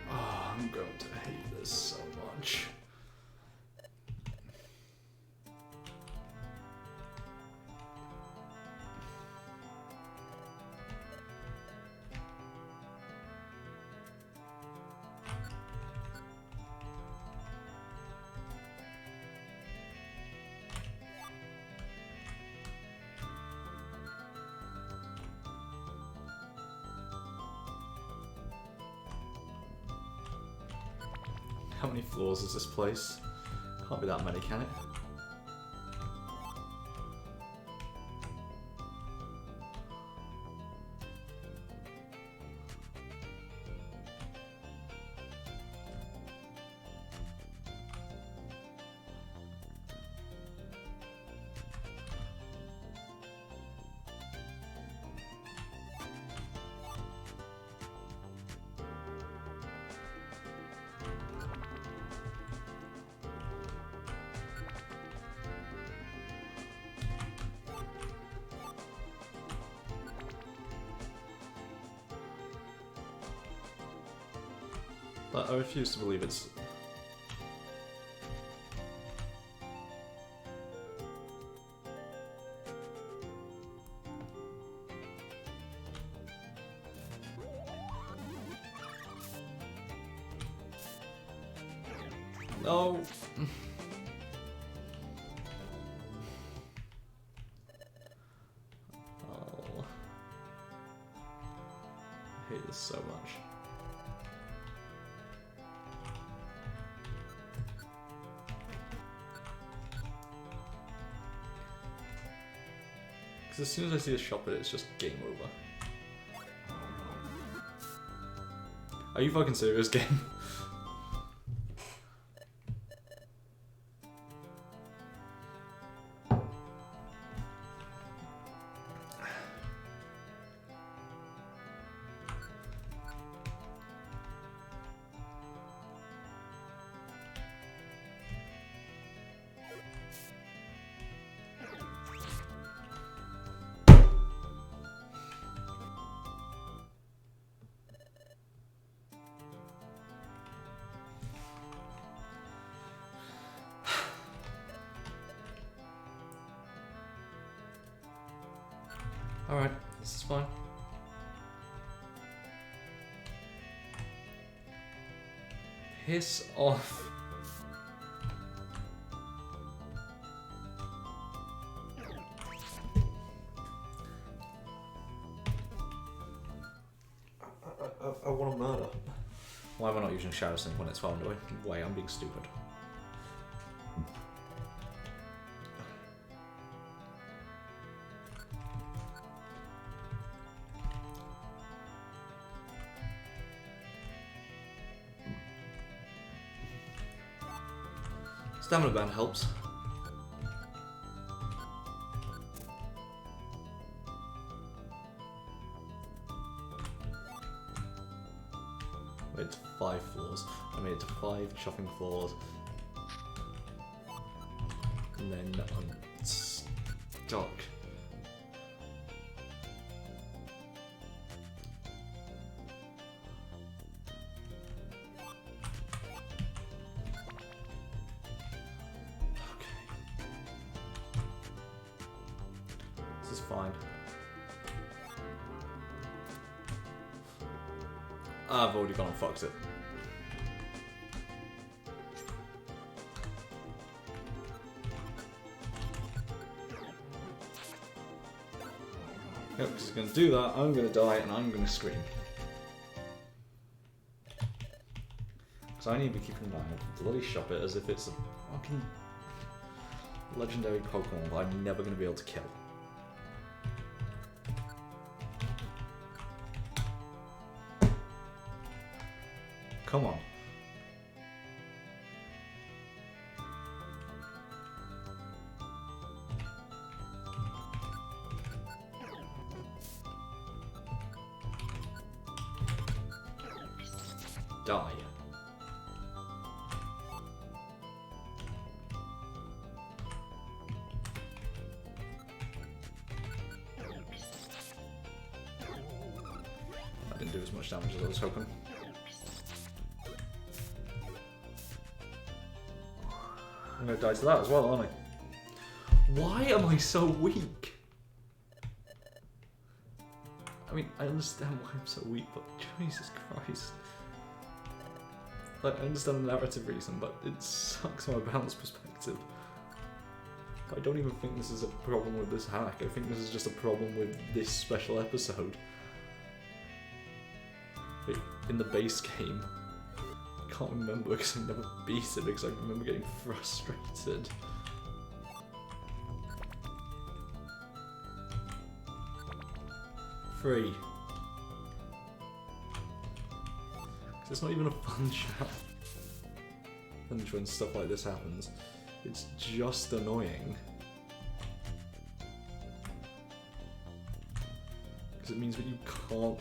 Oh, I'm going to hate this so much. How many floors is this place? Can't be that many, can it? But I refuse to believe it's... No! Oh. I hate this so much. Because as soon as I see a shop, it's just game over. Are you fucking serious, game? Alright, this is fine. Piss off. I want to murder. Why am I not using Shadow Sync when it's found away? I'm being stupid. Stamina band helps. Made it to 5 floors. I made it to 5 chopping floors. And then I'm stuck. This is fine. I've already gone and fucked it. Yep, because he's going to do that, I'm going to die, and I'm going to scream. Because I need to be keeping an eye on the bloody Shuppet as if it's a fucking legendary Pokemon that I'm never going to be able to kill. Come on. Die. I didn't do as much damage as I was hoping. I'm gonna die to that as well, aren't I? Why am I so weak? I mean, I understand why I'm so weak, but Jesus Christ. Like, I understand the narrative reason, but it sucks from a balance perspective. I don't even think this is a problem with this hack. I think this is just a problem with this special episode. Like, in the base game, I can't remember because I never beat it because I remember getting frustrated. Free. Because it's not even a fun challenge when stuff like this happens. It's just annoying. Because it means that you can't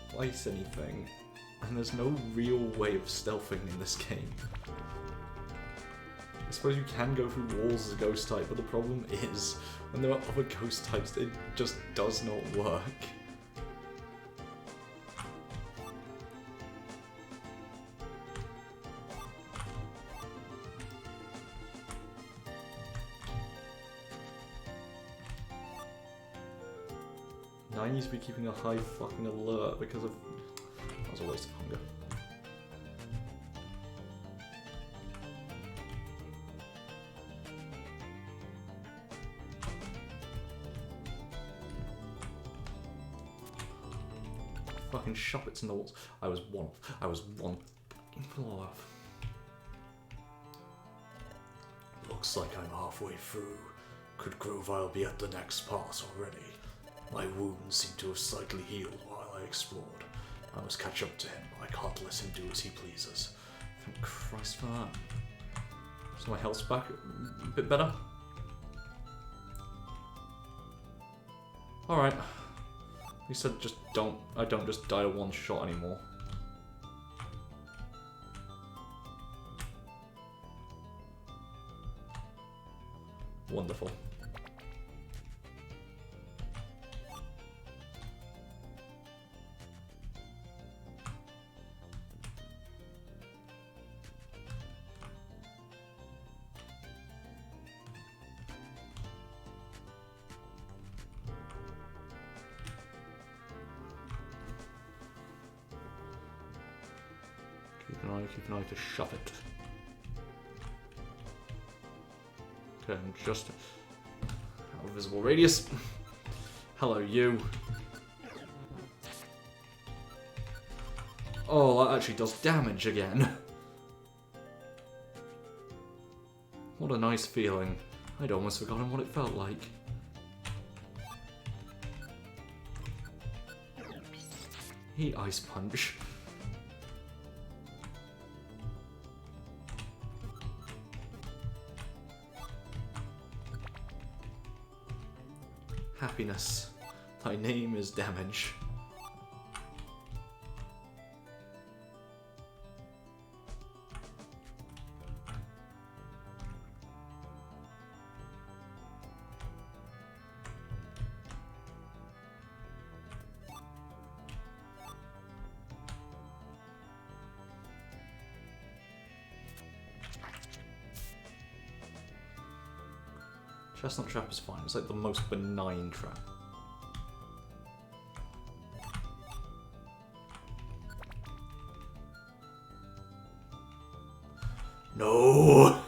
place anything. And there's no real way of stealthing in this game. I suppose you can go through walls as a ghost type, but the problem is, when there are other ghost types, it just does not work. Now I need to be keeping a high fucking alert because of... That was a waste of hunger. Fucking Shuppets in the walls. I was one fucking floor off. Looks like I'm halfway through. Could Grovyle be at the next pass already? My wounds seem to have slightly healed while I explored. I must catch up to him. I can't let him do as he pleases. Thank Christ for that. So my health's back a bit better. Alright. You said just I don't just die to one shot anymore. Wonderful. Keep an eye to shove it. Okay, I'm just out of visible radius. Hello, you. Oh, that actually does damage again. What a nice feeling. I'd almost forgotten what it felt like. He ice punch. Happiness. Thy name is damage. Chestnut trap is fine. It's like the most benign trap. No!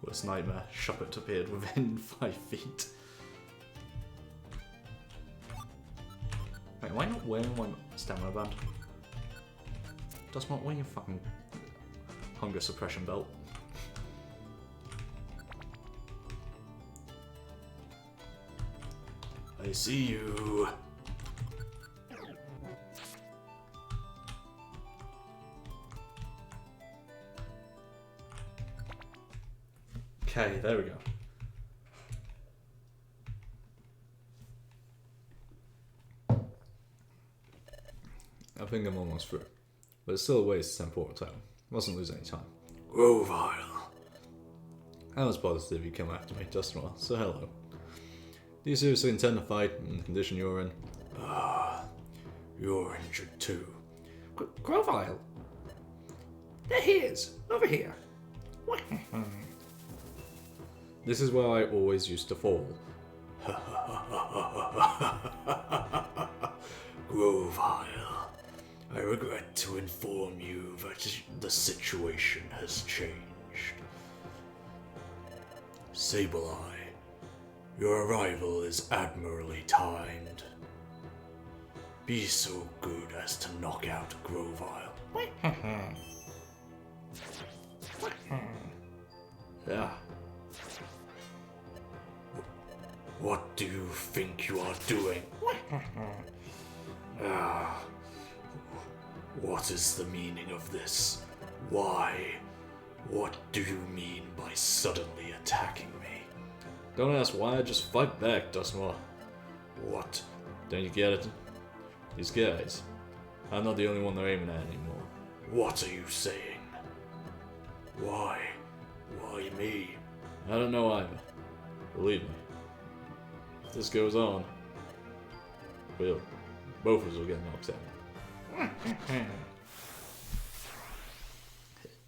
Worst nightmare. Shuppet appeared within 5 feet. Wait, am I not wearing my stamina band? Dustmont, wearing your fucking hunger suppression belt. I see you. Okay, there we go. I think I'm almost through. But it's still a waste to send Portal Town. Mustn't lose any time. Grovile. I was positive you'd come after me, Dustmont, so hello. Do you seriously intend to fight in the condition you're in? You're injured too. Grovile! There he is! Over here! This is where I always used to fall. Grovile, I regret to inform you that the situation has changed. Sableye, your arrival is admirably timed. Be so good as to knock out Grovile. Yeah. What do you think you are doing? What is the meaning of this? Why? What do you mean by suddenly attacking me? Don't ask why, just fight back, Dustmont. What? Don't you get it? These guys. I'm not the only one they're aiming at anymore. What are you saying? Why? Why me? I don't know either. Believe me. If this goes on, both of us will get knocked out.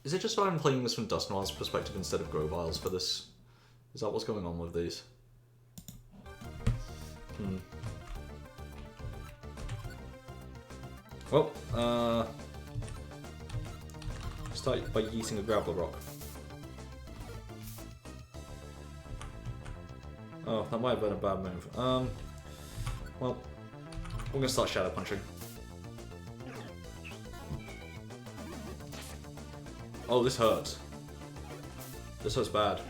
Is it just so I'm playing this from Dustmont's perspective instead of Grovile's for this? Is that what's going on with these? Well, start by yeeting a gravel rock. Oh, that might have been a bad move. Well, we're gonna start shadow punching. Oh, this hurts. This hurts bad.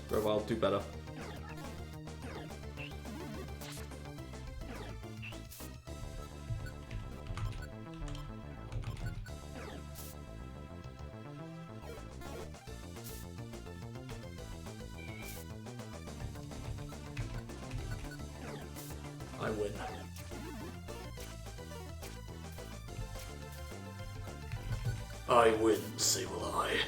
Grovile, do better. I win. I win, Sableye.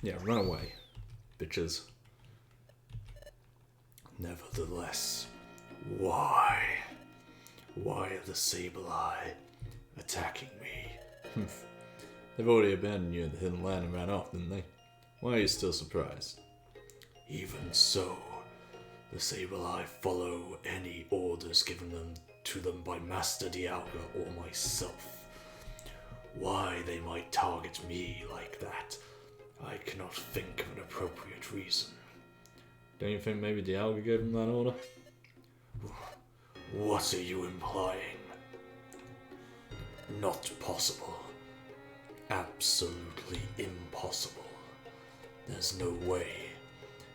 Yeah, run away, bitches. Nevertheless, why? Why are the Sableye attacking me? They've already abandoned you in the Hidden Land and ran off, didn't they? Why are you still surprised? Even so, the Sableye follow any orders given to them by Master Dialga or myself. Why they might target me like that, I cannot think of an appropriate reason. Don't you think maybe Dialga gave him that order? What are you implying? Not possible. Absolutely impossible. There's no way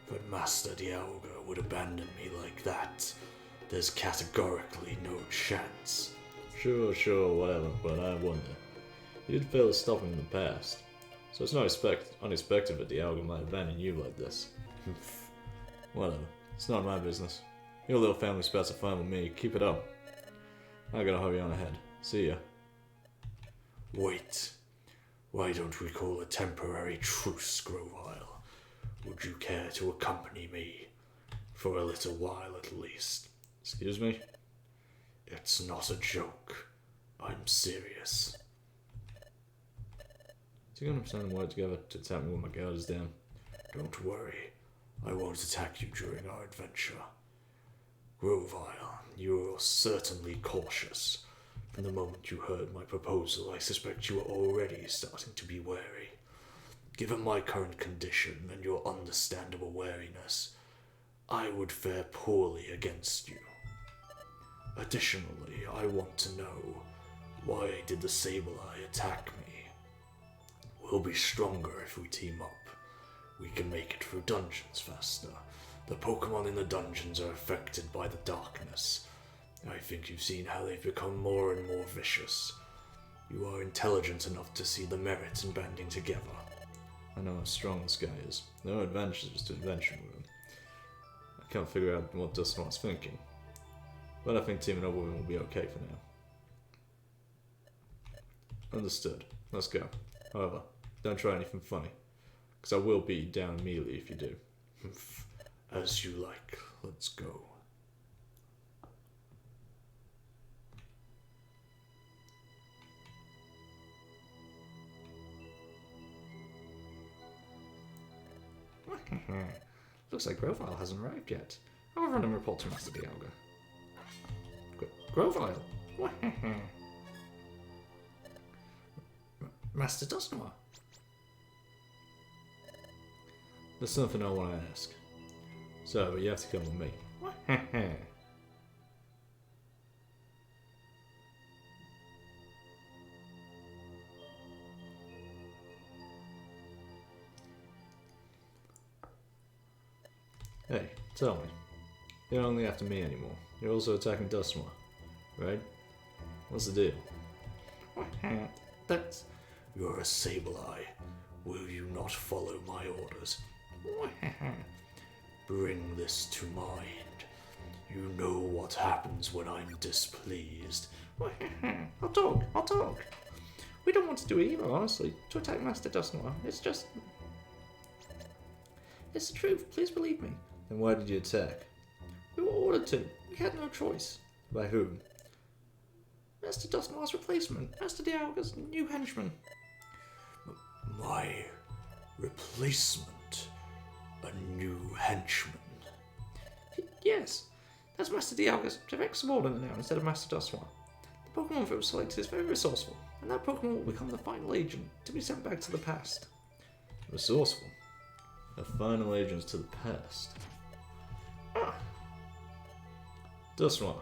that Master Dialga would abandon me like that. There's categorically no chance. Sure, whatever, but I wonder. You did fail to stop him in the past, so it's not unexpected that Dialga might abandon you like this. Whatever, it's not my business. Your little family spats are fine with me, keep it up. I gotta hurry on ahead. See ya. Wait. Why don't we call a temporary truce, Grovile? Would you care to accompany me? For a little while at least. Excuse me? It's not a joke. I'm serious. So you're gonna pretend to work together to attack me when my guard is down? Don't worry. I won't attack you during our adventure. Grovile, you're certainly cautious. From the moment you heard my proposal, I suspect you are already starting to be wary. Given my current condition and your understandable wariness, I would fare poorly against you. Additionally, I want to know, why did the Sableye attack me? We'll be stronger if we team up. We can make it through dungeons faster. The Pokemon in the dungeons are affected by the darkness. I think you've seen how they've become more and more vicious. You are intelligent enough to see the merit in banding together. I know how strong this guy is. There are advantages to adventure with him. I can't figure out what Dusknoir's thinking. But I think teaming up with him will be okay for now. Understood. Let's go. However, don't try anything funny. Because I will beat you down immediately if you do. As you like. Let's go. Looks like Grovile hasn't arrived yet. I'll run and report to Master Dialga. Grovile? Master Dusknoir? There's something I want to ask. So, but you have to come with me. Hey, tell me. You're not only after me anymore. You're also attacking Dusknoir, right? What's the deal? That's... You're a Sableye. Will you not follow my orders? Bring this to mind. You know what happens when I'm displeased. I'll talk. We don't want to do evil, honestly. To attack Master Dusknoir. It's just... It's the truth, please believe me. Then why did you attack? We were ordered to. We had no choice. By whom? Master Dusknoir's replacement. Master Dialga's new henchman. My replacement? A new henchman? Yes. That's Master Dialga's direct subordinate now instead of Master Dusknoir. The Pokemon that was selected is very resourceful, and that Pokemon will become the final agent to be sent back to the past. Resourceful? A final agent to the past? Dusknoir.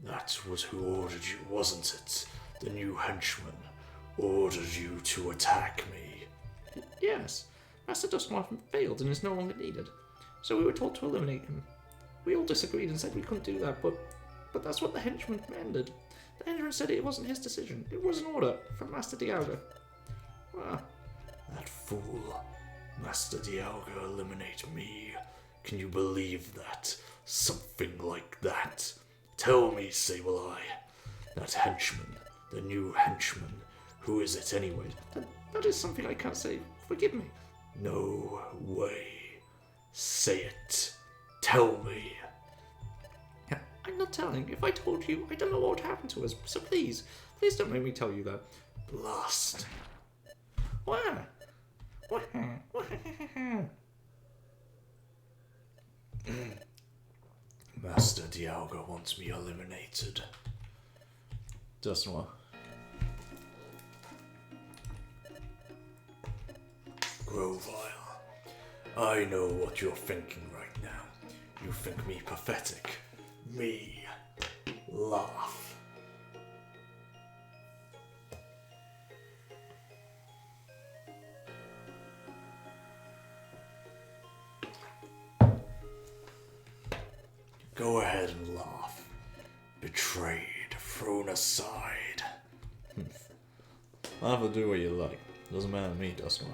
That was who ordered you, wasn't it? The new henchman ordered you to attack me. Yes. Master Dusknoir failed and is no longer needed. So we were told to eliminate him. We all disagreed and said we couldn't do that, but that's what the henchman commanded. The henchman said it wasn't his decision. It was an order from Master Dialga. That fool. Master Dialga eliminate me. Can you believe that? Something like that. Tell me, Sableye. That henchman. The new henchman. Who is it anyway? That is something I can't say. Forgive me. No way. Say it. Tell me. I'm not telling. If I told you, I don't know what would happen to us. So please don't make me tell you that. Blast. Where? Master Dialga wants me eliminated. Dusknoir. Grovile, I know what you're thinking right now. You think me pathetic. Me. Laugh. Go ahead and laugh. Betrayed, thrown aside. Laugh or do what you like. Doesn't matter to me, Dustmore.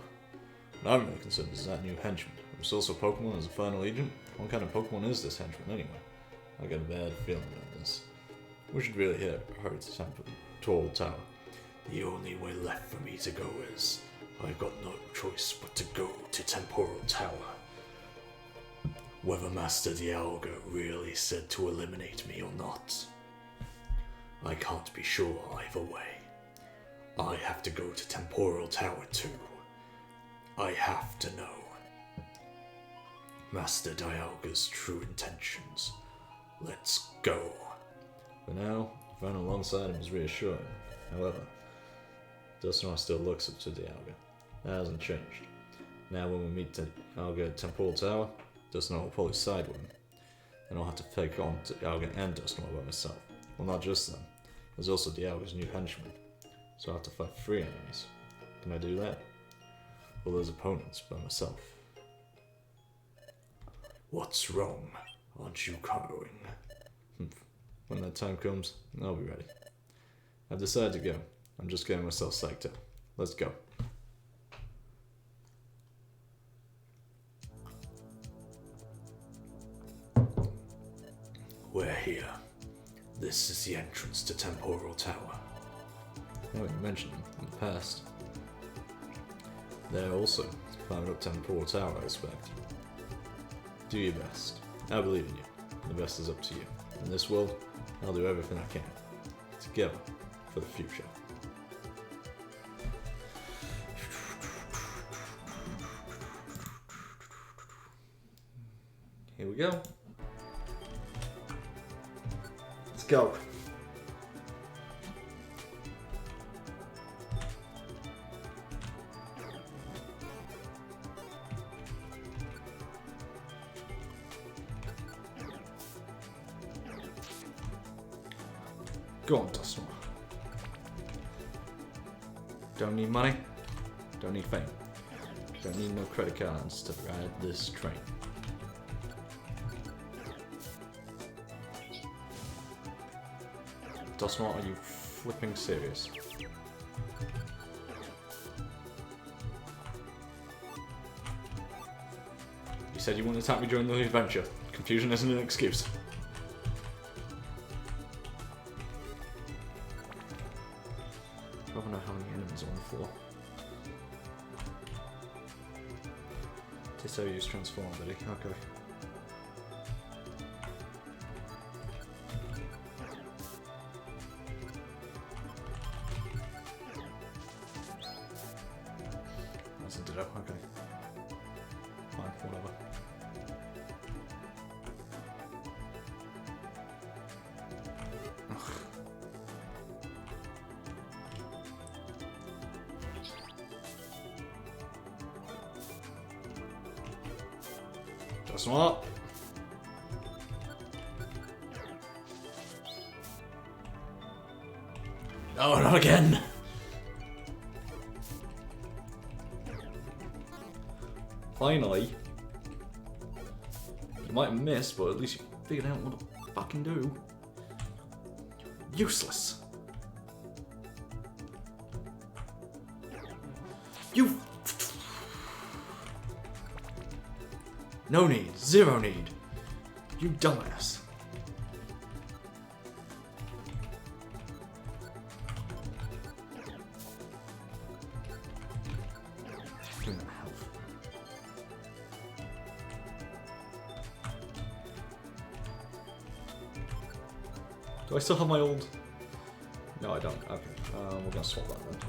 What I'm really concerned is that new henchman. Who's also Pokemon as a final agent? What kind of Pokemon is this henchman anyway? I got a bad feeling about this. We should really hit her to Temporal Tower. The only way left for me to go is I've got no choice but to go to Temporal Tower. Whether Master Dialga really said to eliminate me or not, I can't be sure either way. I have to go to Temporal Tower too. I have to know Master Dialga's true intentions. Let's go. For now, running alongside him is reassuring. However, Dusknoir still looks up to Dialga. That hasn't changed. Now when we meet Dialga at Temporal Tower, Dusknoir will probably side with him. And I'll have to take on Dialga and Dusknoir by myself. Well, not just them. There's also Dialga's new henchman. So I'll have to fight 3 enemies. Can I do that? All those opponents by myself. What's wrong? Aren't you cowering? When that time comes, I'll be ready. I've decided to go. I'm just getting myself psyched up. Let's go. We're here. This is the entrance to Temporal Tower. I haven't mentioned them in the past. They're also climbing up Temporal Tower, I expect. Do your best. I believe in you. The best is up to you. In this world, I'll do everything I can. Together, for the future. Here we go. Let's go. Go on, Dusknoir. Don't need money. Don't need fame. Don't need no credit cards to ride this train. Dusknoir, are you flipping serious? You said you wouldn't attack me during the adventure. Confusion isn't an excuse. I don't know how many enemies are on the floor. Ditto use transform, buddy. Okay. That's a ditto. Okay. Fine, whatever. Smart. No, not again. Finally. You might have missed, but at least you figured out what to fucking do. Useless. You. No need. Zero need. You dumbass. Give me that health. Do I still have my old... No, I don't. Okay. We're gonna swap that then.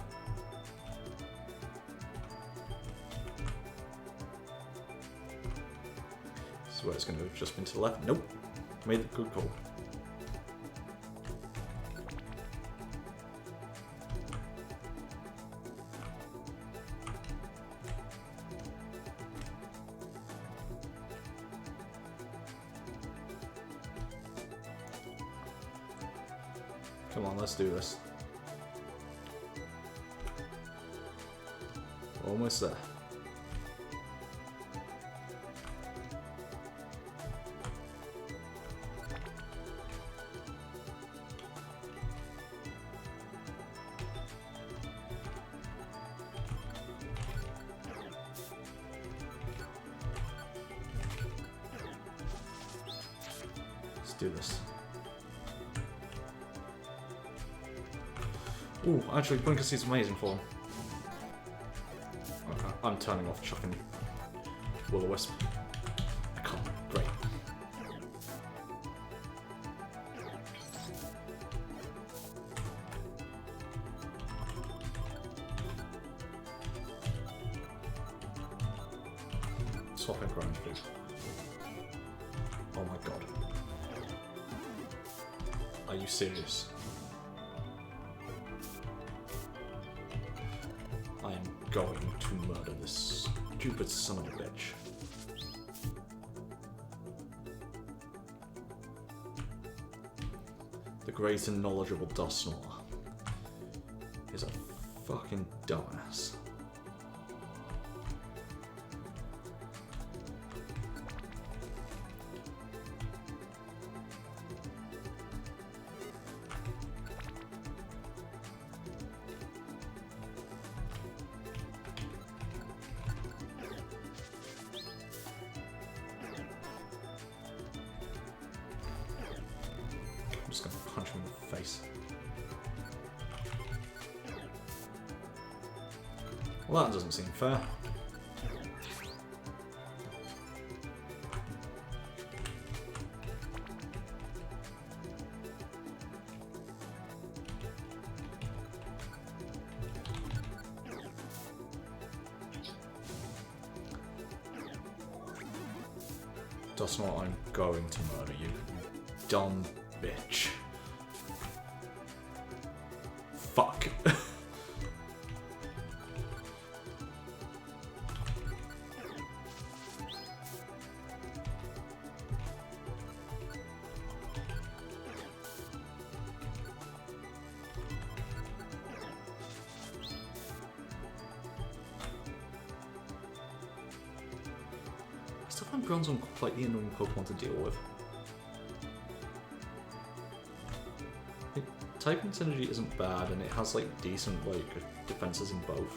This is where it's going to have just been to the left. Nope. Made the good call. Come on, let's do this. Almost there. Let's do this. Ooh, actually, Bunker Seed's amazing for him. Okay, I'm turning off chucking Will-O-Wisp. I can't. Great. Swap in ground, please. Oh my god. Are you serious? I am going to murder this stupid son of a bitch. The great and knowledgeable Dusknoir is a fucking dumbass. I'm just gonna punch him in the face. Well, that doesn't seem fair. Dusknoir, I'm going to murder you, you dumb bitch. Fuck. I still find Bronzong quite the annoying Pokemon to deal with. Typing synergy isn't bad, and it has like decent like defenses in both.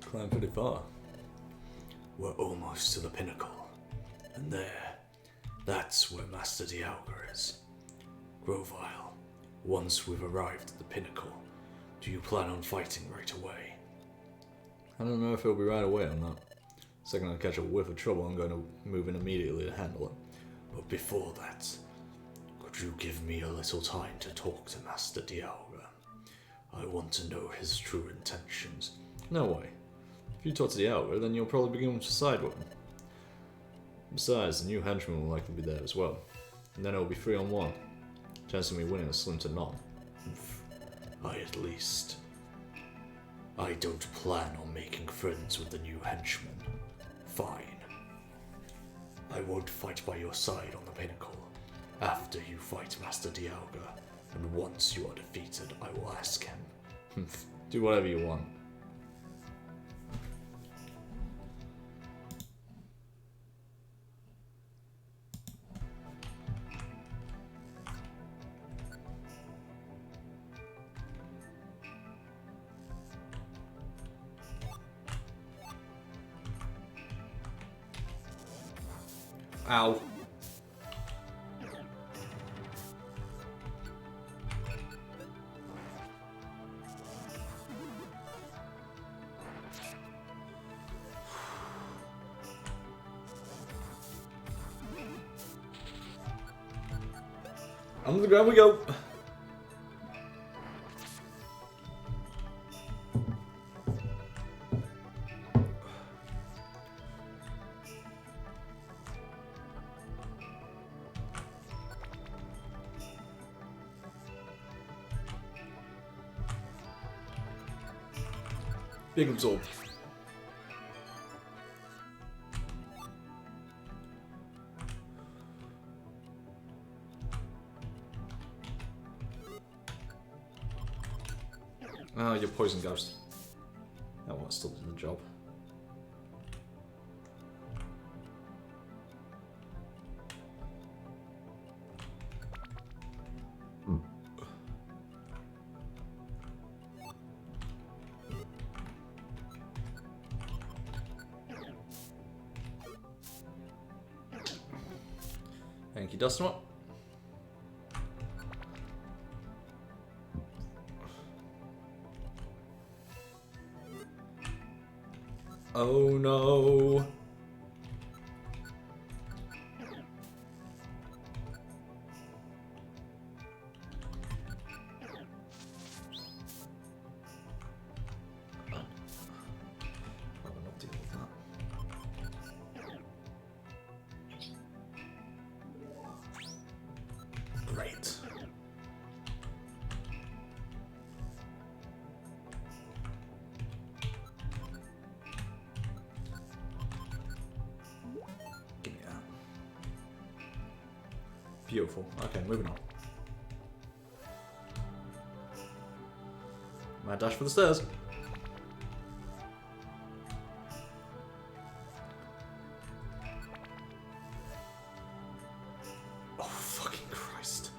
Climb pretty far. We're almost to the pinnacle. And there, that's where Master Dialga is. Grovyle, once we've arrived at the pinnacle, do you plan on fighting right away? I don't know if it'll be right away or not. The second I catch a whiff of trouble, I'm going to move in immediately to handle it. But before that, could you give me a little time to talk to Master Dialga? I want to know his true intentions. No way. If you talk to the Dialga, then you'll probably begin to side with him. Besides, the new henchman will likely be there as well. And then it'll be 3-on-1. Chance of me winning is slim to none. I don't plan on making friends with the new henchman. Fine. I won't fight by your side on the pinnacle. After you fight Master Dialga, and once you are defeated, I will ask him. Do whatever you want. Ow. Under the ground we go. Big absorb. Oh, you're Poison Ghost. That won't still do the job. Thank you, Dustin. Oh no. Probably not deal with that. Great. Give me that. Beautiful. Okay, moving on. Mad dash for the stairs. Oh, fucking Christ.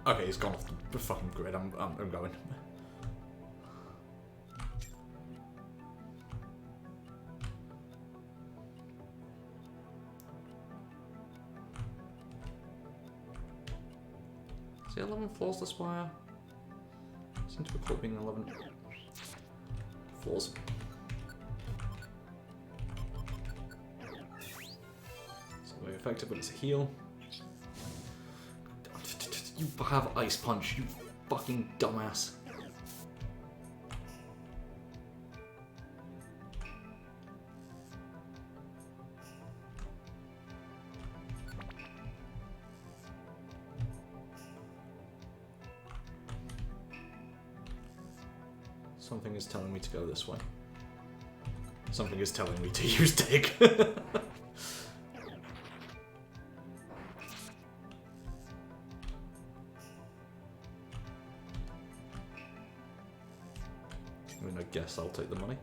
Okay, he's gone off the fucking grid. I'm going. Is it 11 floors the spire? Seems to recall being 11 floors. It's not very effective, but it's a heal. You have Ice Punch, you fucking dumbass. Something is telling me to go this way. Something is telling me to use Dig. I mean, I guess I'll take the money.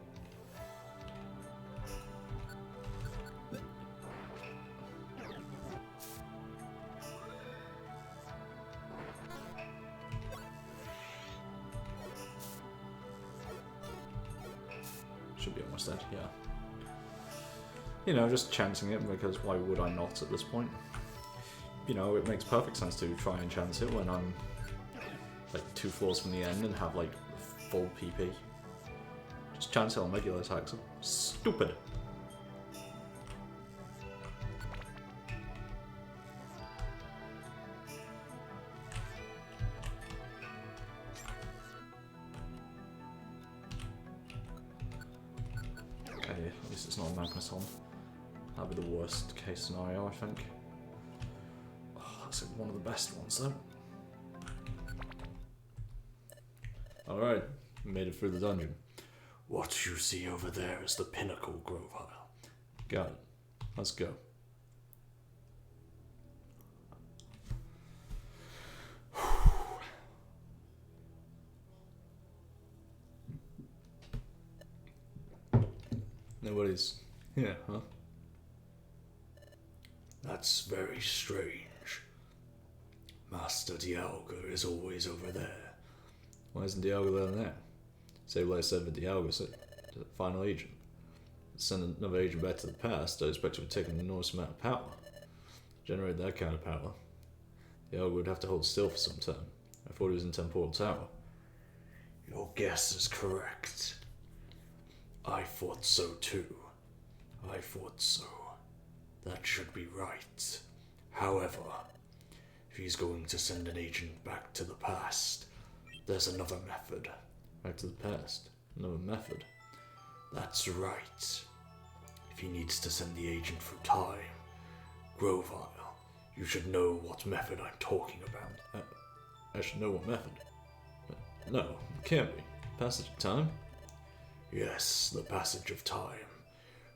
Should be almost dead, yeah. You know, just chancing it, because why would I not at this point? You know, it makes perfect sense to try and chance it when I'm like 2 floors from the end and have like full PP. Just chance it on regular attacks. Stupid. Okay, at least it's not a Magneton. That'd be the worst case scenario, I think. Oh, that's one of the best ones though. Alright, made it through the dungeon. What you see over there is the pinnacle, Grovyle. Got it. Let's go. Nobody's here, huh? That's very strange. Master Dialga is always over there. Why isn't Dialga there? Save like I said with Dialga, so final agent. send another agent back to the past, I expect it would take an enormous amount of power. To generate that kind of power, the Elga would have to hold still for some time. I thought he was in Temporal Tower. Your guess is correct. I thought so too. I thought so. That should be right. However, if he's going to send an agent back to the past, there's another method. Back to the past. Another method. That's right. If he needs to send the agent through time, Grovile, you should know what method I'm talking about. I should know what method. No, it can't be. Passage of time? Yes, the passage of time.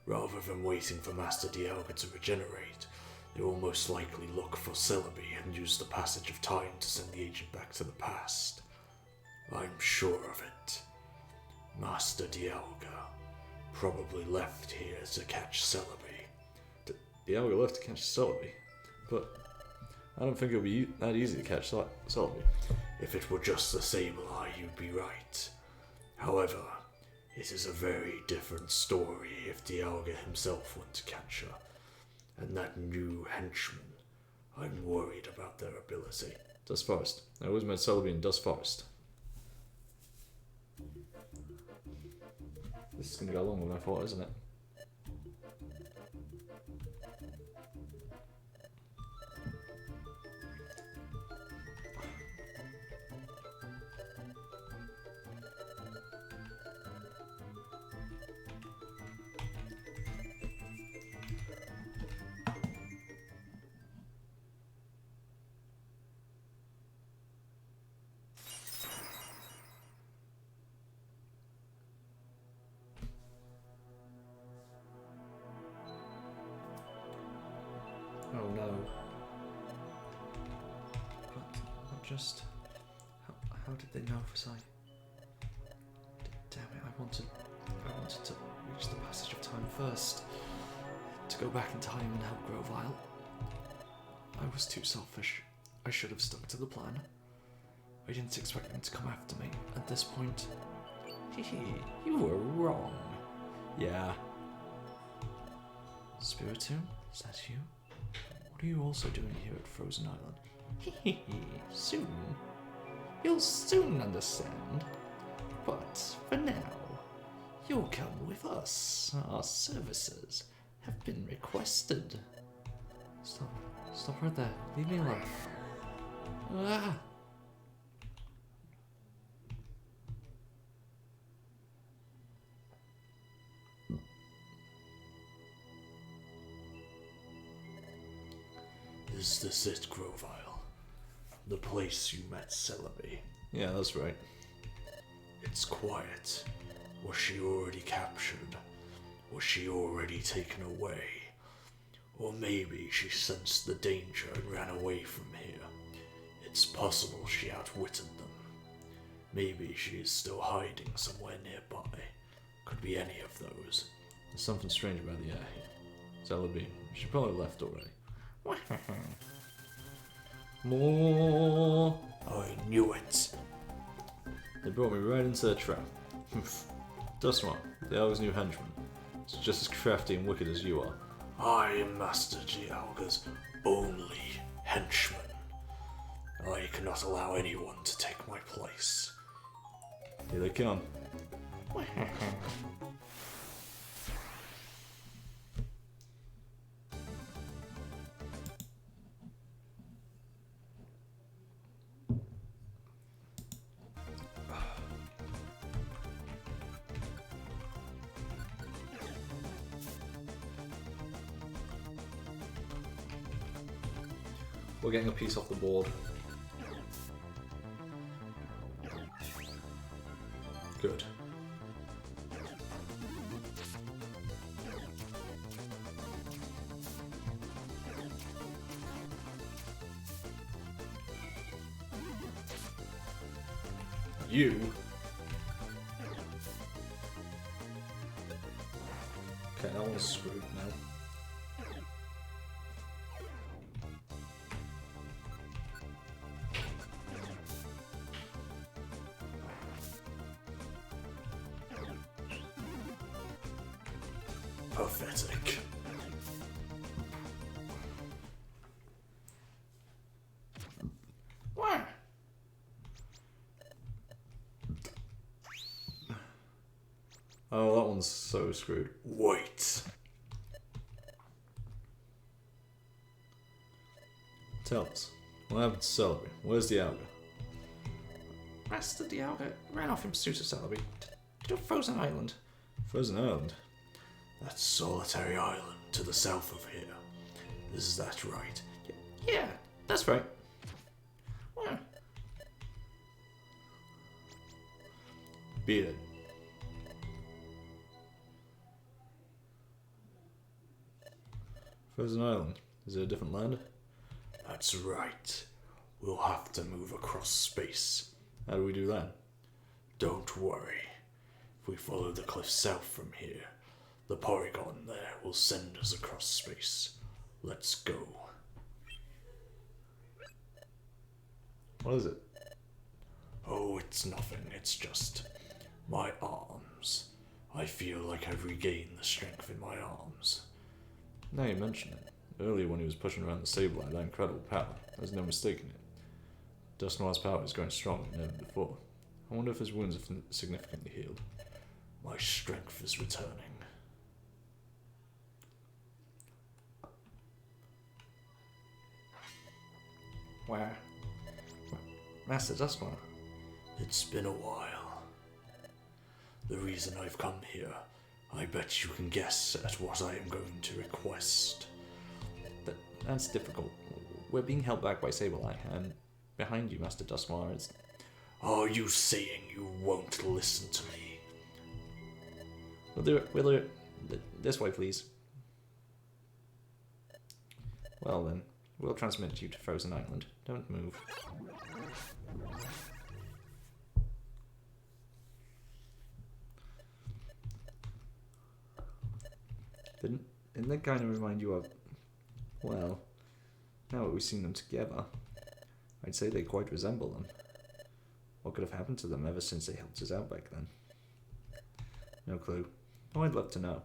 Rather than waiting for Master Dialga to regenerate, they will most likely look for Celebi and use the passage of time to send the agent back to the past. I'm sure of it. Master Dialga probably left here to catch Celebi. Dialga left to catch Celebi, but I don't think it'll be that easy to catch Celebi. If it were just the Sableye, you'd be right. However, it is a very different story if Dialga himself went to catch her. And that new henchman, I'm worried about their ability. Dust Forest. I always met Celebi in Dust Forest. This is going to go longer than I thought, isn't it? Oh no. But just... How did they know for sight? Damn it, I wanted to reach the passage of time first. To go back in time and help Grovile. I was too selfish. I should have stuck to the plan. I didn't expect them to come after me at this point. Hehe, you were wrong. Yeah. Spiritomb, is that you? What are you also doing here at Frozen Island? Hehe, soon. You'll soon understand. But for now, you'll come with us. Our services have been requested. Stop right there. Leave me alone. Ah! Is this it, Grovile? The place you met Celebi? Yeah, that's right. It's quiet. Was she already captured? Was she already taken away? Or maybe she sensed the danger and ran away from here. It's possible she outwitted them. Maybe she is still hiding somewhere nearby. Could be any of those. There's something strange about the air here. Celebi, she probably left already. More! I knew it. They brought me right into their trap. Dustmar, the Elga's new henchman. It's just as crafty and wicked as you are. I am Master Dialga's only henchman. I cannot allow anyone to take my place. Here they come. We're getting a piece off the board. Good. You. Okay, that one's screwed now. Pathetic. Why? Oh, that one's so screwed. Wait. Tell us, what happened to Celebi? Where's the Alga? Master Dialga ran off in pursuit of Celebi to Frozen Island. Frozen Island? That solitary island to the south of here. Is that right? Yeah, that's right. Why? Beat it. Frozen Island. Is it a different land? That's right. We'll have to move across space. How do we do that? Don't worry. If we follow the cliff south from here, the Porygon there will send us across space. Let's go. What is it? Oh, it's nothing. It's just my arms. I feel like I've regained the strength in my arms. Now you mention it. Earlier when he was pushing around the Sableye, that incredible power, there's no mistaking it. Dusknoir's power is growing stronger than ever before. I wonder if his wounds have significantly healed. My strength is returning. Where? Master Dusknoir. It's been a while. The reason I've come here, I bet you can guess at what I am going to request. That's difficult. We're being held back by Sableye, and behind you, Master Dusknoir, is... Are you saying you won't listen to me? We'll do it this way, please. Well then, we'll transmit you to Frozen Island. Don't move. Didn't that kind of remind you of... Well, now that we've seen them together, I'd say they quite resemble them. What could have happened to them ever since they helped us out back then? No clue. Oh, I'd love to know.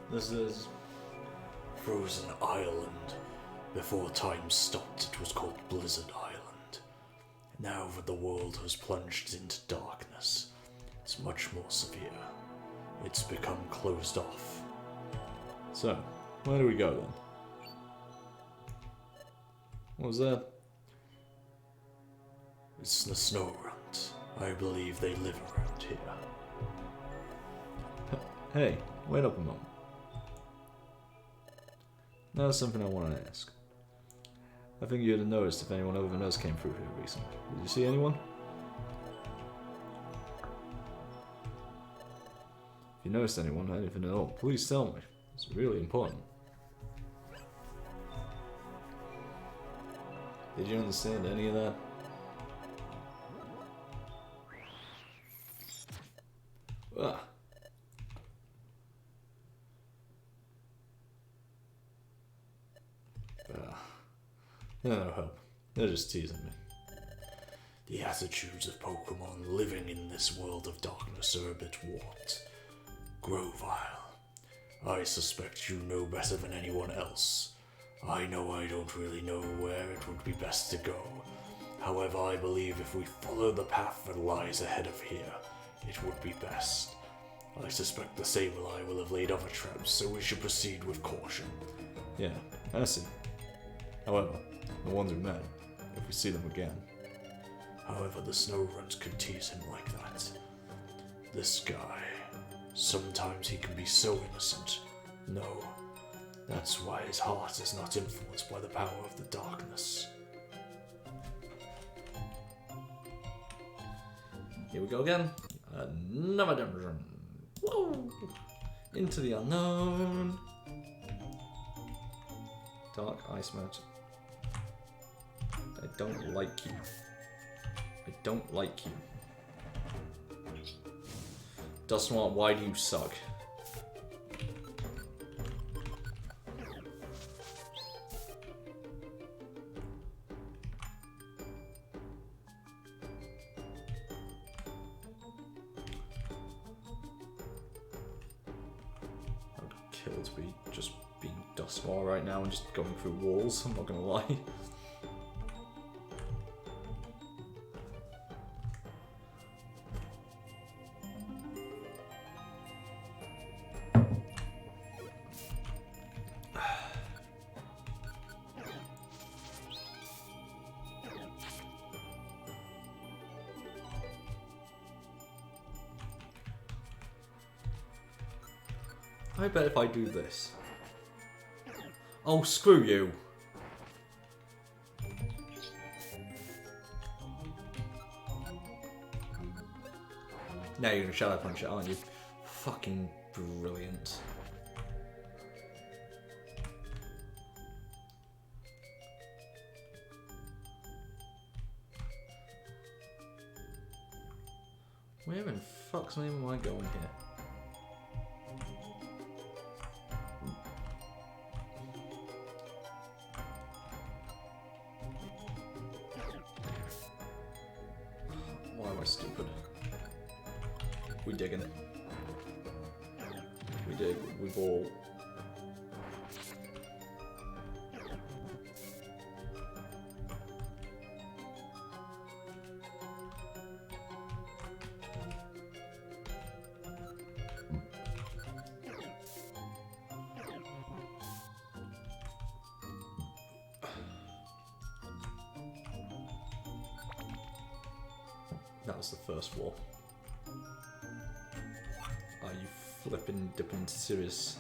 This is... Frozen Island. Before time stopped, it was called Blizzard Island. Now that the world has plunged into darkness, it's much more severe. It's become closed off. So, where do we go then? What was that? It's the Snow Runt. I believe they live around here. Hey, wait up a moment. Now there's something I want to ask. I think you'd have noticed if anyone over us came through here recently. Did you see anyone? If you noticed anyone, anything at all, please tell me. It's really important. Did you understand any of that? Ah. They're no help. They're just teasing me. The attitudes of Pokemon living in this world of darkness are a bit warped. Grovyle, I suspect you know better than anyone else. I know I don't really know where it would be best to go. However, I believe if we follow the path that lies ahead of here, it would be best. I suspect the Sableye will have laid other traps, so we should proceed with caution. Yeah, I see. However, the ones we met, if we see them again. However, the Snow Runt could tease him like that. This guy, sometimes he can be so innocent. No, That's why his heart is not influenced by the power of the darkness. Here we go again. Another dungeon. Whoa! Into the unknown. Dark ice moat. I don't like you. I don't like you. Dusknoir, why do you suck? I'd kill to be just being Dusknoir right now and just going through walls, I'm not gonna lie. I bet if I do this. Oh, screw you. Now you're gonna Shadow Punch it, aren't you? Fucking brilliant. Where in fuck's name am I going here? Why am I stupid? We digging. We dig. We ball. That was the first wall. Are you flipping dipping serious?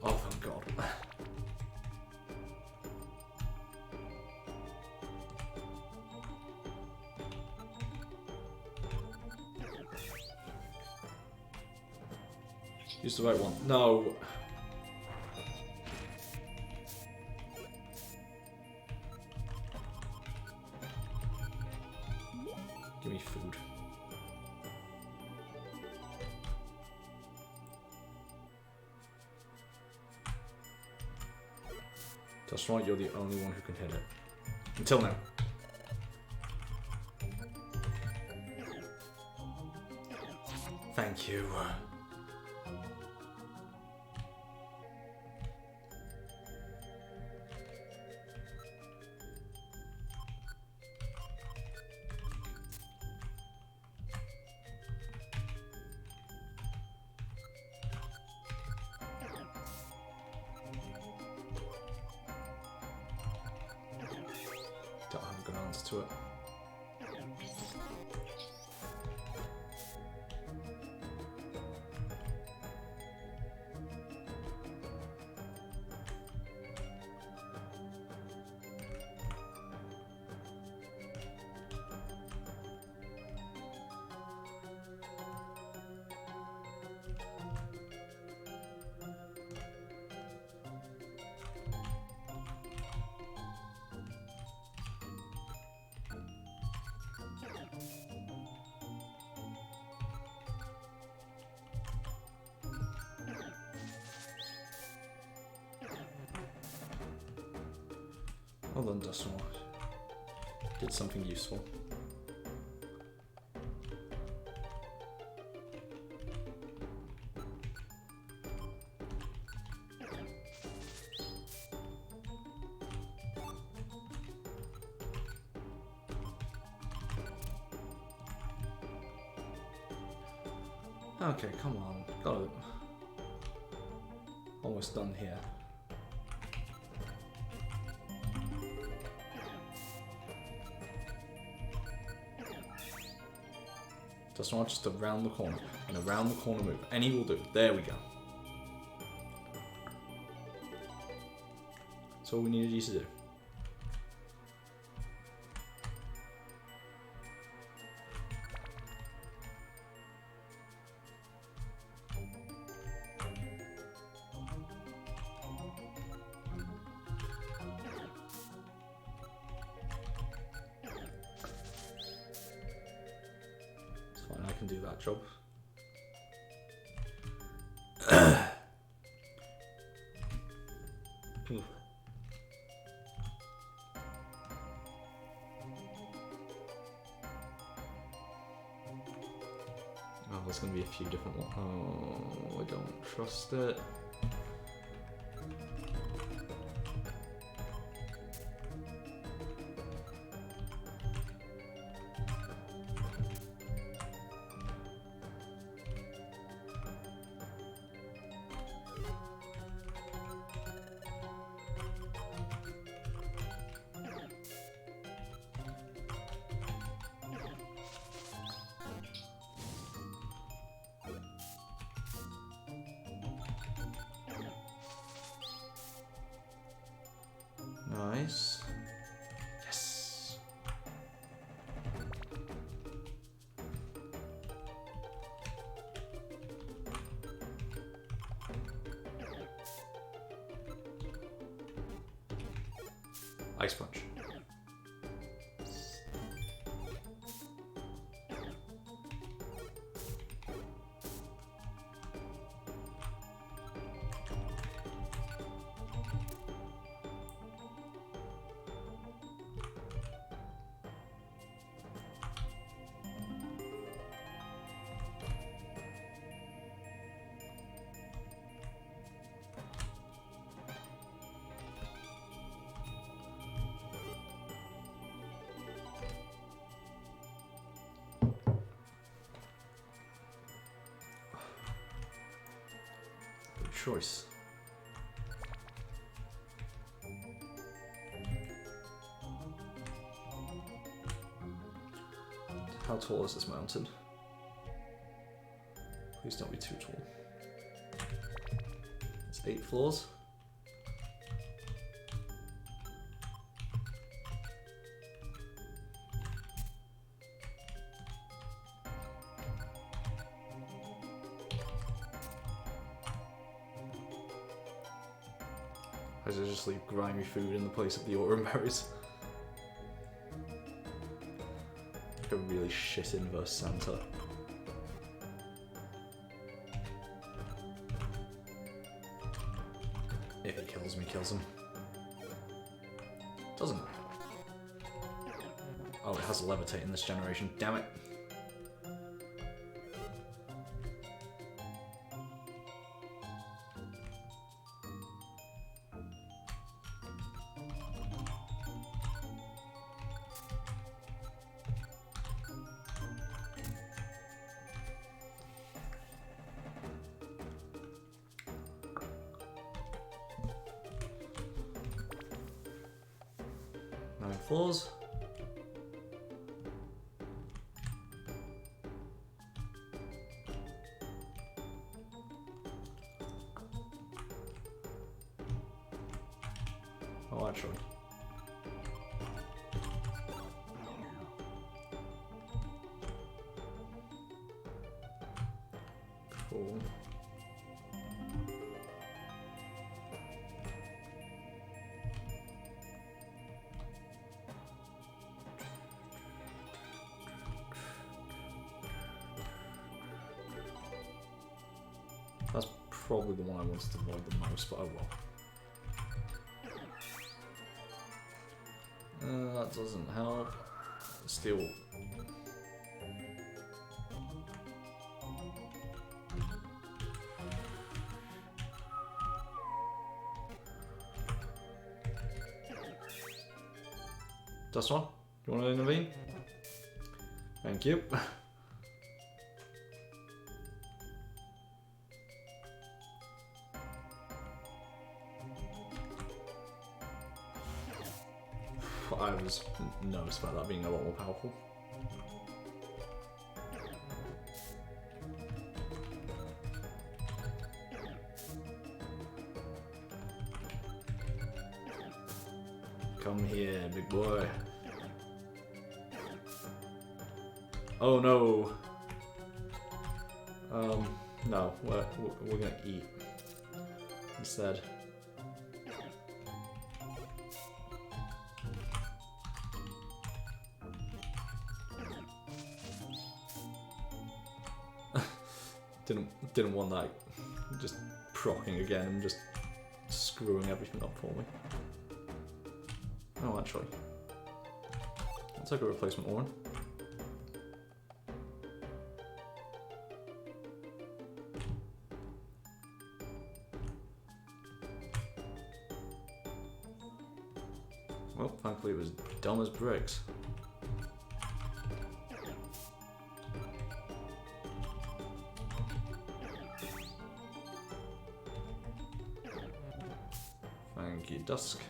Oh, thank God. Use the right one. No. Give me food. That's right, you're the only one who can hit it. Until now. Thank you. Don't have a good answer to it. Well done, Dusknoir. Did something useful. Okay, come on. Got it. Almost done here. Just want just around the corner and around the corner move. Any will do. There we go. That's all we needed you to do. I can do that job. Ooh. Oh, there's going to be a few different ones. Oh, I don't trust it. Nice. Yes. Ice Punch. Choice. How tall is this mountain? Please don't be too tall. It's 8 floors. I should just leave grimy food in the place of the autumn berries. Like a really shit inverse Santa. If he kills me, kills him. Doesn't. Oh, it has a levitate in this generation. Damn it. Floors. Oh, actually. Cool. That's probably the one I wanted to avoid the most, but I will. That doesn't help. Still. Dust one? You want to intervene? Thank you. I was nervous about that being a lot more powerful. Come here, big boy. Oh no. No, we're gonna eat instead. Didn't want that just proccing again and just screwing everything up for me. Oh, actually, let's take a replacement Orin. Well, thankfully it was dumb as bricks. Thank you, Dusk.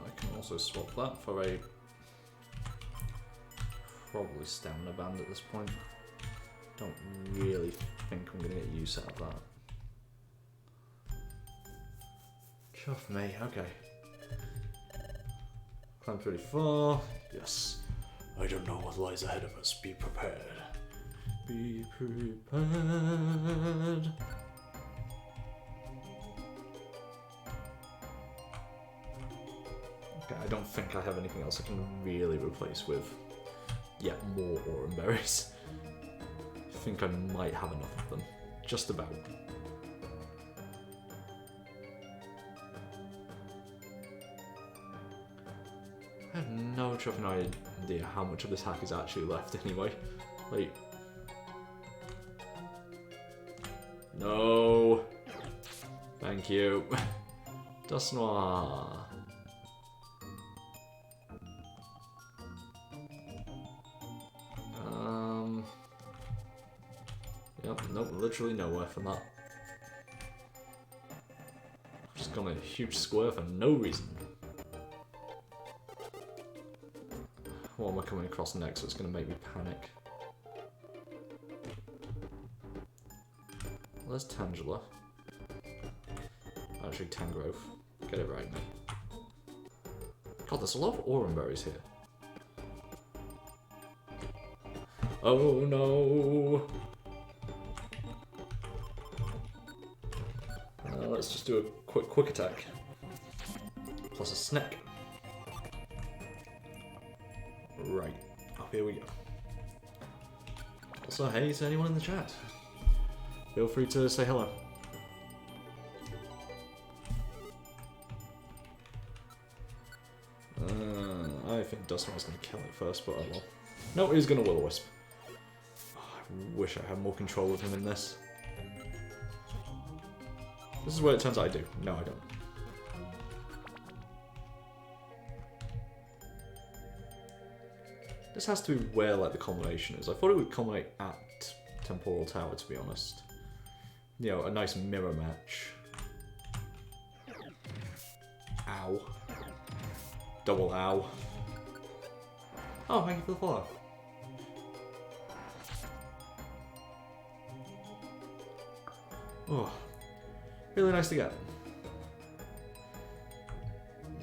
I can also swap that for a probably stamina band at this point. Don't really think I'm gonna get use out of that. Chuff me, okay. Climb pretty far. Yes. I don't know what lies ahead of us. Be prepared. Be prepared. Okay, I don't think I have anything else I can really replace with yet more Oran berries. I think I might have enough of them. Just about. I have no fucking idea how much of this hack is actually left anyway. Like... No! Thank you. Dust Noir. Yep, nope, literally nowhere from that. Just gone a huge square for no reason. What am I coming across next that's going to make me panic? Well, there's Tangela. Actually, Tangrowth. Get it right, mate. God, there's a lot of Oran berries here. Oh no! Let's just do a quick attack. Plus a snack. Right, up here we go. Also, hey to anyone in the chat. Feel free to say hello. I think Dustin was going to kill it first, but oh well. No, he's going to Will-O-Wisp. Oh, I wish I had more control of him in this. This is where it turns out I do. No, I don't. This has to be where like the culmination is. I thought it would culminate at Temporal Tower, to be honest. You know, a nice mirror match. Ow. Double ow. Oh, thank you for the follow. Oh. Really nice to get.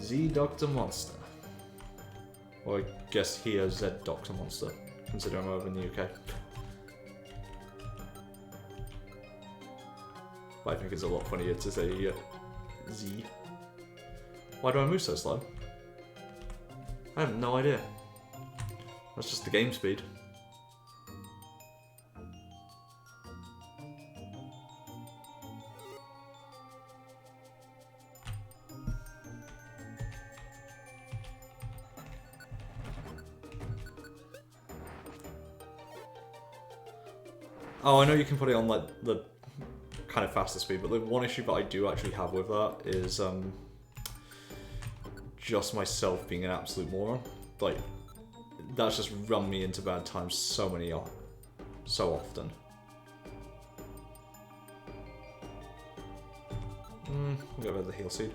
Z Doctor Monster. Or I guess here Z Doctor Monster, considering I'm over in the UK. But I think it's a lot funnier to say Z. Why do I move so slow? I have no idea. That's just the game speed. Oh, I know you can put it on like the kind of faster speed, but the one issue that I do actually have with that is just myself being an absolute moron. Like, That's just run me into bad times so often. We'll get rid of the heal seed.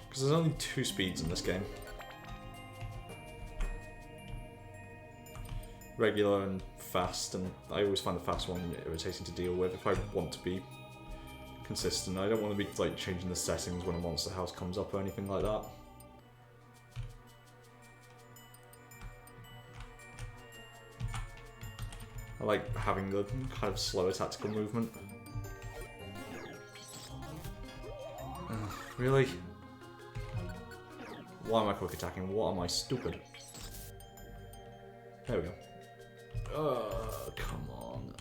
Because there's only 2 speeds in this game. Regular and fast, and I always find the fast one irritating to deal with if I want to be consistent. I don't want to be like changing the settings when a monster house comes up or anything like that. I like having the kind of slower tactical movement. Really? Why am I quick attacking? What am I, stupid? There we go. Come on.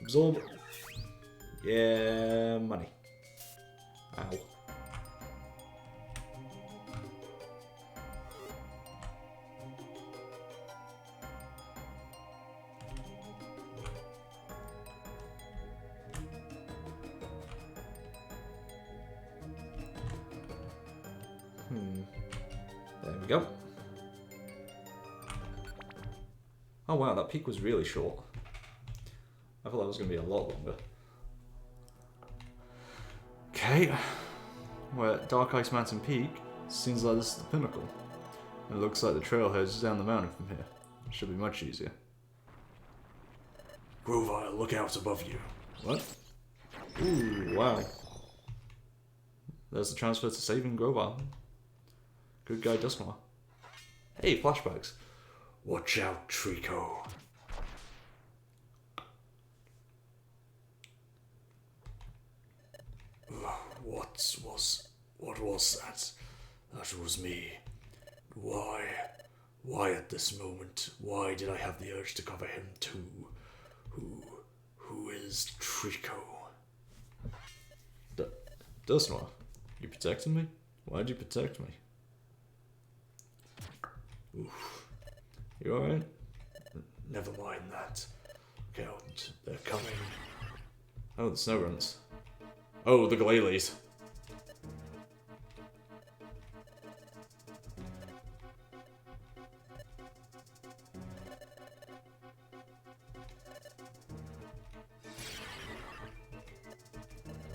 Absorb. Yeah, money. Ow. There we go. Oh wow, that peak was really short. I thought that was going to be a lot longer. Okay. We're at Dark Ice Mountain Peak. Seems like this is the pinnacle. It looks like the trail heads down the mountain from here. Should be much easier. Grovyle, look out above you. What? Ooh, wow. There's the transfer to saving Grovyle. Good guy, Dusknoir. Hey, flashbacks. Watch out, Trico. What was that? That was me. Why at this moment? Why did I have the urge to cover him too? Who is Trico? Dusknoir, you protected me? Why'd you protect me? Oof. You alright? Never mind that. Count, they're coming. Oh, the snow runs. Oh, the Glalie.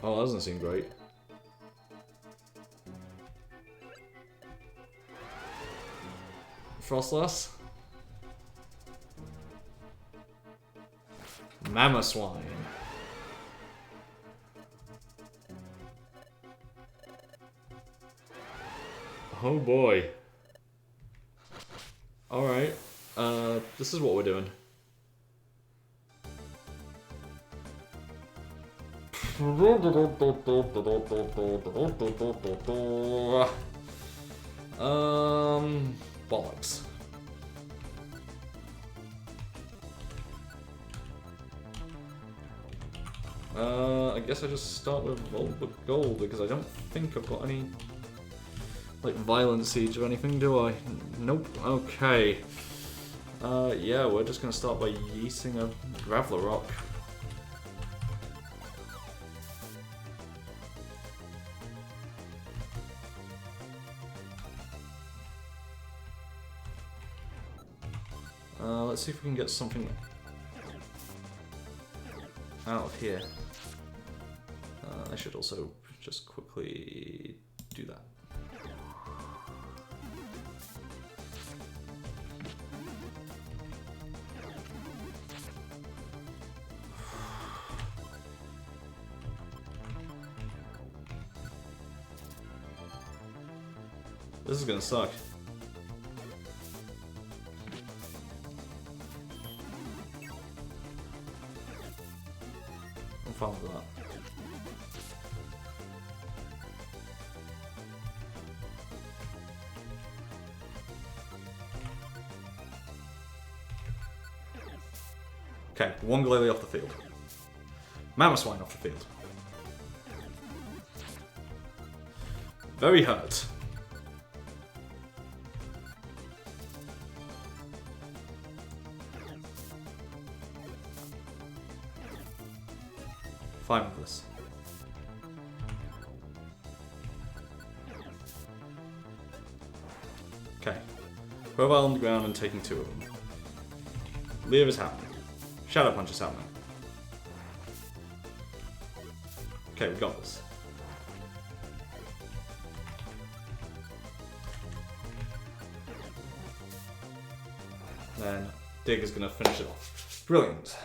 Oh, that doesn't seem great. Frostlass? Mamoswine. Oh boy. Alright. This is what we're doing. Bollocks. I guess I just start with Volba Gold because I don't think I've got any like Violent Siege or anything, do I? Nope. Okay. Yeah, we're just gonna start by yeeting a Graveler Rock. Let's see if we can get something out of here. I should also just quickly do that. This is gonna suck. I'm fine with that. Okay, one Glalie off the field. Mamoswine off the field. Very hurt. Fine with this. Rovile on the ground and taking 2 of them. Lear is happening. Shadow Punch is happening. Okay, we got this. Then Dig is going to finish it off. Brilliant.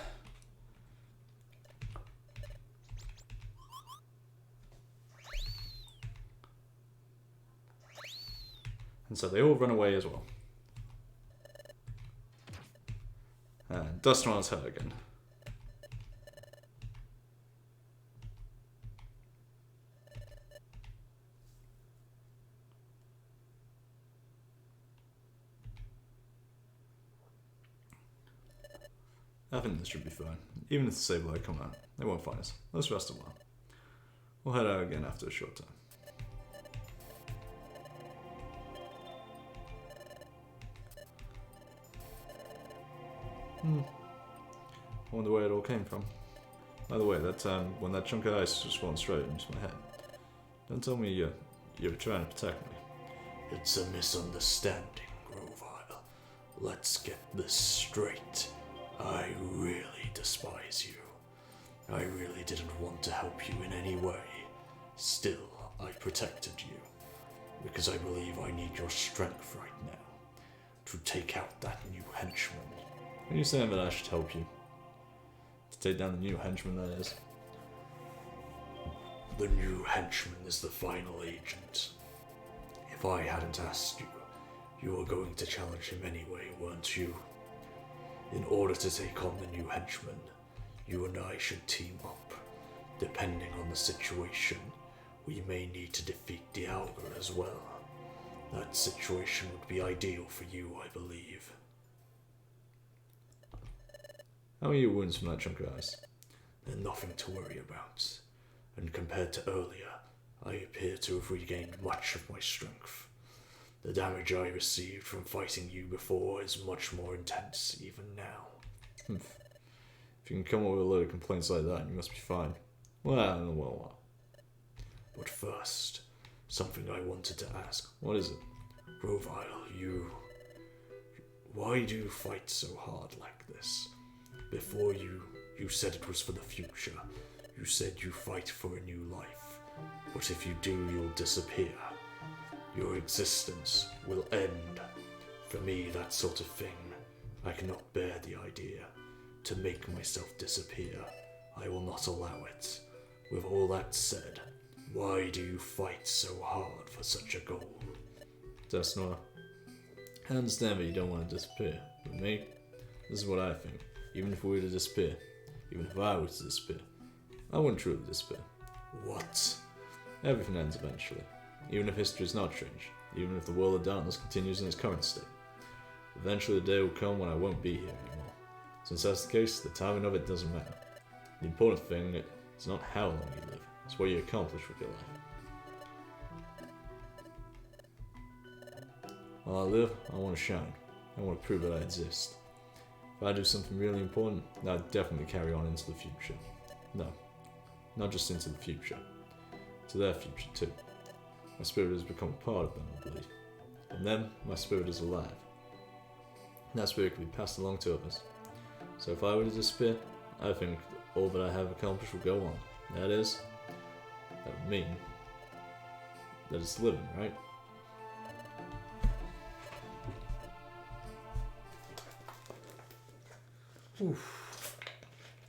And so they all run away as well. And Dusknoir's hurt again. I think this should be fine. Even if the Sableye come out, they won't find us. Let's rest a while. We'll head out again after a short time. I wonder where it all came from. By the way, that time when that chunk of ice just went straight into my head. Don't tell me you're trying to protect me. It's a misunderstanding, Grovile. Let's get this straight. I really despise you. I really didn't want to help you in any way. Still, I protected you. Because I believe I need your strength right now. To take out that new henchman. Are you saying that I should help you? To take down the new henchman, that is? The new henchman is the final agent. If I hadn't asked you, you were going to challenge him anyway, weren't you? In order to take on the new henchman, you and I should team up. Depending on the situation, we may need to defeat Dialga as well. That situation would be ideal for you, I believe. How are your wounds from that chunk of ice? They're nothing to worry about. And compared to earlier, I appear to have regained much of my strength. The damage I received from fighting you before is much more intense even now. If you can come up with a load of complaints like that, you must be fine. Well. But first, something I wanted to ask. What is it? Grovile, why do you fight so hard like this? Before you said it was for the future. You said you fight for a new life. But if you do, you'll disappear. Your existence will end. For me, that sort of thing, I cannot bear the idea. To make myself disappear, I will not allow it. With all that said, why do you fight so hard for such a goal? Dusknoir, I understand that you don't want to disappear, but me, this is what I think. Even if we were to disappear, even if I were to disappear, I wouldn't truly disappear. What? Everything ends eventually. Even if history is not changed, even if the world of darkness continues in its current state. Eventually the day will come when I won't be here anymore. Since that's the case, the timing of it doesn't matter. The important thing is not how long you live, it's what you accomplish with your life. While I live, I want to shine. I want to prove that I exist. If I do something really important, then I'd definitely carry on into the future. No, not just into the future. To their future too. My spirit has become a part of them, I believe. And then, my spirit is alive. And that spirit can be passed along to others. So if I were to disappear, I think all that I have accomplished will go on. That would mean that it's living, right? Oof.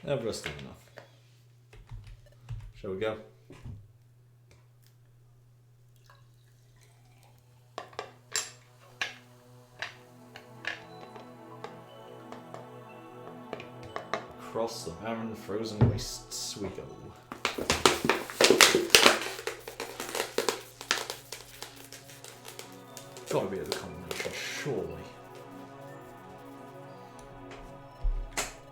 I've rested enough. Shall we go? Across the barren, frozen wastes we go. Gotta be a combination, surely.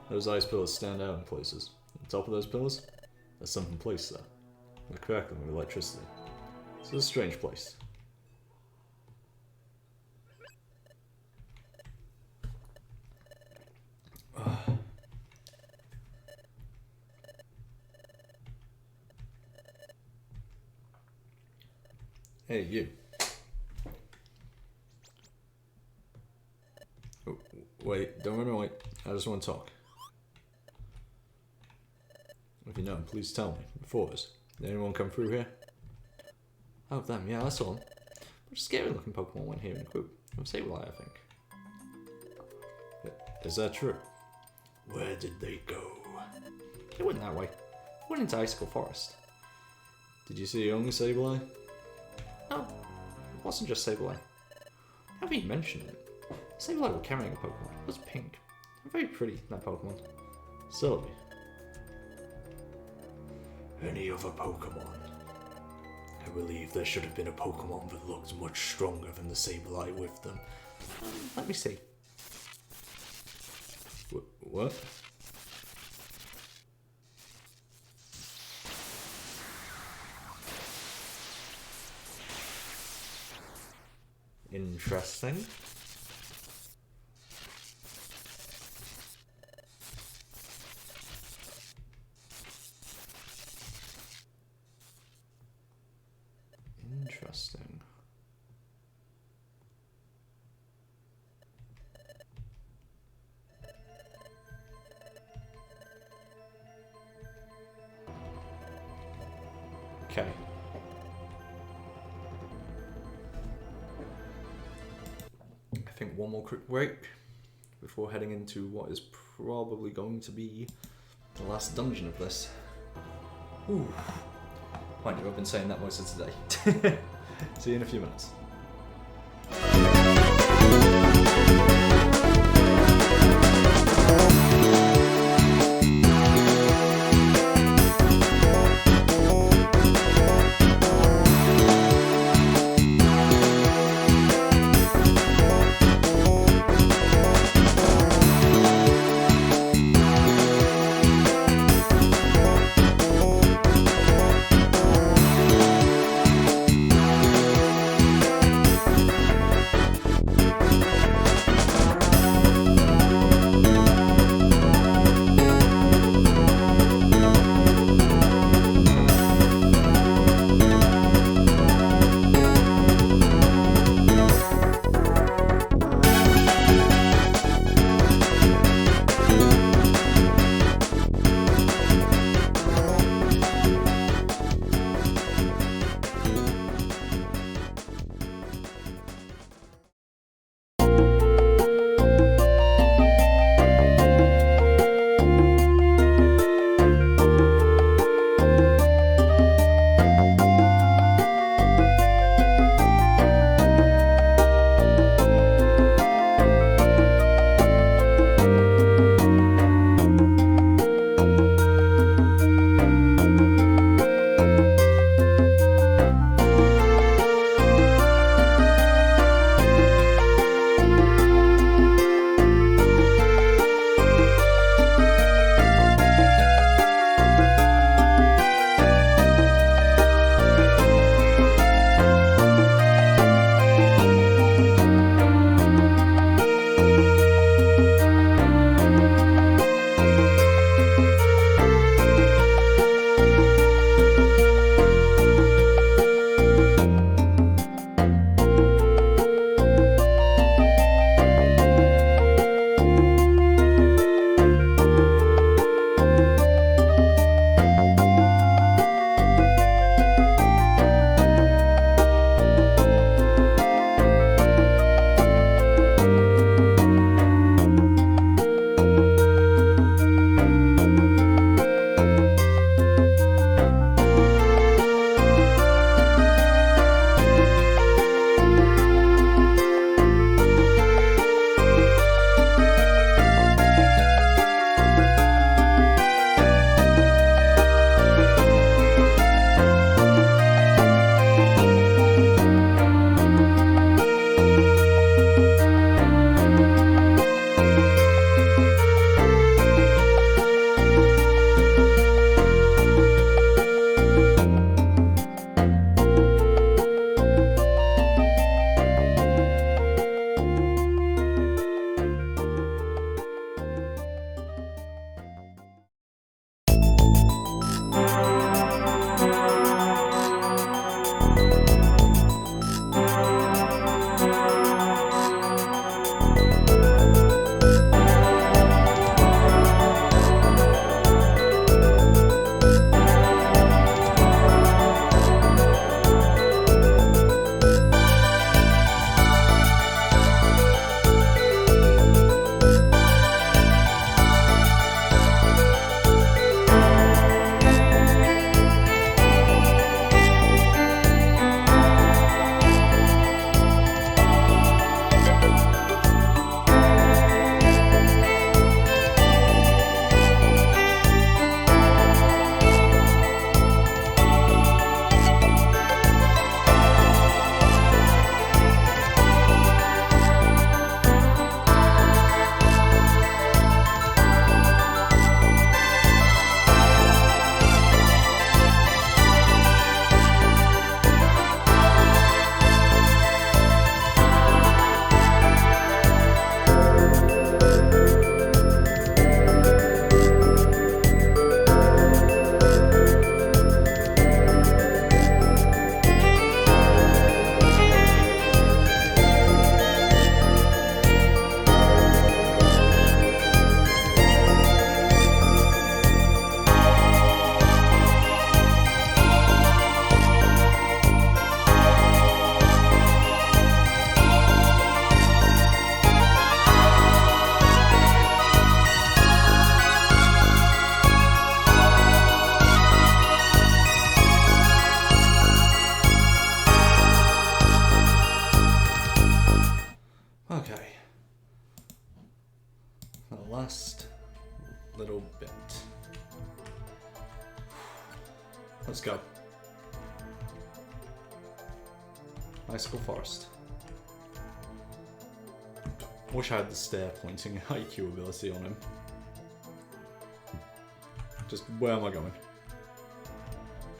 Those ice pillars stand out in places. On top of those pillars, there's something placed there. They're crackling with electricity. It's a strange place. Hey, you. Wait, don't run away. I just want to talk. If you know, please tell me. Before this, did anyone come through here? Oh, them, yeah, I saw them. But a scary looking Pokemon went here in a group. From Sableye, I think. Is that true? Where did they go? They went that way. They went into Icicle Forest. Did you see only Sableye? No, it wasn't just Sableye. Now that you mention it, Sableye were carrying a Pokemon. It was pink. Very pretty, that Pokemon. Sylvie. Any other Pokemon? I believe there should have been a Pokemon that looked much stronger than the Sableye with them. Let me see. What? Interesting. Interesting. Okay. I think one more quick break before heading into what is probably going to be the last dungeon of this. Ooh. Mind you, I've been saying that most of today. See you in a few minutes. little bit. Let's go. Icicle Forest. Wish I had the stair pointing IQ ability on him. Just where am I going?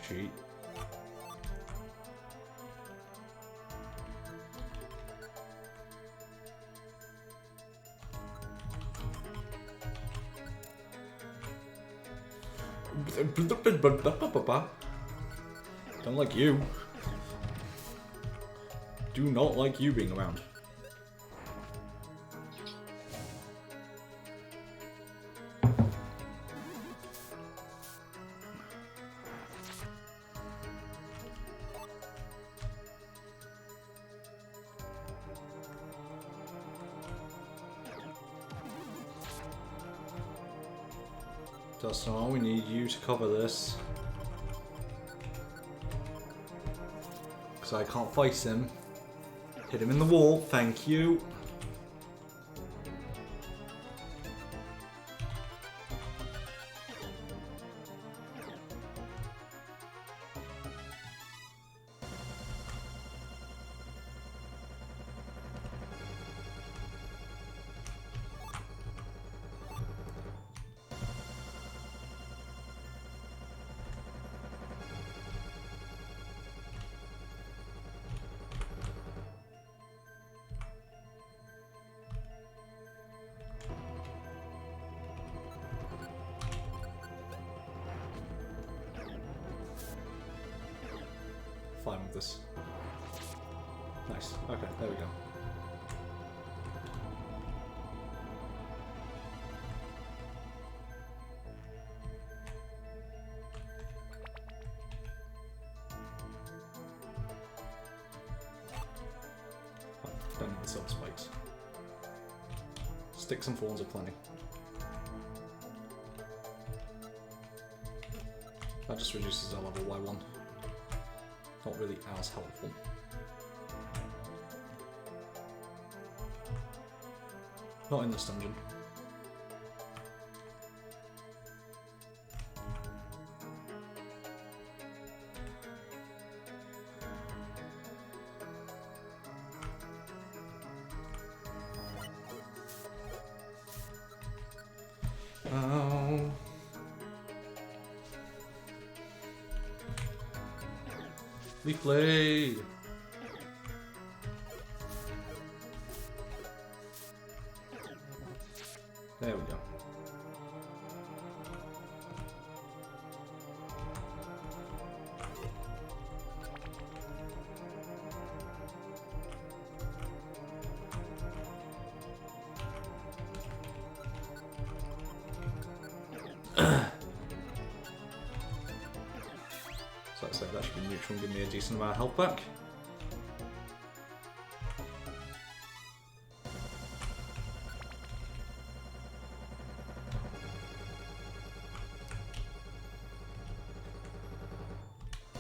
Cheat. Don't like you. Do not like you being around. Dustin, we need you to cover this. Because I can't face him. Hit him in the wall, thank you. Fine with this. Nice. Okay, there we go. Fine. Don't need the silver spikes. Sticks and thorns are plenty. That just reduces our level by 1. Not really as helpful. Not in this dungeon. Oh. Leaf Blade! There we go. So I'd say that should be neutral and give me a decent amount of health back.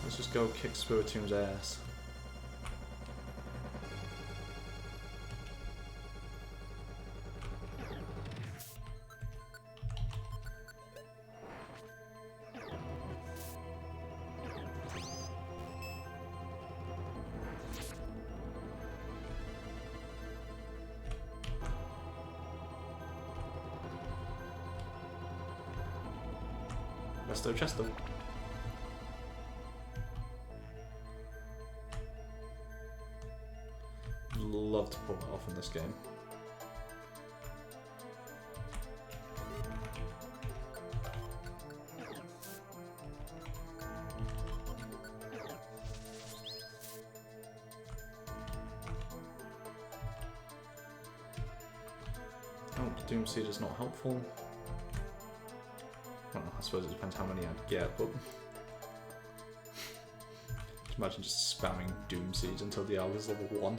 Let's just go kick Spiritomb's ass. Resto Chesto. Love to pull that off in this game. Oh, Doom Seed is not helpful. Well, I suppose it depends how many I'd get, but just imagine just spamming Doom Seeds until the Alg is level 1.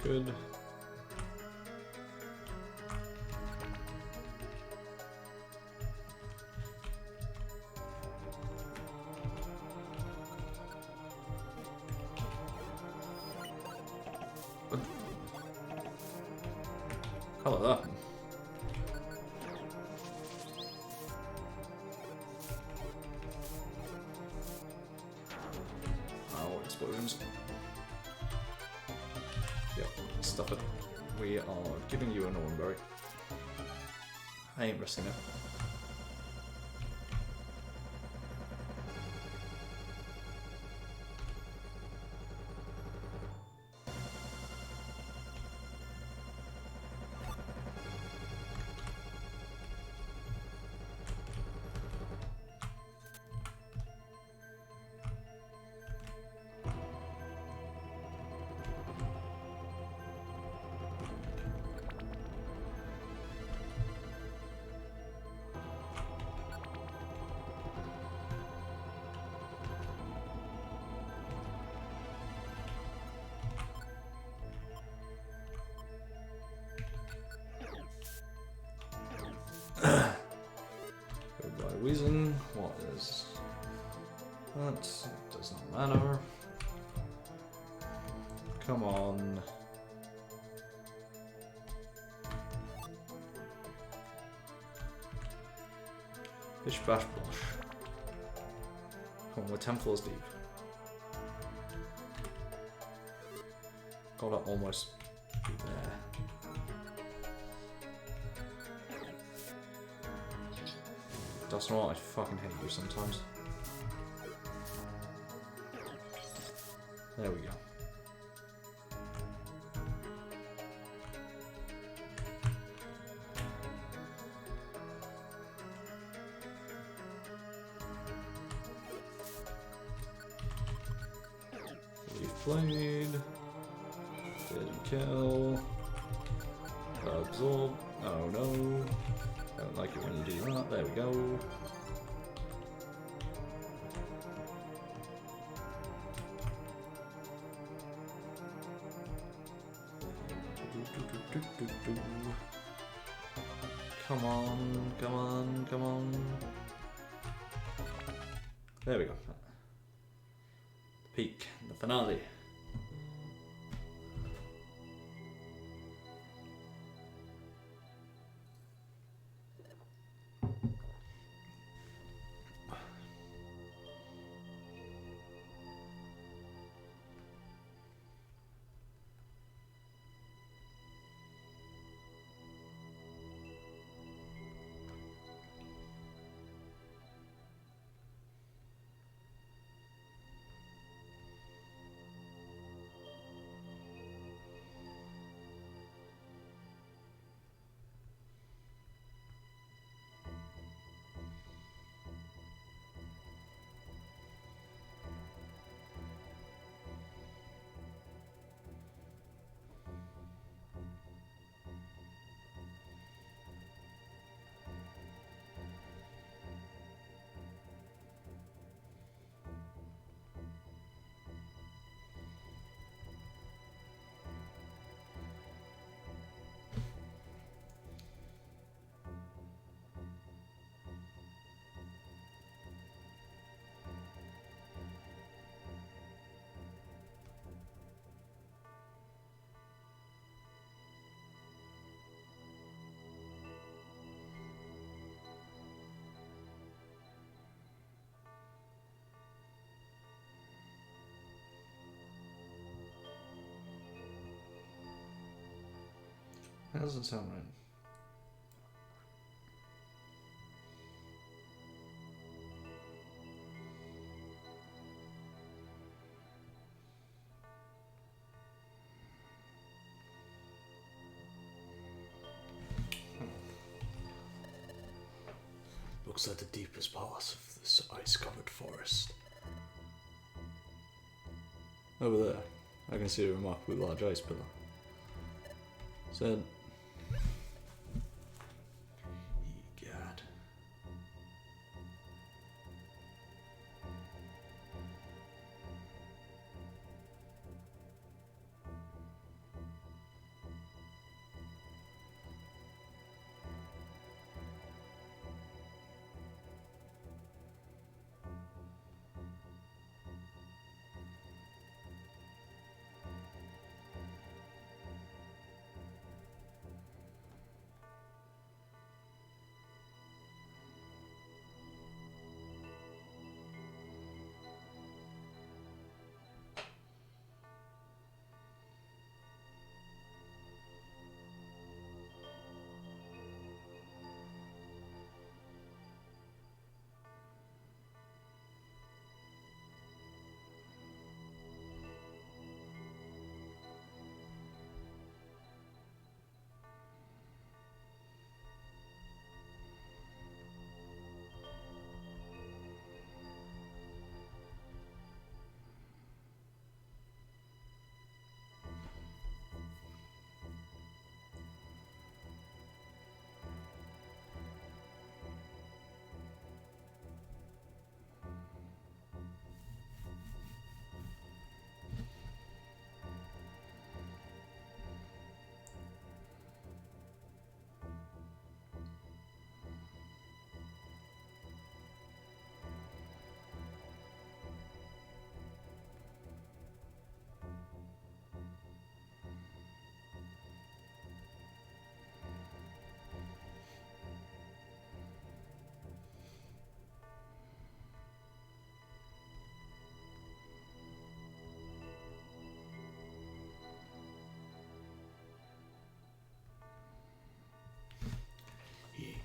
Good. How about that? Oh, explosions. Yep, stuff it. We are giving you an Orenberry. I ain't risking it. Goodbye, Weezing. What is that? It does not matter. Come on. Bish bash blush. Come on, we're 10 floors deep. Gotta almost be there. That's not what I fucking hate you sometimes. There we go. Leaf Blade. Didn't kill. Absorb. Oh no. Don't like it when you do that. There we go. Come on, come on, come on. There we go. The peak, the finale. That doesn't sound right. Looks like the deepest parts of this ice-covered forest. Over there, I can see a remarkably large ice pillar. Said, Egad.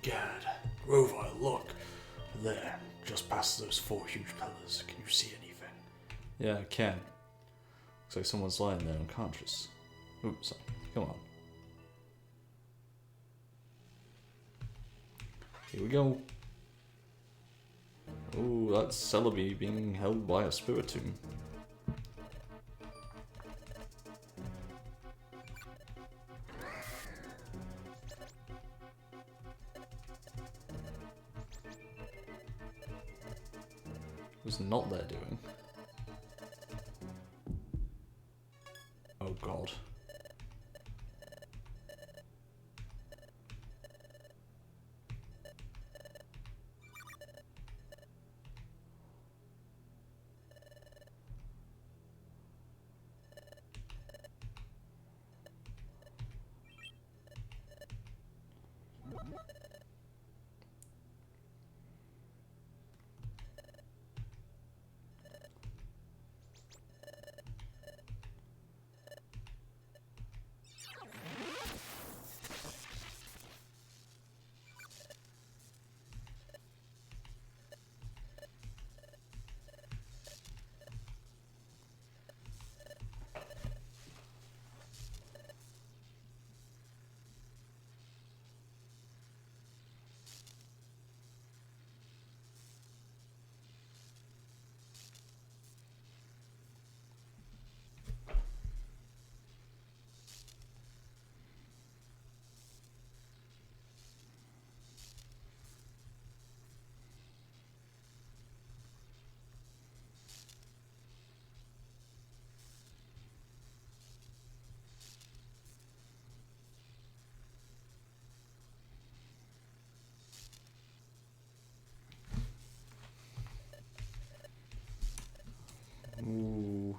Gad. Grover, look. There, just past those 4 huge pillars. Can you see anything? Yeah, I can. Looks like someone's lying there unconscious. Oops, come on. Here we go. Ooh, that's Celebi being held by a Spiritomb. Was not there doing? Oh god. Ooh.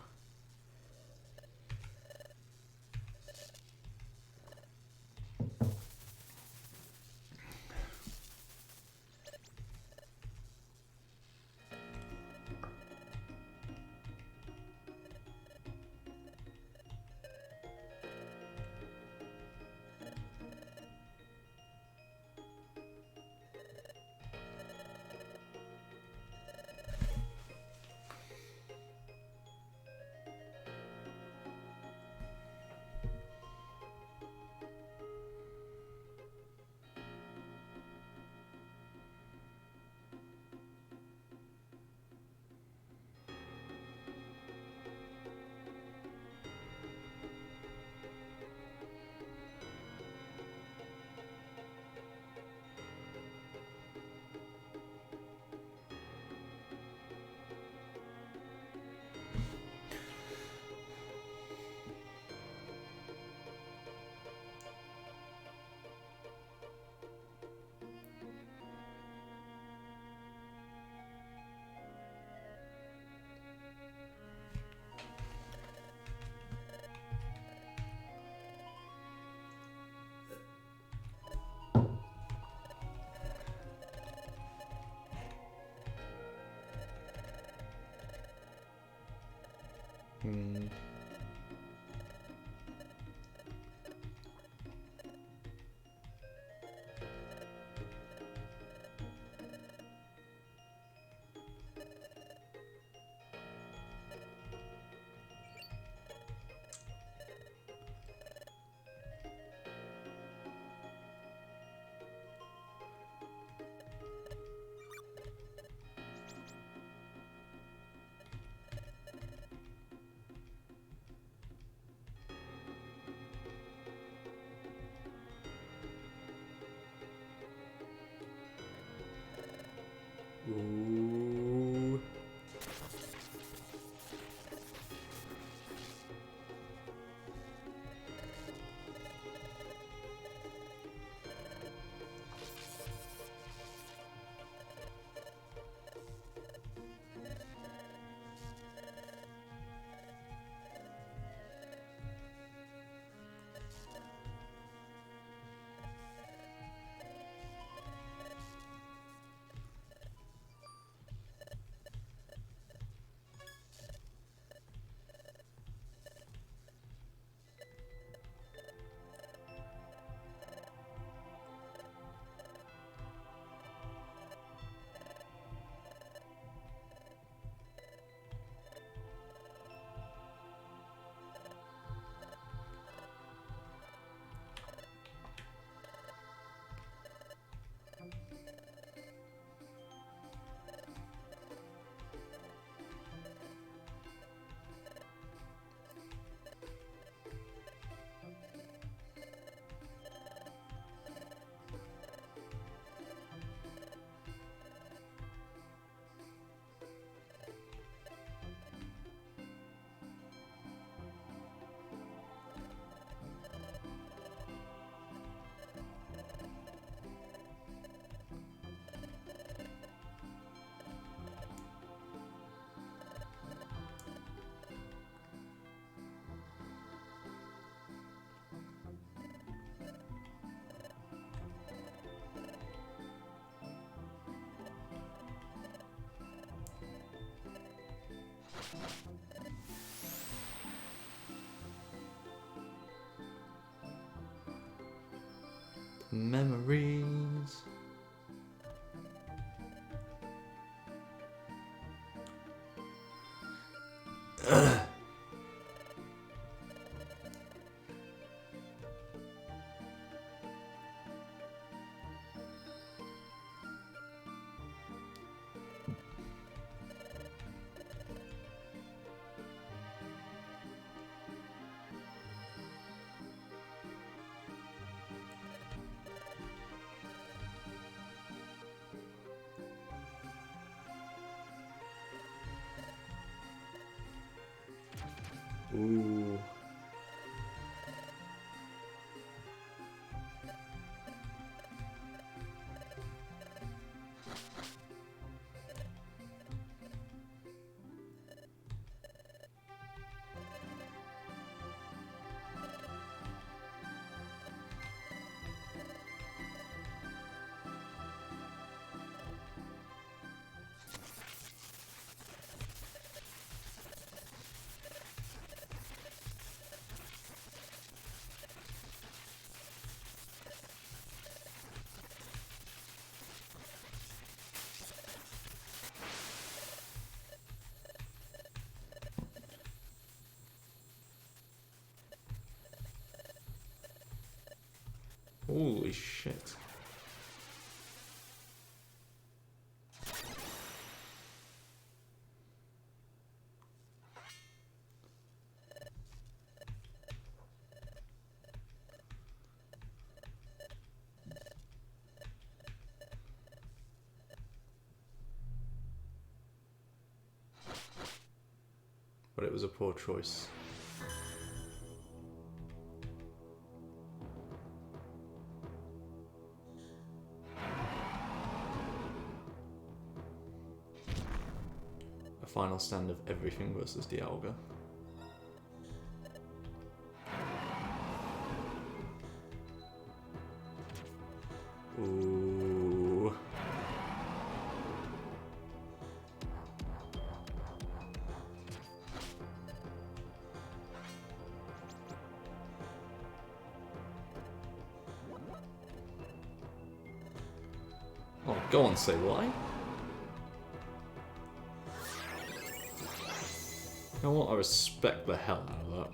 Hmm. Ooh. Memories. Ooh. Holy shit. But it was a poor choice. A final stand of everything versus Dialga. Ooh. Oh, go on, say why? You know what? I respect the hell out of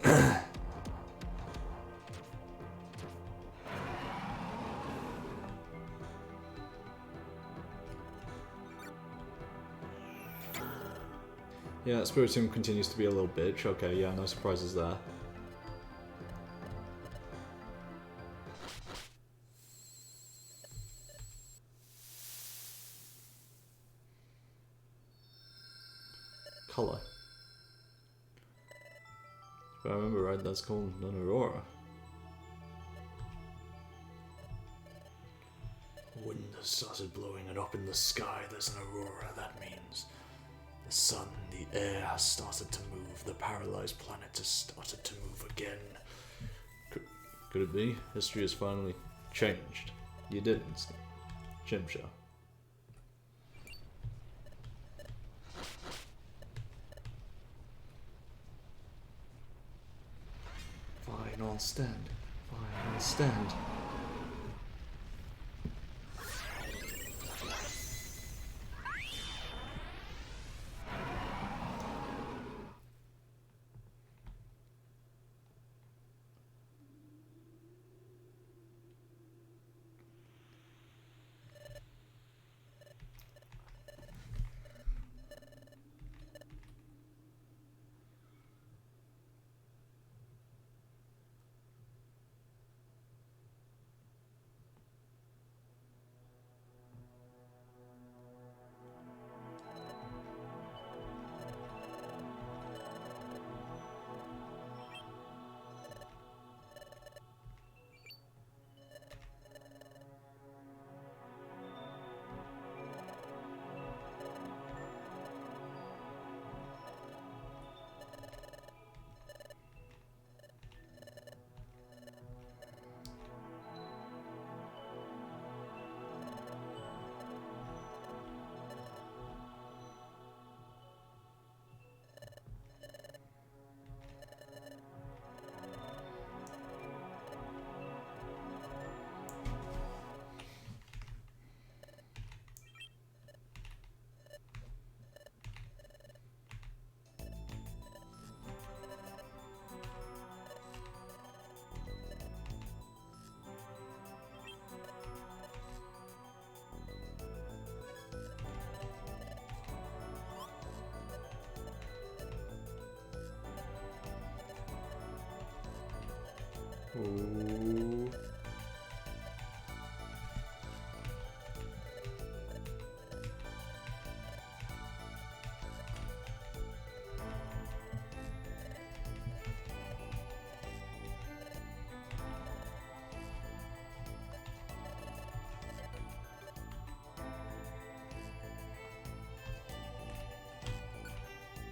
that. Yeah, Spiritomb continues to be a little bitch. Okay, yeah, no surprises there. Color. If I remember right, that's called an Aurora. Wind has started blowing it up in the sky. There's an aurora. That means the sun, the air has started to move. The paralyzed planet has started to move again. Could it be? History has finally changed. You didn't. Chimsha. Final stand. Final stand. Oh.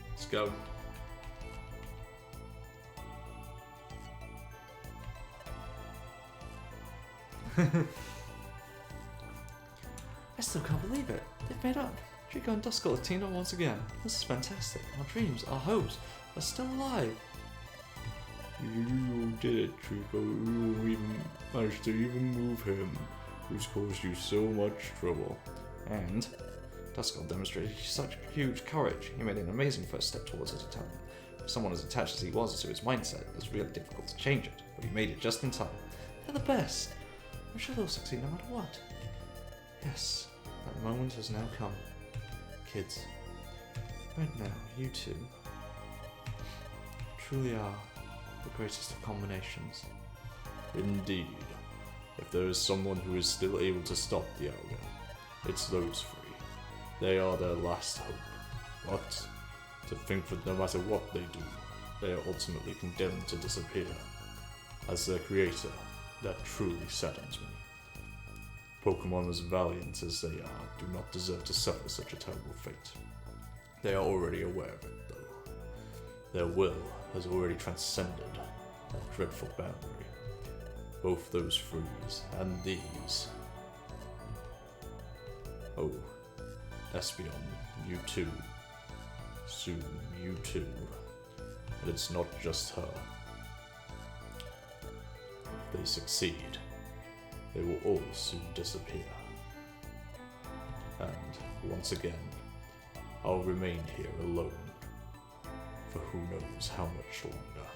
Let's go. I still can't believe it. They've made up. Trico and Duskull have teamed up once again. This is fantastic. Our dreams, our hopes, are still alive. You did it, Trico. You even managed to even move him, who's caused you so much trouble. And Duskull demonstrated such huge courage. He made an amazing first step towards his attack. For someone as attached as he was to his mindset, it was really difficult to change it, but he made it just in time. They're the best. I'm sure they'll succeed no matter what. Yes, that moment has now come. Kids, right now, you two truly are the greatest of combinations. Indeed. If there is someone who is still able to stop the Auga, it's those three. They are their last hope. But to think that no matter what they do, they are ultimately condemned to disappear. As their creator, that truly saddens me. Pokemon as valiant as they are do not deserve to suffer such a terrible fate. They are already aware of it, though. Their will has already transcended that dreadful boundary. Both those freeze and these. Oh, Espeon, you too. Soon, you too. And it's not just her. If they succeed, they will all soon disappear. And, once again, I'll remain here alone, for who knows how much longer.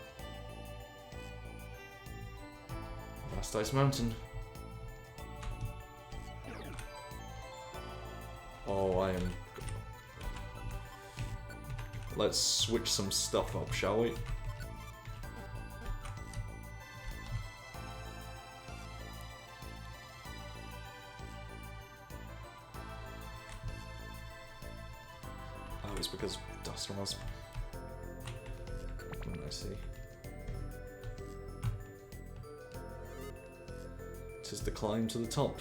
Last Ice Mountain. Oh, I am... Let's switch some stuff up, shall we? Oh, it's because Dusknoir's... I see. It is the climb to the top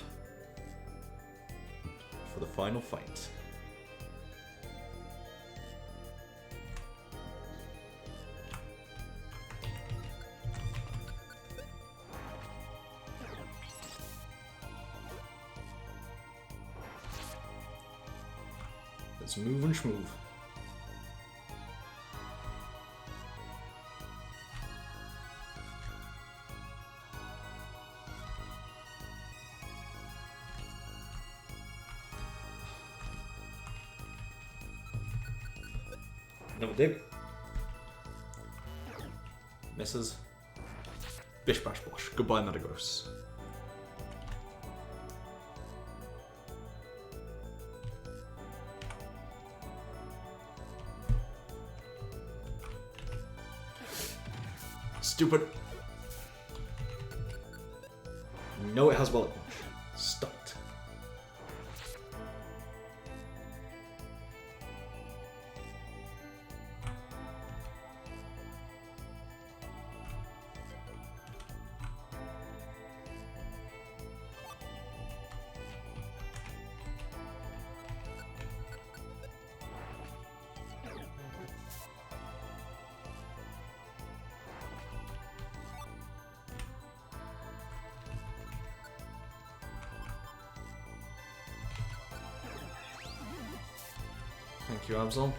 for the final fight. Let's move and schmoove. No dig. Misses. Bish bash bosh. Goodbye, Metagross. Stupid. No, it has bullet punch. Stop it. Thank you, Absol.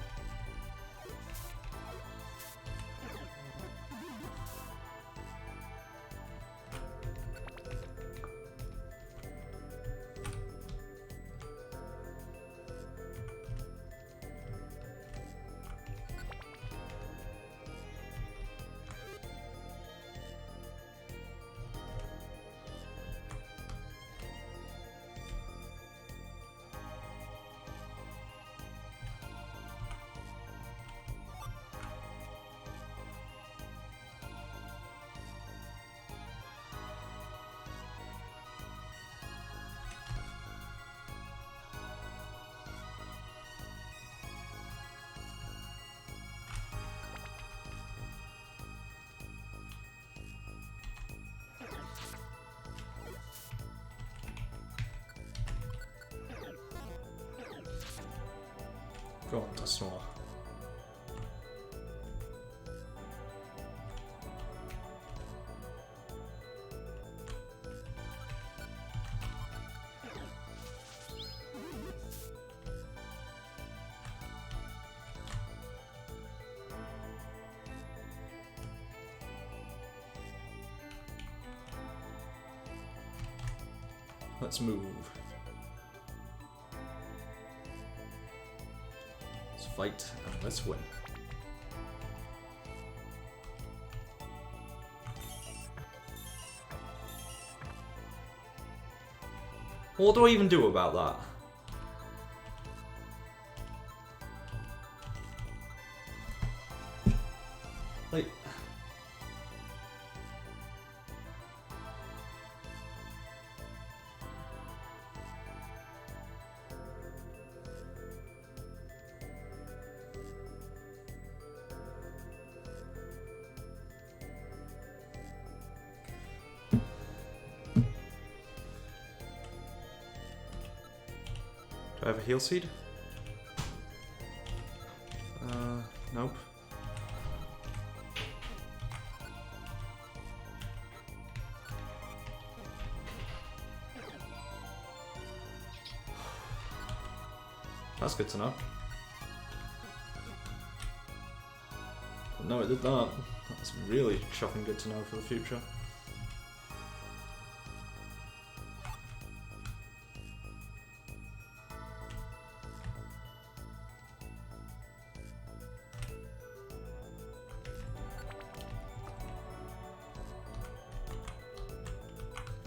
Go on, Dusknoir. Let's move. Let's fight and let's win. What do I even do about that? Like... Do I have a heal seed? Nope. That's good to know. No, it did that. That's really shocking good to know for the future.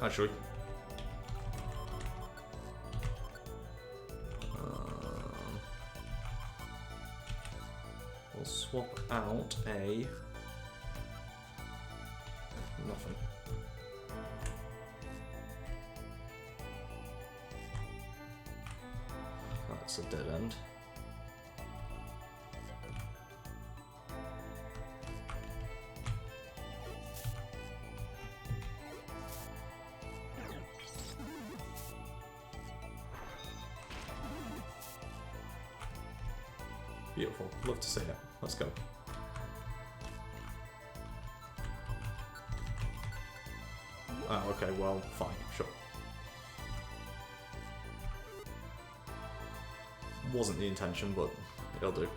Actually, we'll swap out a nothing. That's a dead end. Beautiful. Love to see it. Let's go. Oh, okay, well, fine, sure. Wasn't the intention, but it'll do.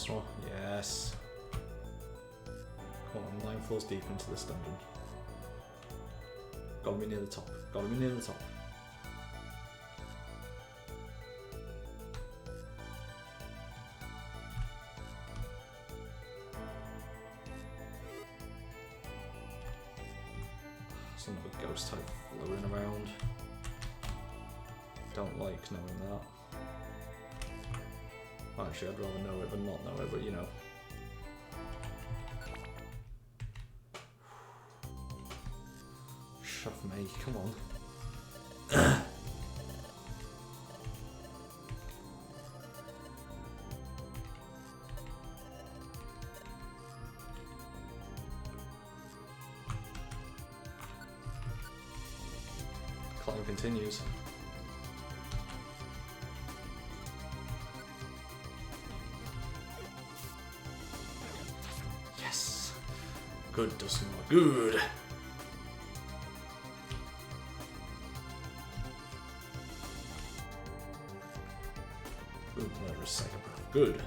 just more. Yes. Come on, 9 floors deep into this dungeon. Gotta be near the top. Gotta be near the top. There's another ghost type floating around. Don't like knowing that. Actually, I'd rather know it than not know it, but you know. Shove me, come on. Climb continues. Yes! Good, Dustin, good! Good, murderous psychopath. Good.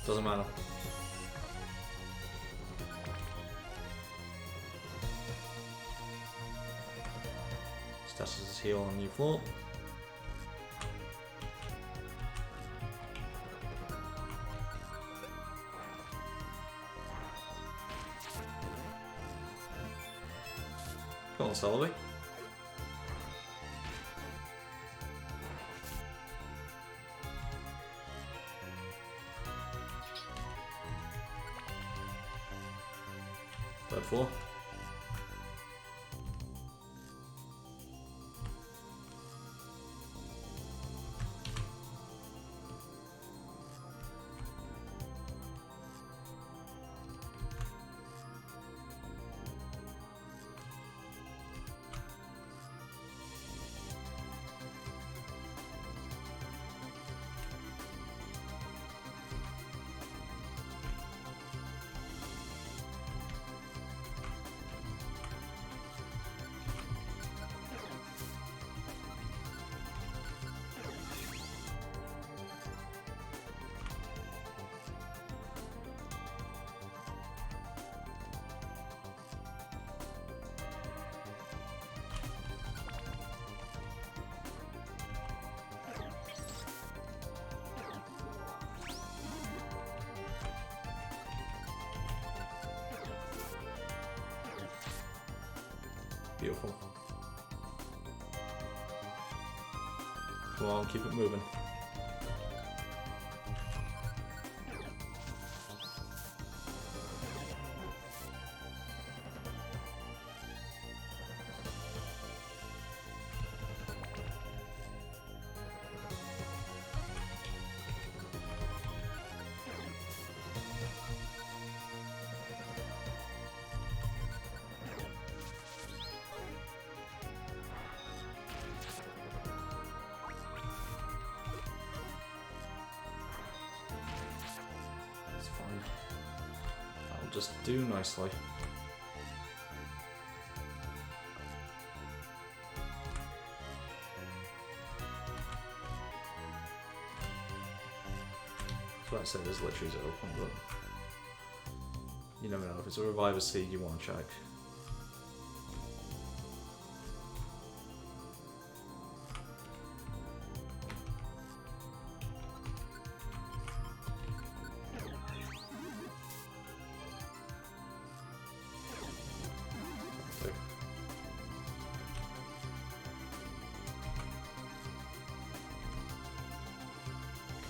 Doesn't matter. Stashes his heel on new floor. Go on, Sullivan. Third floor. Beautiful. Come on, keep it moving. That'll just do nicely. So I said there's literally zero point, but you never know. If it's a Reviver Seed, you want to check.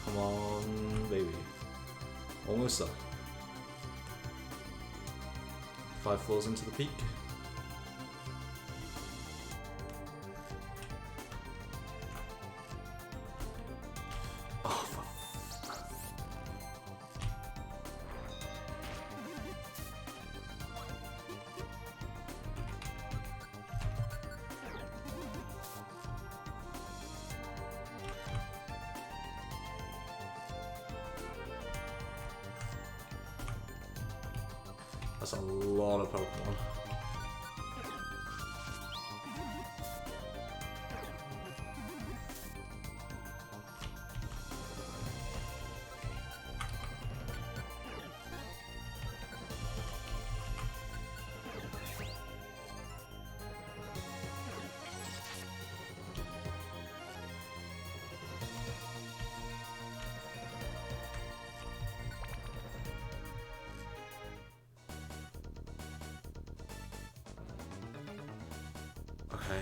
Come on, baby. Almost there. 5 floors into the peak. That's a lot of Pokemon. Okay.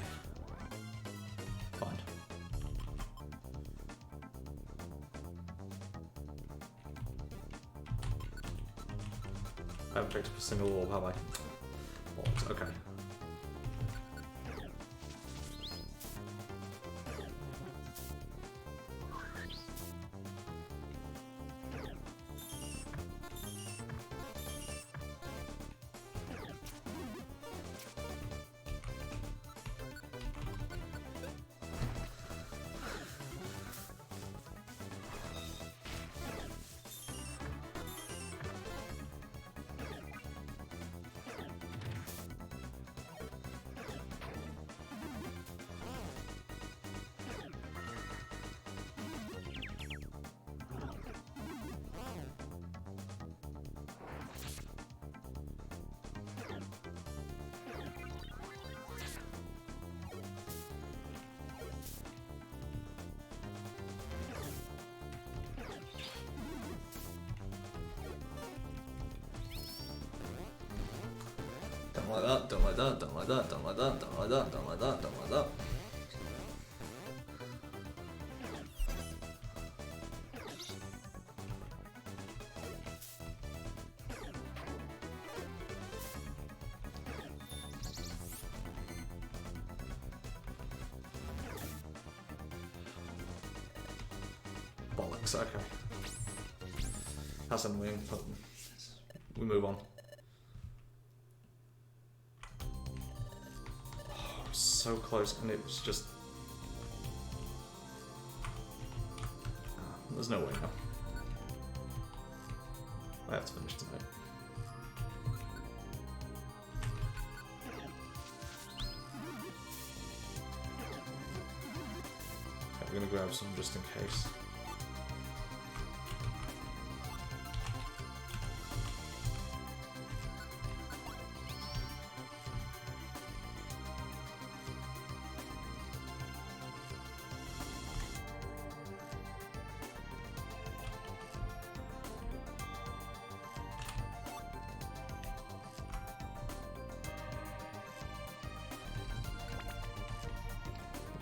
Fine. I haven't picked up a single orb, have I? Bollocks, okay. Don't like that, don't like that, don't like that, don't like that, don't like that, don't like that, don't like that. Bollocks, okay. That's annoying, but we move on. So close, and it was just... There's no way now. I have to finish tonight. Okay, I'm gonna grab some just in case.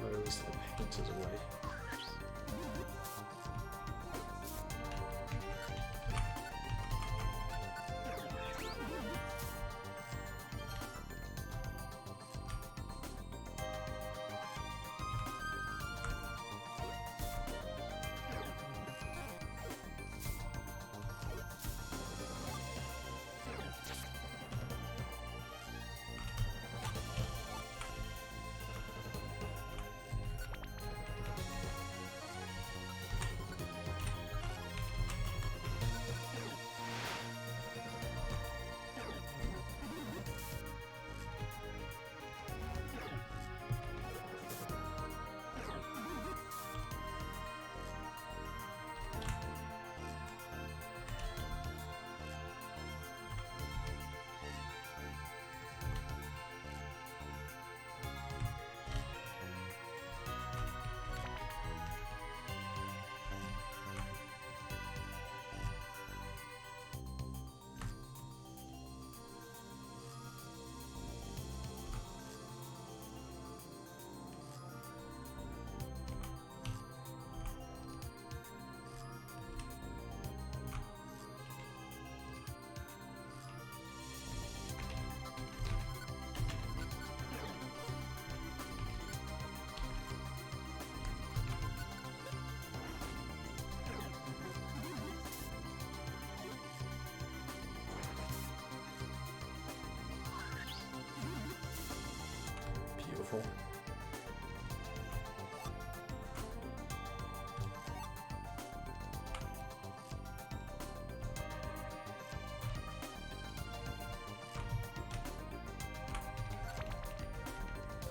Those little painters away. Beautiful.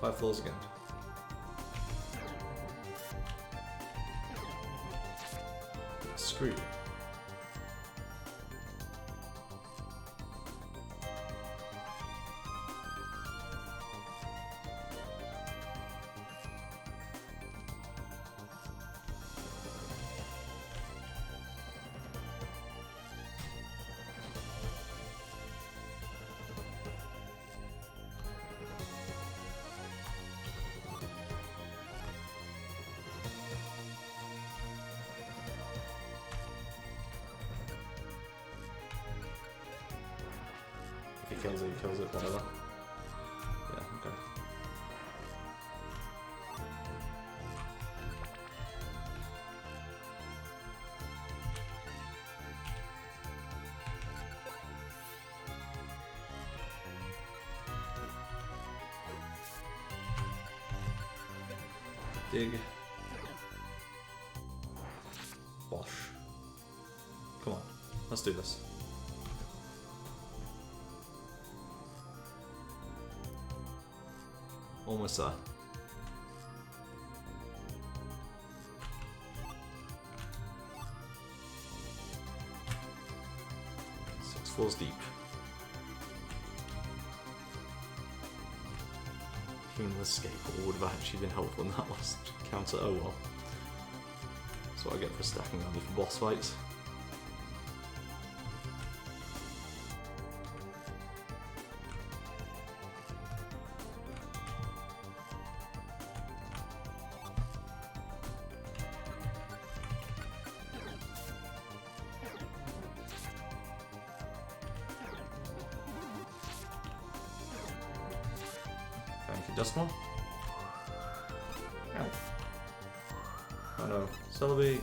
5 floors again. Screw you. If he kills it, whatever. Yeah, okay. Dig. Wash. Come on, let's do this. Almost there. Six floors deep. Human escape would have actually been helpful in that last counter. Oh well. That's what I get for stacking only for boss fights. Thank you, Dustmore. Ow. Oh no, Celebi.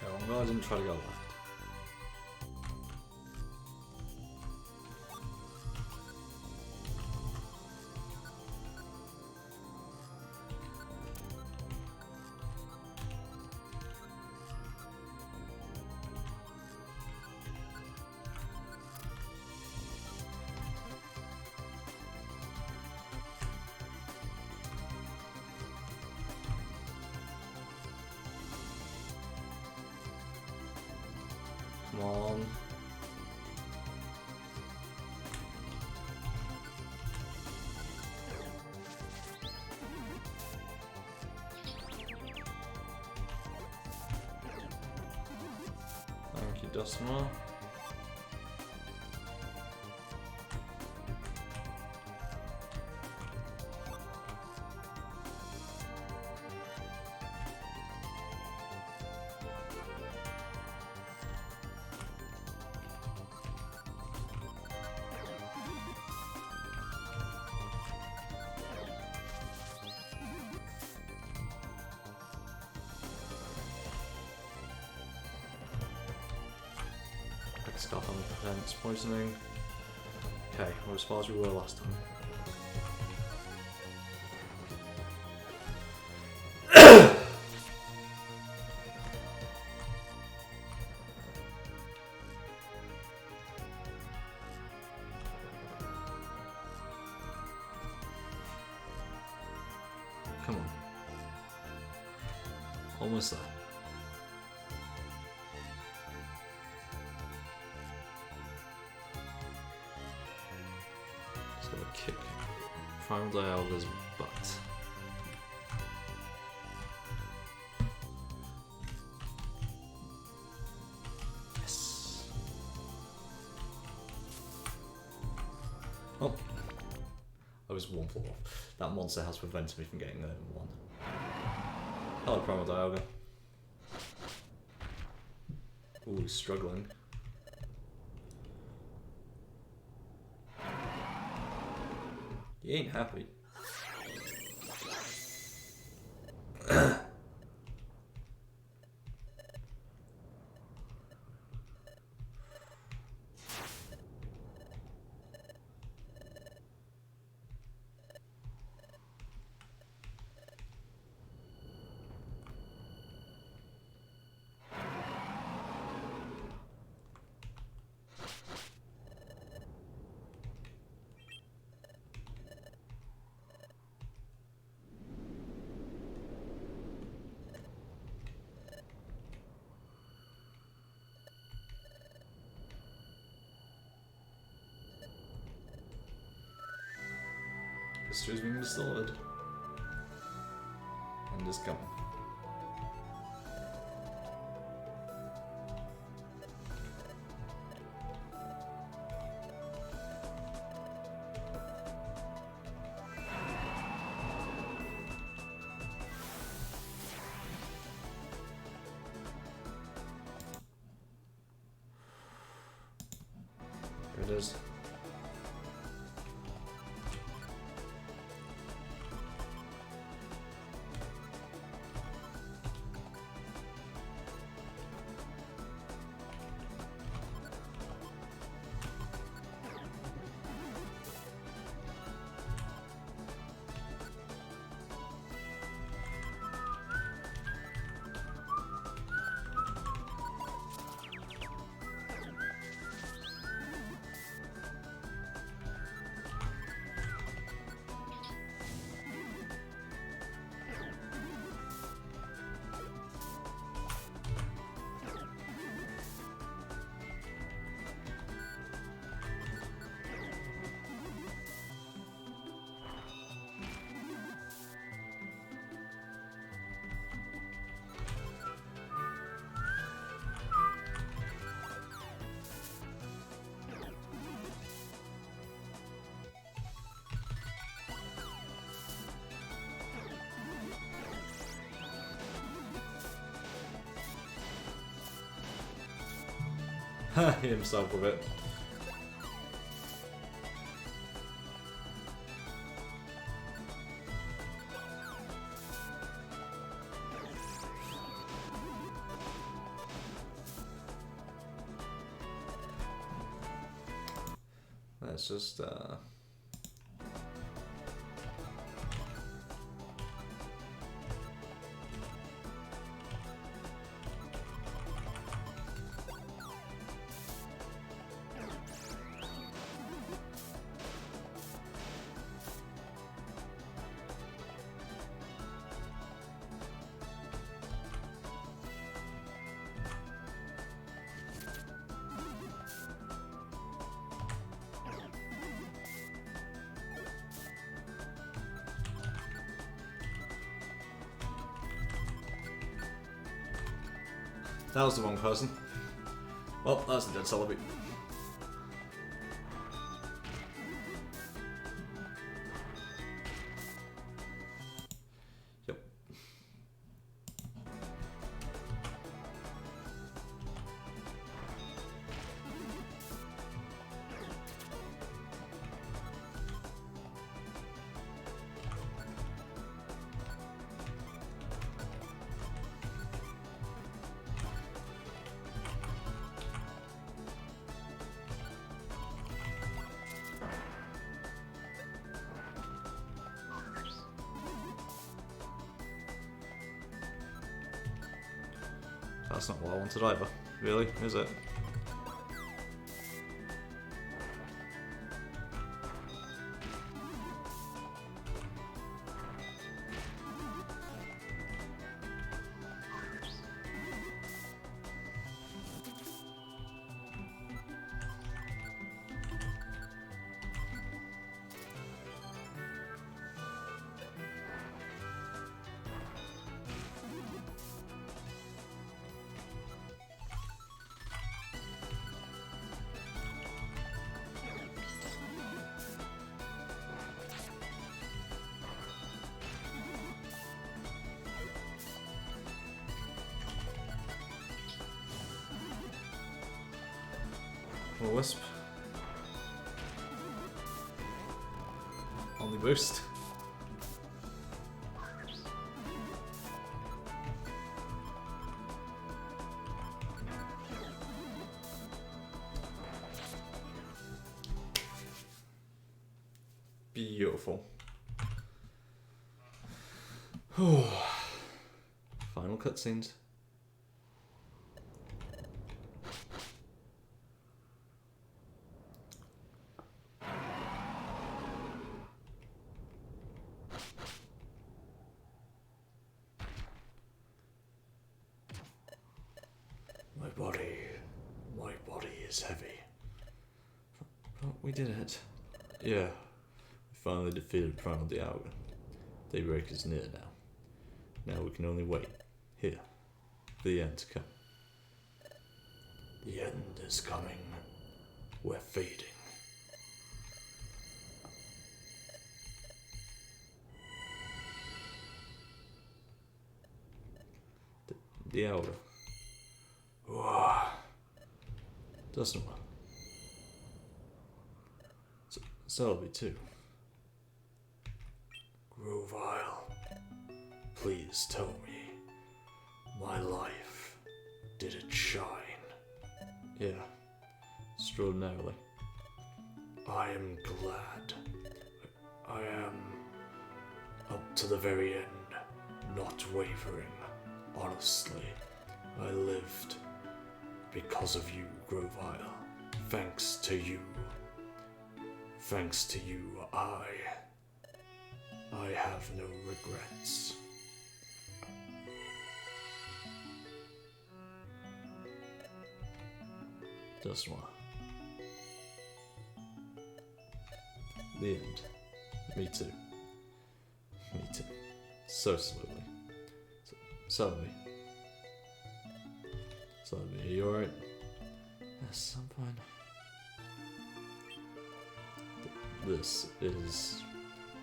Okay, I'm glad I didn't try to go left. Come on. Thank you, Dustmore. Stuff on prevents poisoning. Okay, we're as far as we were last time. Come on. Almost there. Kick Primal Dialga's butt. Yes. Oh. I was one floor off. That monster has prevented me from getting there in one. Hello, Primal Dialga. Ooh, he's struggling. He ain't happy. History's being distorted. And is coming. Here it is. Hit himself with it. Let's just that was the wrong person. Well, that's the dead Celebi. Yep. That's not what I wanted either, really, is it? Wisp. Only boost. Beautiful. Final cutscenes. My body is heavy. Oh, we did it. Yeah, we finally defeated Primal Dialga. Daybreak is near now. Now we can only wait, here, for the end to come. The end is coming. We're fading. Dialga. Dusknoir. Celebi too. Grovyle, please tell me, my life, did it shine? Yeah. Extraordinarily. I am glad. I am, up to the very end, not wavering. Honestly, I lived because of you, Grovyle. Thanks to you. Thanks to you, I have no regrets. Dusknoir. The end. Me too. Me too. So slowly. Celebi. Celebi, are you alright? Yes, I'm fine. This is...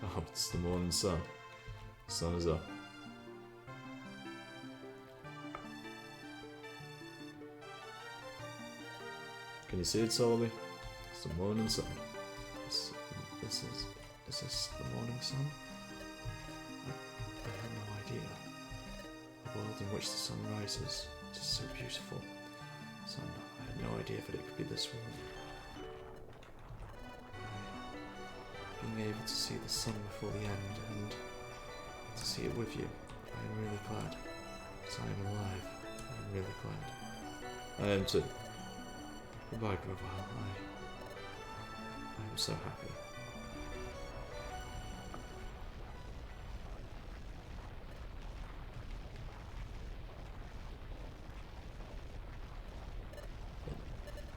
Oh, it's the morning sun. The sun is up. Can you see it, Celebi? It's the morning sun. Is this the morning sun? I had no idea. A world in which the sun rises. It is so beautiful. Sun, I had no idea that it could be this warm. Being able to see the sun before the end and to see it with you, I am really glad. As I am alive, I am really glad. I am too. Goodbye, Grovyle. I am so happy.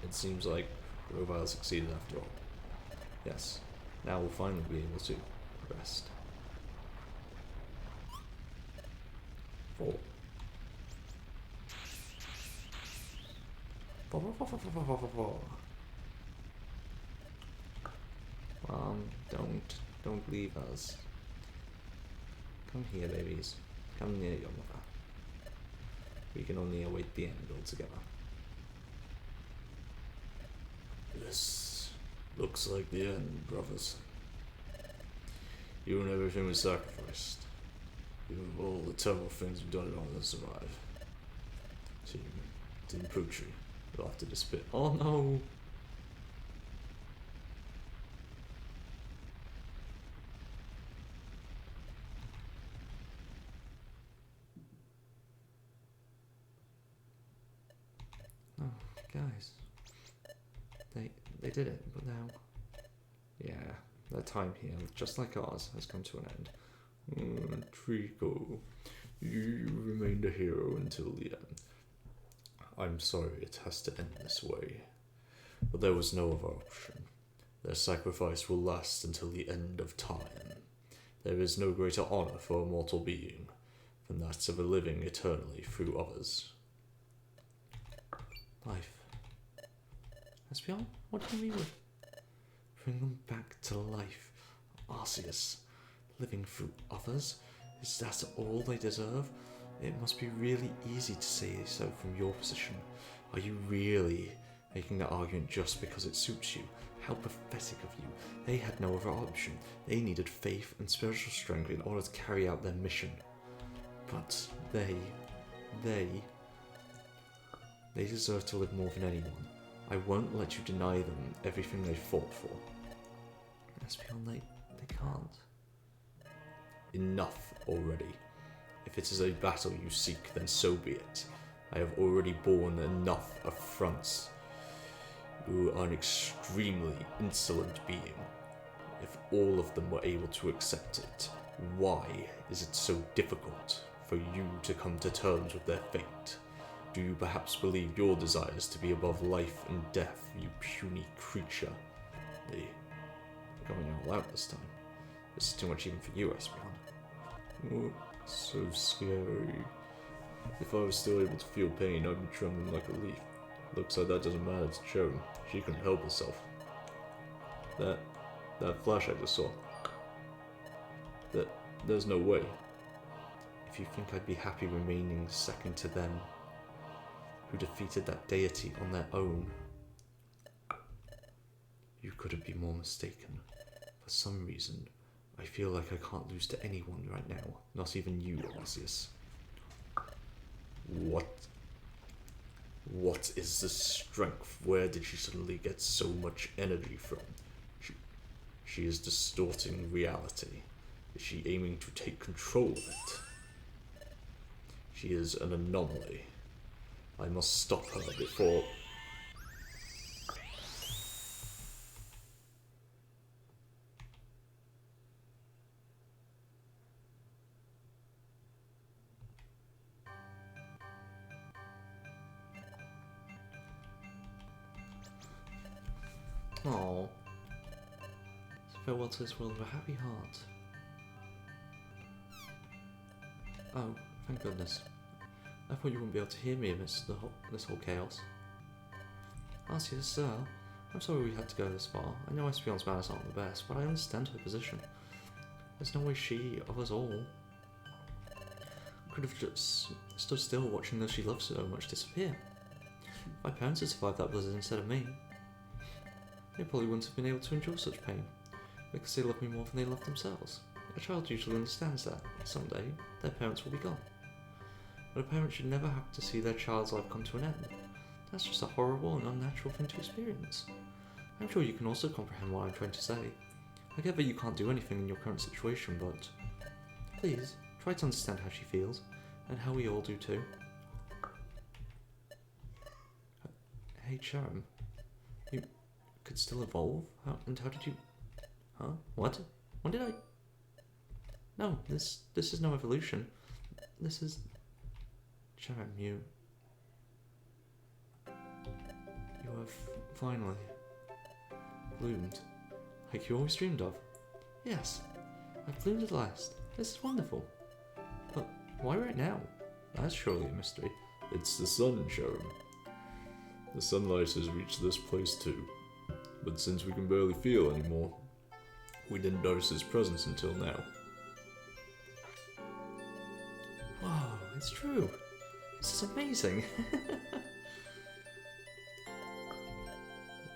It seems like Grovyle succeeded after all. Yes, now we'll finally be able to rest. 4. Don't leave us. Come here, babies. Come near your mother. We can only await the end altogether. This looks like the end, brothers. You and everything was sacrificed. Even with all the terrible things we've done in order to survive. Team Pootree, you'll have to despair. Oh no! Oh, guys. They did it, but now... Yeah, their time here, just like ours, has come to an end. Trico, you remained a hero until the end. I'm sorry it has to end this way, but there was no other option. Their sacrifice will last until the end of time. There is no greater honor for a mortal being than that of a living eternally through others. Life. Espeon, what do you mean with... Bring them back to life. Arceus. Living through others? Is that all they deserve? It must be really easy to say so from your position. Are you really Making that argument just because it suits you. How pathetic of you. They had no other option. They needed faith and spiritual strength in order to carry out their mission. But they deserve to live more than anyone. I won't let you deny them everything they fought for. Espeon, they can't. Enough already. If it is a battle you seek, then so be it. I have already borne enough affronts. You are an extremely insolent being. If all of them were able to accept it, why is it so difficult for you to come to terms with their fate? Do you perhaps believe your desires to be above life and death, you puny creature? They're going all out this time. This is too much even for you, Espeon. Oh, so scary. If I was still able to feel pain, I'd be trembling like a leaf. Looks like that doesn't matter to Cherem. She couldn't help herself. That flash I just saw. There's no way. If you think I'd be happy remaining second to them, who defeated that deity on their own, you couldn't be more mistaken. For some reason, I feel like I can't lose to anyone right now, not even you, Arceus. What is the strength? Where did she suddenly get so much energy from? She is distorting reality. Is she aiming to take control of it? She is an anomaly. I must stop her before... Oh, farewell to this world of a happy heart. Oh, thank goodness. I thought you wouldn't be able to hear me amidst this whole chaos. Arceus, sir, I'm sorry we had to go this far. I know Espeon's manners aren't the best, but I understand her position. There's no way she, of us all, could have just stood still watching those she loves so much disappear. My parents had survived that blizzard instead of me. They probably wouldn't have been able to endure such pain, because they love me more than they love themselves. A child usually understands that someday their parents will be gone. But a parent should never have to see their child's life come to an end. That's just a horrible and unnatural thing to experience. I'm sure you can also comprehend what I'm trying to say. I get that you can't do anything in your current situation, but please try to understand how she feels, and how we all do too. Hey, Cherem. You could still evolve? How did you... Huh? What? When did I... No, this is no evolution. This is... Cherem, you have finally bloomed. Like you always dreamed of. Yes, I've bloomed at last. This is wonderful. But why right now? That's surely a mystery. It's the sun, Cherem. The sunlight has reached this place too. But since we can barely feel anymore, we didn't notice his presence until now. Whoa, it's true. This is amazing.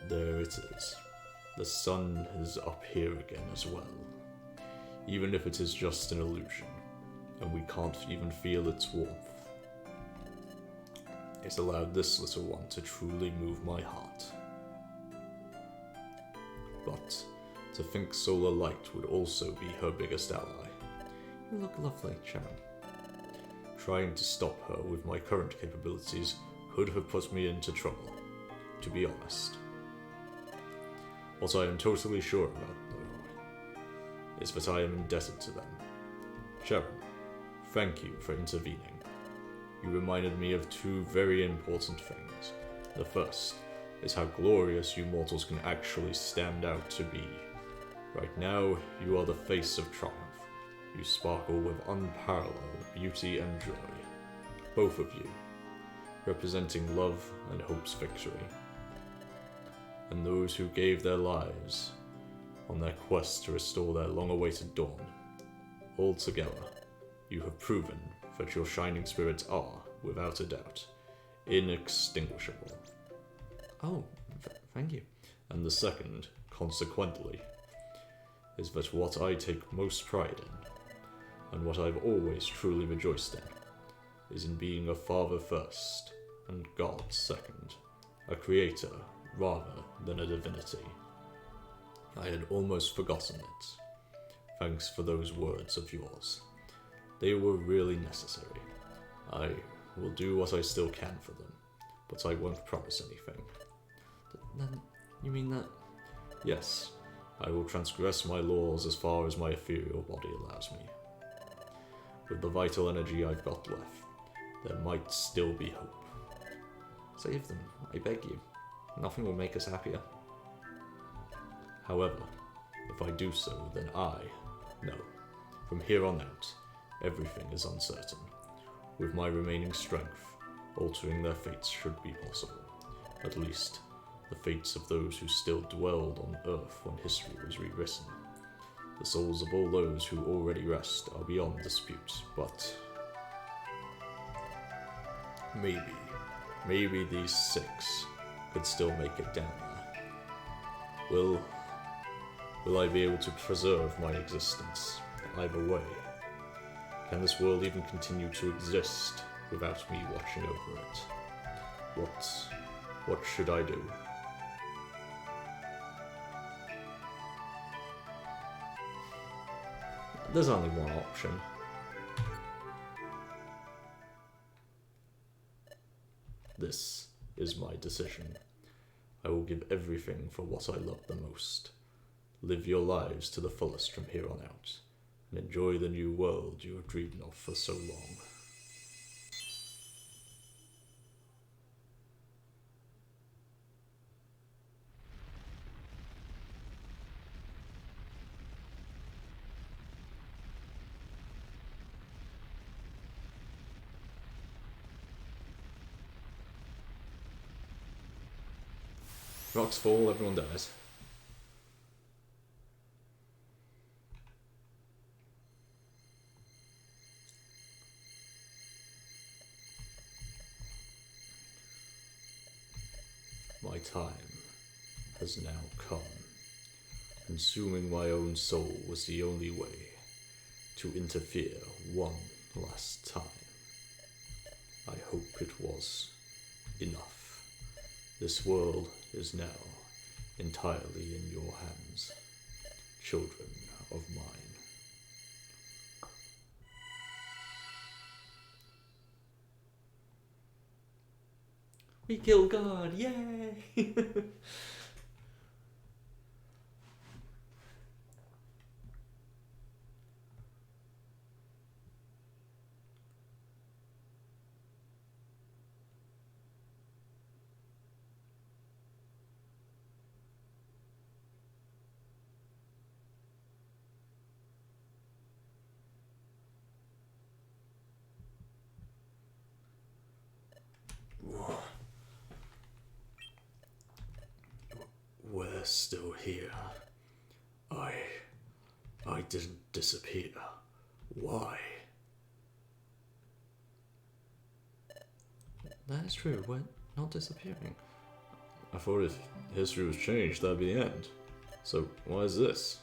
There it is. The sun is up here again as well. Even if it is just an illusion, and we can't even feel its warmth. It's allowed this little one to truly move my heart. But to think solar light would also be her biggest ally. You look lovely, Cherem. Trying to stop her with my current capabilities could have put me into trouble, to be honest. What I am totally sure about, though, is that I am indebted to them. Cherem, thank you for intervening. You reminded me of two very important things. The first is how glorious you mortals can actually stand out to be. Right now, you are the face of triumph. You sparkle with unparalleled beauty and joy. Both of you, representing love and hope's victory. And those who gave their lives on their quest to restore their long-awaited dawn. Altogether, you have proven that your shining spirits are, without a doubt, inextinguishable. Oh, thank you. And the second, consequently, is that what I take most pride in, and what I've always truly rejoiced in, is in being a father first, and God second, a creator rather than a divinity. I had almost forgotten it. Thanks for those words of yours. They were really necessary. I will do what I still can for them, but I won't promise anything. Then, you mean that? Yes, I will transgress my laws as far as my ethereal body allows me. With the vital energy I've got left, there might still be hope. Save them, I beg you. Nothing will make us happier. However, if I do so, then no, from here on out, everything is uncertain. With my remaining strength, altering their fates should be possible. At least, the fates of those who still dwelled on Earth when history was rewritten. The souls of all those who already rest are beyond dispute, but maybe these 6 could still make it down there. Will I be able to preserve my existence either way? Can this world even continue to exist without me watching over it? What should I do? There's only one option. This is my decision. I will give everything for what I love the most. Live your lives to the fullest from here on out, and enjoy the new world you have dreamed of for so long. Rocks fall, everyone dies. My time has now come. Consuming my own soul was the only way to interfere one last time. I hope it was enough. This world is now entirely in your hands, children of mine. We killed God, yay! We're still here. I didn't disappear. Why? That is true, we're not disappearing. I thought if history was changed, that'd be the end. So, why is this?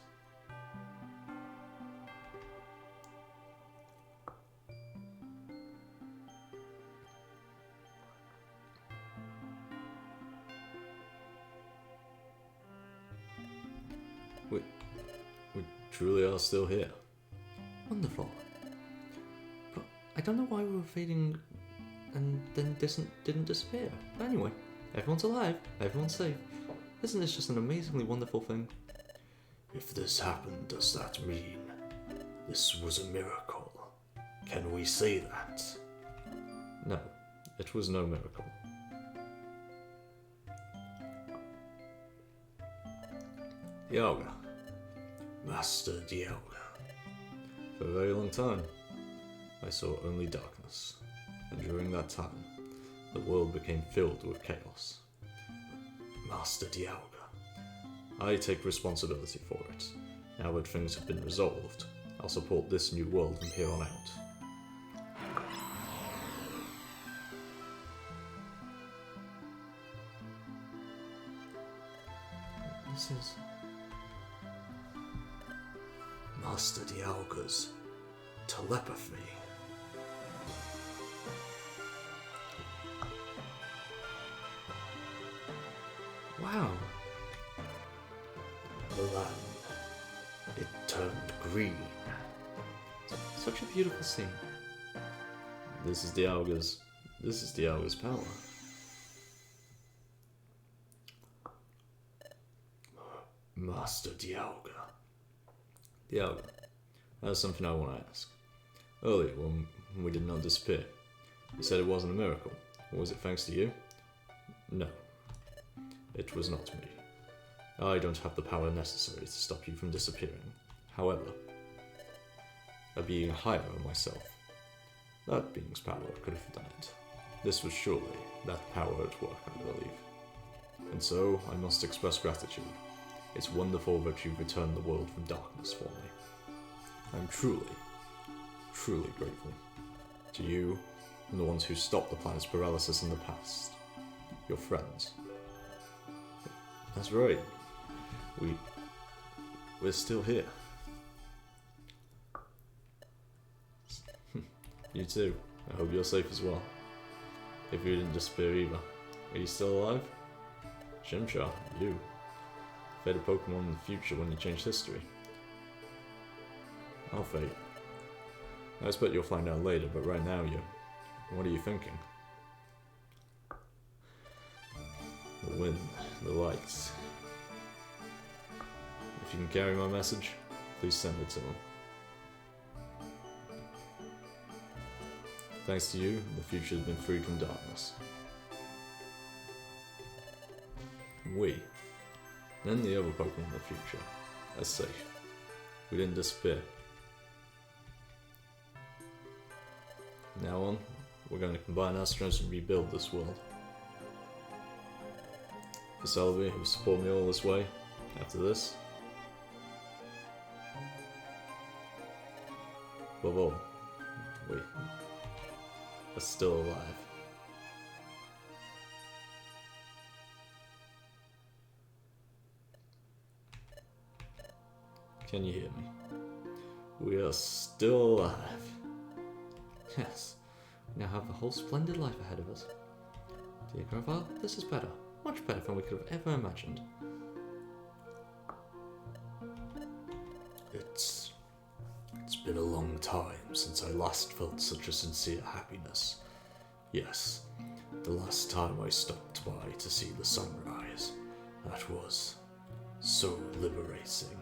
We truly are still here. Wonderful. But I don't know why we were fading and then didn't disappear. But anyway, everyone's alive, everyone's safe. Isn't this just an amazingly wonderful thing? If this happened, does that mean this was a miracle? Can we say that? No, it was no miracle. Dialga. Master Dialga. For a very long time, I saw only darkness, and during that time, the world became filled with chaos. Master Dialga. I take responsibility for it. Now that things have been resolved, I'll support this new world from here on out. This is Master Dialga's telepathy. Wow. The land, it turned green. Such a beautiful scene. This is Dialga's power. Master Dialga. Dialga, that's something I want to ask. Earlier, when we did not disappear, you said it wasn't a miracle. Was it thanks to you? No. It was not me. I don't have the power necessary to stop you from disappearing. However, a being higher than myself, that being's power could have done it. This was surely that power at work, I believe. And so, I must express gratitude. It's wonderful that you've returned the world from darkness for me. I'm truly, truly grateful. To you, and the ones who stopped the planet's paralysis in the past. Your friends. That's right. We're still here. You too. I hope you're safe as well. If you didn't disappear either. Are you still alive? Shimsha, you. Fate a Pokemon in the future when you change history. I'll fate. I expect you'll find out later, but right now what are you thinking? The wind, the lights. If you can carry my message, please send it to them. Thanks to you, the future has been freed from darkness. We, and the other Pokemon in the future, are safe. We didn't disappear. From now on, we're going to combine our strengths and rebuild this world. For Celebi, who support me all this way, after this. Above all, we are still alive. Can you hear me? We are still alive. Yes, we now have a whole splendid life ahead of us. Dear Grovyle, this is better. Much better than we could have ever imagined. It's been a long time since I last felt such a sincere happiness. Yes, the last time I stopped by to see the sunrise. That was so liberating.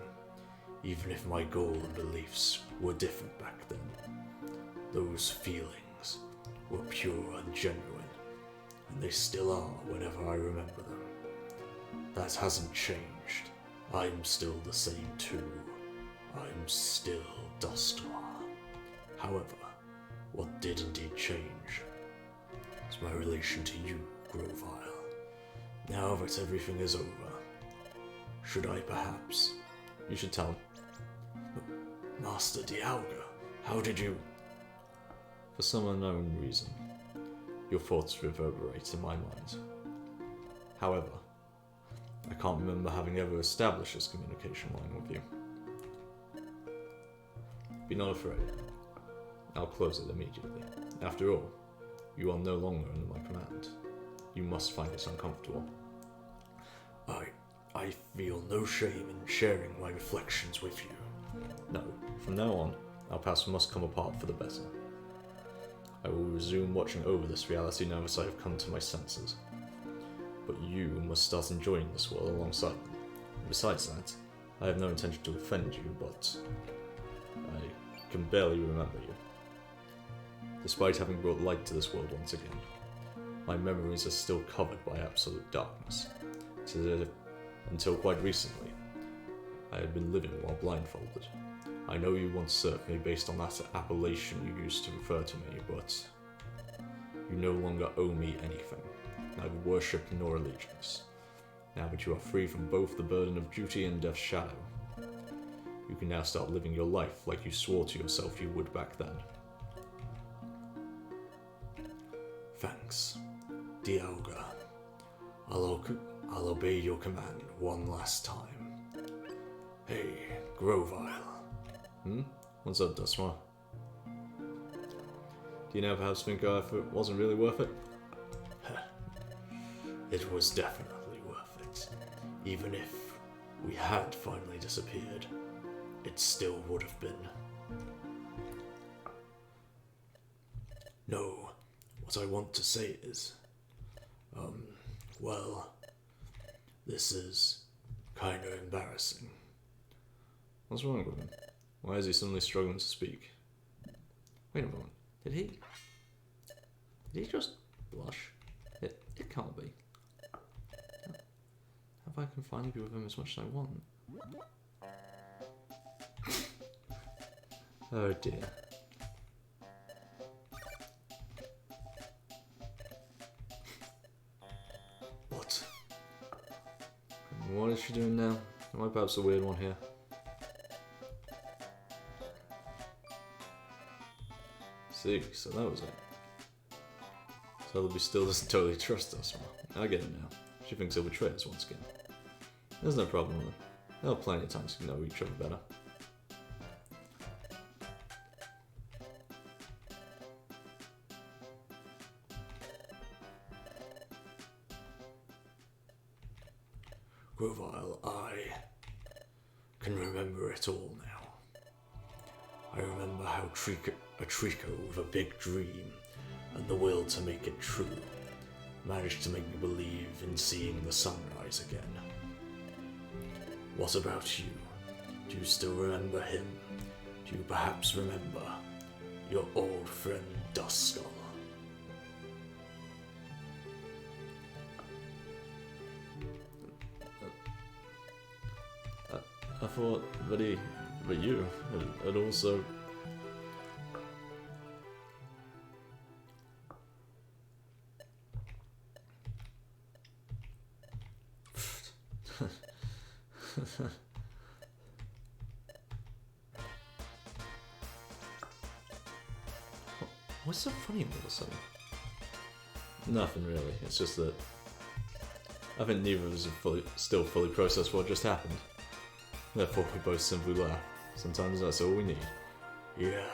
Even if my goal and beliefs were different back then, those feelings were pure and genuine, and they still are whenever I remember them. That hasn't changed. I'm still the same too. I'm still Dusknoir. However, what did indeed change is my relation to you, Grovyle. Now that everything is over, should I perhaps... You should tell him. Master Dialga, how did you... For some unknown reason, your thoughts reverberate in my mind. However, I can't remember having ever established this communication line with you. Be not afraid. I'll close it immediately. After all, you are no longer under my command. You must find it uncomfortable. I feel no shame in sharing my reflections with you. No, from now on, our paths must come apart for the better. I will resume watching over this reality now as I have come to my senses. But you must start enjoying this world alongside me. Besides that, I have no intention to offend you, but I can barely remember you. Despite having brought light to this world once again, my memories are still covered by absolute darkness. It is as if, until quite recently, I had been living while blindfolded. I know you once served me based on that appellation you used to refer to me, but you no longer owe me anything, neither worship nor allegiance. Now that you are free from both the burden of duty and death's shadow, you can now start living your life like you swore to yourself you would back then. Thanks, Dialga. I'll obey your command one last time. Hey, Grovile. What's up, Dustmore? Do you now perhaps think our effort wasn't really worth it? It was definitely worth it. Even if we had finally disappeared, it still would have been. No, what I want to say is, well, this is kinda embarrassing. What's wrong with him? Why is he suddenly struggling to speak? Wait a moment. Did he just blush? It can't be. If I can finally be with him as much as I want. Oh dear. What? What is she doing now? Am I perhaps the weird one here? See, so that was it. So Elby still doesn't totally trust us. Well, I get it now. She thinks he'll betray us once again. There's no problem with it. They'll have plenty of time to know each other better. Grovile, I can remember it all now. I remember how a Trico with a big dream and the will to make it true managed to make me believe in seeing the sunrise again. What about you? Do you still remember him? Do you perhaps remember your old friend Duskull? I thought that you had also... What's so funny all of a sudden? Nothing really, it's just that I think neither of us have still fully processed what just happened. Therefore we both simply laugh. Sometimes that's all we need. Yeah,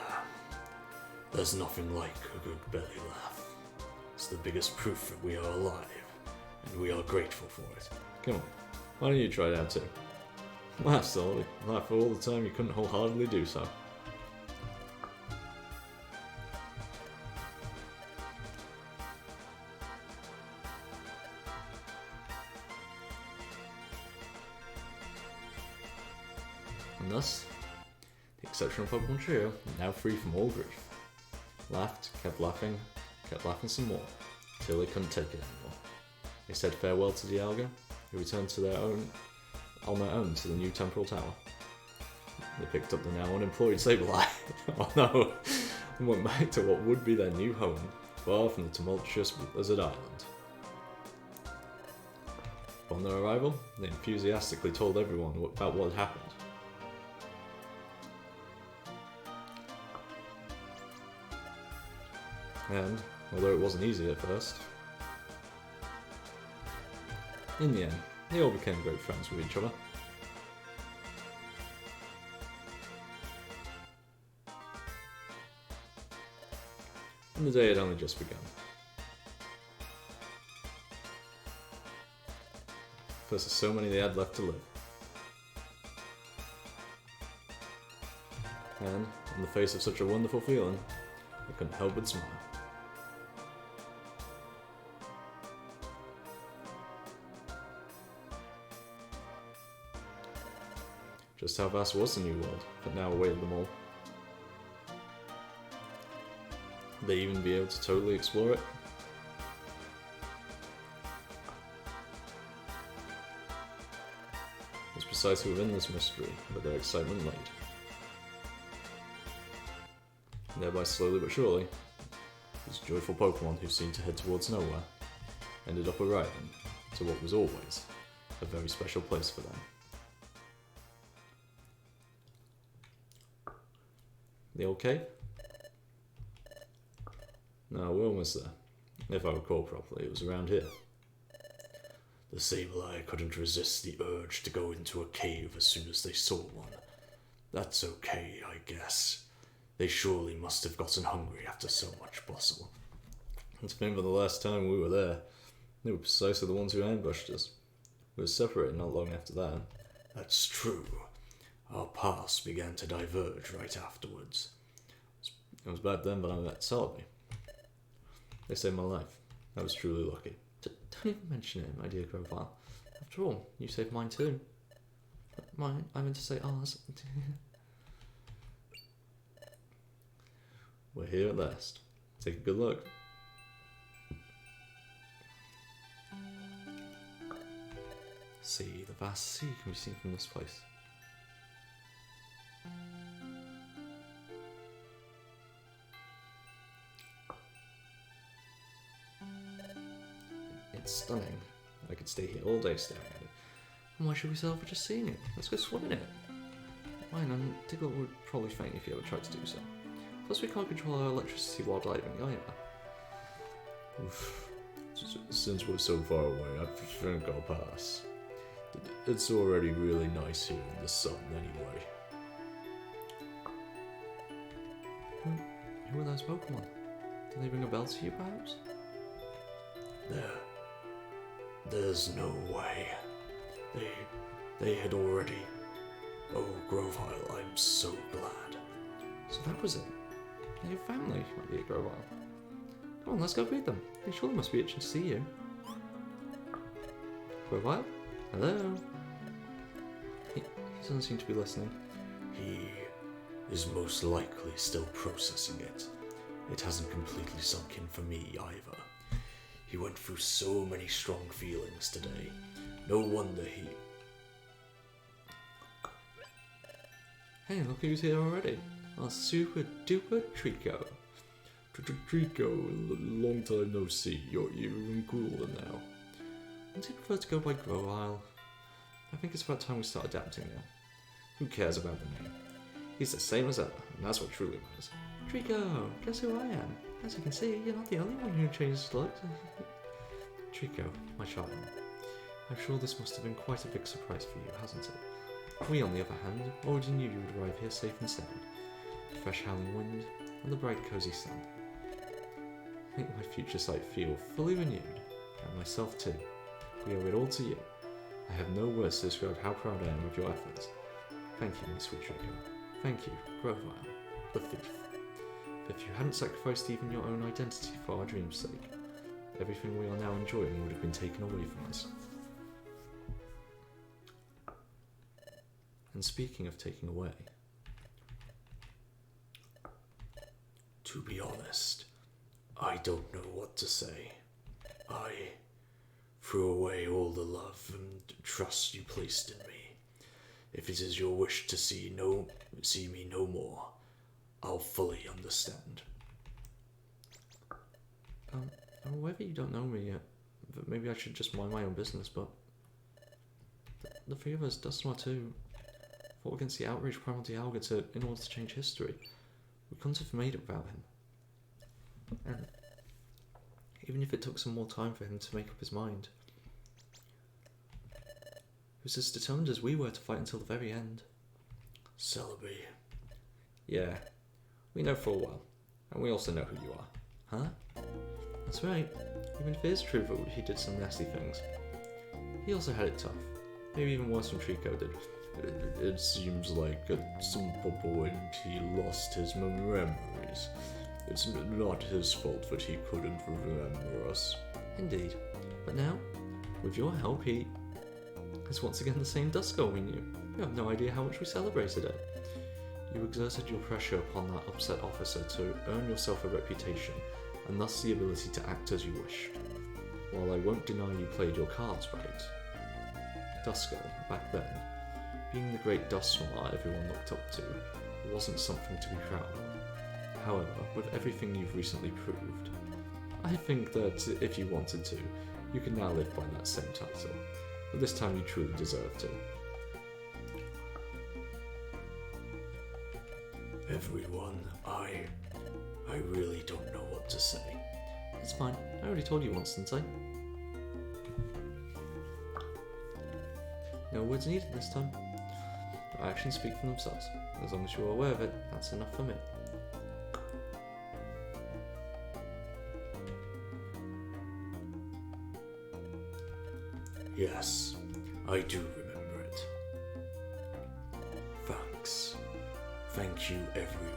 there's nothing like a good belly laugh. It's the biggest proof that we are alive, and we are grateful for it. Come on, why don't you try it out too? Laugh, Sully. Laugh for all the time you couldn't wholeheartedly do so. And thus, the exceptional Pokemon trio, now free from all grief, laughed, kept laughing some more, till they couldn't take it anymore. They said farewell to Dialga, who returned to on their own to the new Temporal Tower. They picked up the now unemployed Sableye, oh no, and went back to what would be their new home, far from the tumultuous Blizzard Island. Upon their arrival, they enthusiastically told everyone about what had happened. And, although it wasn't easy at first, in the end, they all became great friends with each other. And the day had only just begun. Plus, there's so many they had left to live. And, in the face of such a wonderful feeling, they couldn't help but smile. Just how vast was the new world that now awaited them all? Would they even be able to totally explore it? It's precisely within this mystery that their excitement laid. And thereby, slowly but surely, these joyful Pokemon who seemed to head towards nowhere ended up arriving to what was always a very special place for them. They okay? No, we're almost there. If I recall properly, it was around here. The Sableye couldn't resist the urge to go into a cave as soon as they saw one. That's okay, I guess. They surely must have gotten hungry after so much bustle. It's been for the last time we were there. They were precisely the ones who ambushed us. We were separated not long after that. That's true. Our paths began to diverge right afterwards. It was back then, but I met Celebi. They saved my life. I was truly lucky. Don't even mention it, my dear Grovile. After all, you saved mine too. Mine? I meant to say ours. We're here at last. Take a good look. See, the vast sea can be seen from this place. It's stunning. I could stay here all day staring at it. And why should we settle for just seeing it? Let's go swim in it. Mine and Diglett would probably faint if you ever tried to do so. Plus we can't control our electricity while diving either. Oof. Since we're so far away, I think I'll pass. It's already really nice here in the sun anyway. Who are those Pokemon? Do they ring a bell to you, perhaps? There's no way. They had already... Oh, Grovile, I'm so glad. So that was it. They're your family, my dear Grovile. Come on, let's go greet them. They surely must be itching to see you. Grovile? Hello? He doesn't seem to be listening. He is most likely still processing it. It hasn't completely sunk in for me either. He went through so many strong feelings today. No wonder he... Hey, look who's here already. Our super duper Trico. Trico, long time no see. You're even cooler now. Wouldn't he prefer to go by Grovile? I think it's about time we start adapting now. Who cares about the name? He's the same as ever, and that's what truly matters. Trico, guess who I am? As you can see, you're not the only one who changed looks. Trico, my child. I'm sure this must have been quite a big surprise for you, hasn't it? We, on the other hand, already knew you would arrive here safe and sound. The fresh howling wind, and the bright cozy sun. Make my future sight feel fully renewed, and myself too. We owe it all to you. I have no words to describe how proud I am of your efforts. Thank you, my sweet Trico. Thank you, Grovile, the thief. If you hadn't sacrificed even your own identity for our dream's sake, everything we are now enjoying would have been taken away from us. And speaking of taking away... To be honest, I don't know what to say. I threw away all the love and trust you placed in me. If it is your wish to see me no more, I'll fully understand. Whether you don't know me yet, but maybe I should just mind my own business, but... The three of us, Dusknoir too, fought against the outraged Primal Dialga in order to change history. We couldn't have made it without him. And even if it took some more time for him to make up his mind, he was as determined as we were to fight until the very end. Celebi. Yeah, we know full well, and we also know who you are. Huh? That's right, even if it is true that he did some nasty things. He also had it tough, maybe even worse than Trico did. It seems like at some point he lost his memories. It's not his fault that he couldn't remember us. Indeed, but now, with your help, he is once again the same Duskull we knew. You have no idea how much we celebrated it. You exerted your pressure upon that upset officer to earn yourself a reputation, and thus the ability to act as you wish. While I won't deny you played your cards right, Duskull, back then, being the great Dusknoir everyone looked up to, wasn't something to be proud of. However, with everything you've recently proved, I think that if you wanted to, you can now live by that same title. But this time you truly deserve to. Everyone, I really don't know what to say. It's fine. I already told you once, didn't I? No words needed this time. Your actions speak for themselves. As long as you're aware of it, that's enough for me. Yes, I do remember it. Thanks. Thank you, everyone.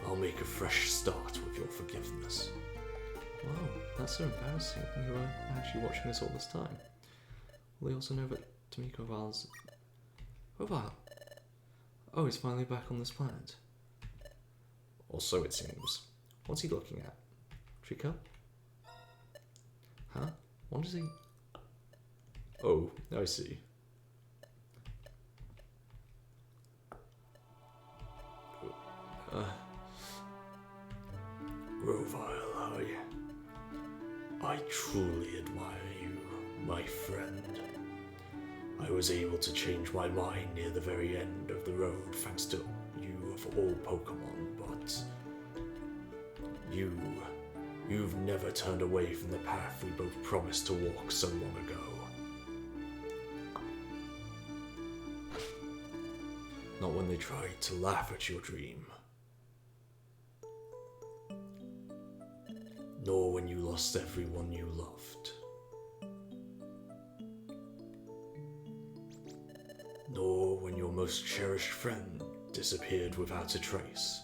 I'll make a fresh start with your forgiveness. Wow, that's so embarrassing. You were actually watching this all this time. Will they also know that Tomiko Val's... Rovile? Oh, he's finally back on this planet. Or so it seems. What's he looking at? Trico? Huh? What is he... Oh, I see. Rovile, I truly admire you, my friend. I was able to change my mind near the very end of the road thanks to you of all Pokemon, but you've never turned away from the path we both promised to walk so long ago. Not when they tried to laugh at your dream. Nor when you lost everyone you loved. Nor when your most cherished friend disappeared without a trace.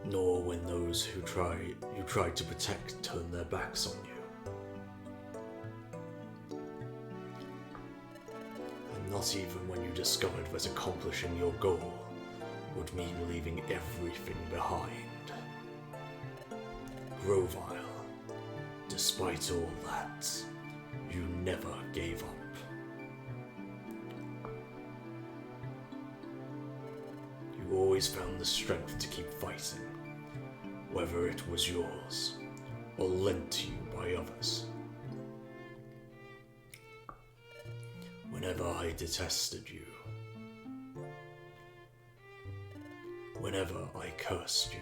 Nor when those you tried to protect turned their backs on you. And not even when you discovered that accomplishing your goal would mean leaving everything behind. Grovyle, despite all that, you never gave up. You always found the strength to keep fighting, whether it was yours or lent to you by others. Whenever I detested you, whenever I cursed you,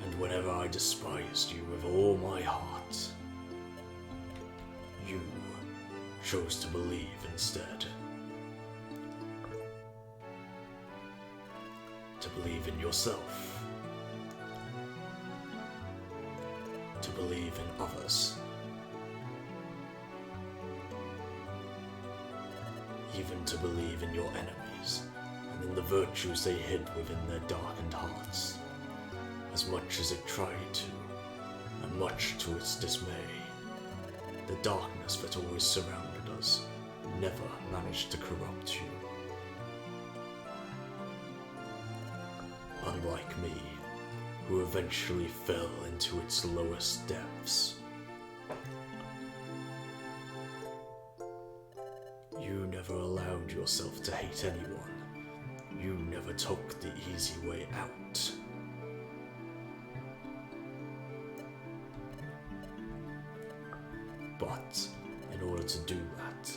and whenever I despised you with all my heart, you chose to believe instead. To believe in yourself. To believe in others. Even to believe in your enemies, and in the virtues they hid within their darkened hearts, as much as it tried to, and much to its dismay. The darkness that always surrounded us never managed to corrupt you. Unlike me, who eventually fell into its lowest depths. You never allowed yourself to hate anyone. You never took the easy way out. But in order to do that,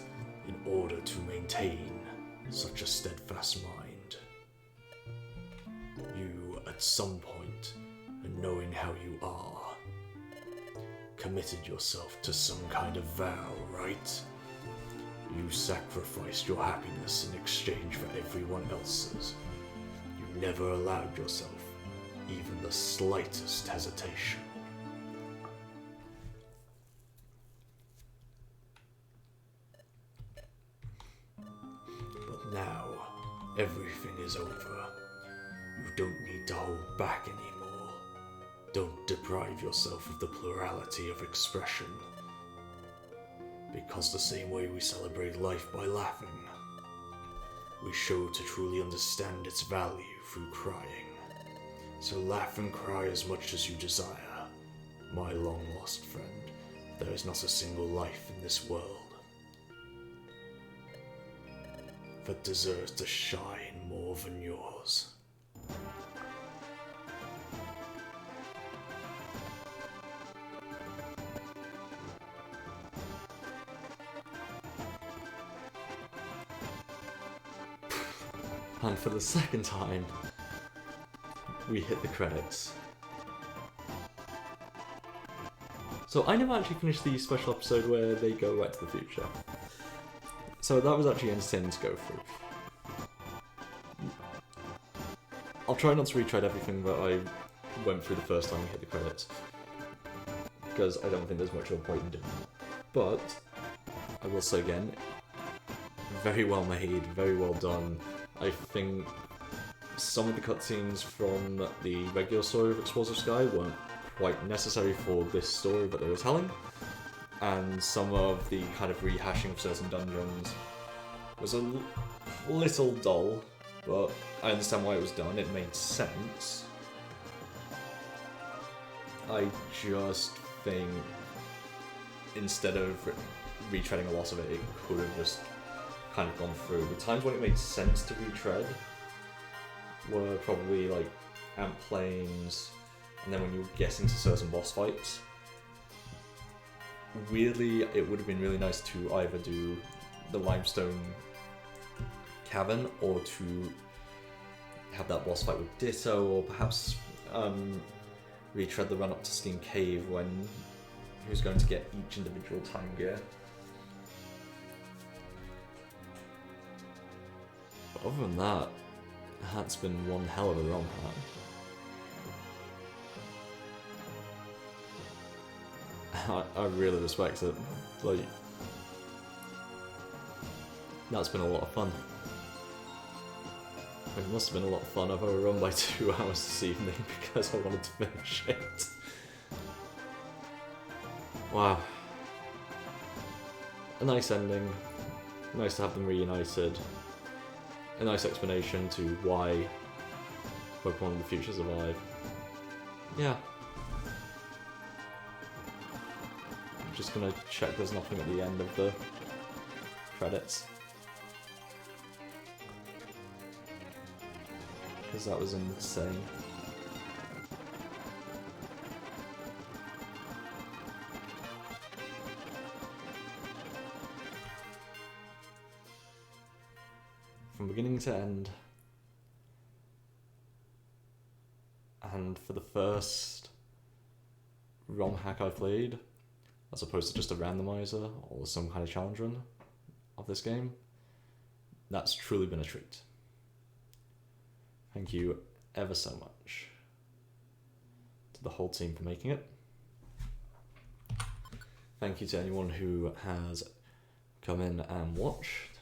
in order to maintain such a steadfast mind, you, at some point, and knowing how you are, committed yourself to some kind of vow, right? You sacrificed your happiness in exchange for everyone else's. You never allowed yourself even the slightest hesitation. But now, everything is over. You don't need to hold back anymore. Don't deprive yourself of the plurality of expression. Because the same way we celebrate life by laughing, we show to truly understand its value through crying. So laugh and cry as much as you desire, my long-lost friend. There is not a single life in this world that deserves to shine more than yours. And for the second time, we hit the credits. So I never actually finished the special episode where they go right to the future. So that was actually entertaining to go through. I'll try not to retread everything that I went through the first time we hit the credits, because I don't think there's much of a point in doing that. But I will say again, very well made, very well done. I think some of the cutscenes from the regular story of Explosive Sky weren't quite necessary for this story that they were telling, and some of the kind of rehashing of certain dungeons was a little dull, but I understand why it was done, it made sense. I just think instead of retreading a lot of it, it could have just kind of gone through. The times when it made sense to retread were probably like Ant Plains, and then when you were getting to certain boss fights. Weirdly, it would have been really nice to either do the Limestone Cavern or to have that boss fight with Ditto, or perhaps retread the run up to Steam Cave when he was going to get each individual time gear. But other than that, that's been one hell of a run, I really respect it. Like, that's been a lot of fun. It must have been a lot of fun. I've overrun by 2 hours this evening because I wanted to finish it. Wow. A nice ending. Nice to have them reunited. A nice explanation to why Pokemon in the future survive. Yeah. I'm just gonna check there's nothing at the end of the credits. Because that was insane. From beginning to end. And for the first ROM hack I played, as opposed to just a randomizer or some kind of challenge run of this game, that's truly been a treat. Thank you ever so much to the whole team for making it. Thank you to anyone who has come in and watched.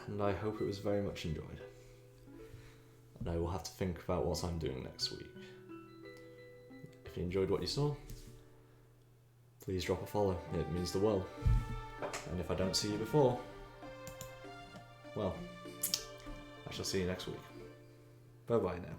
And I hope it was very much enjoyed. And I will have to think about what I'm doing next week. If you enjoyed what you saw, please drop a follow, it means the world. And if I don't see you before, well, I shall see you next week. Bye bye now.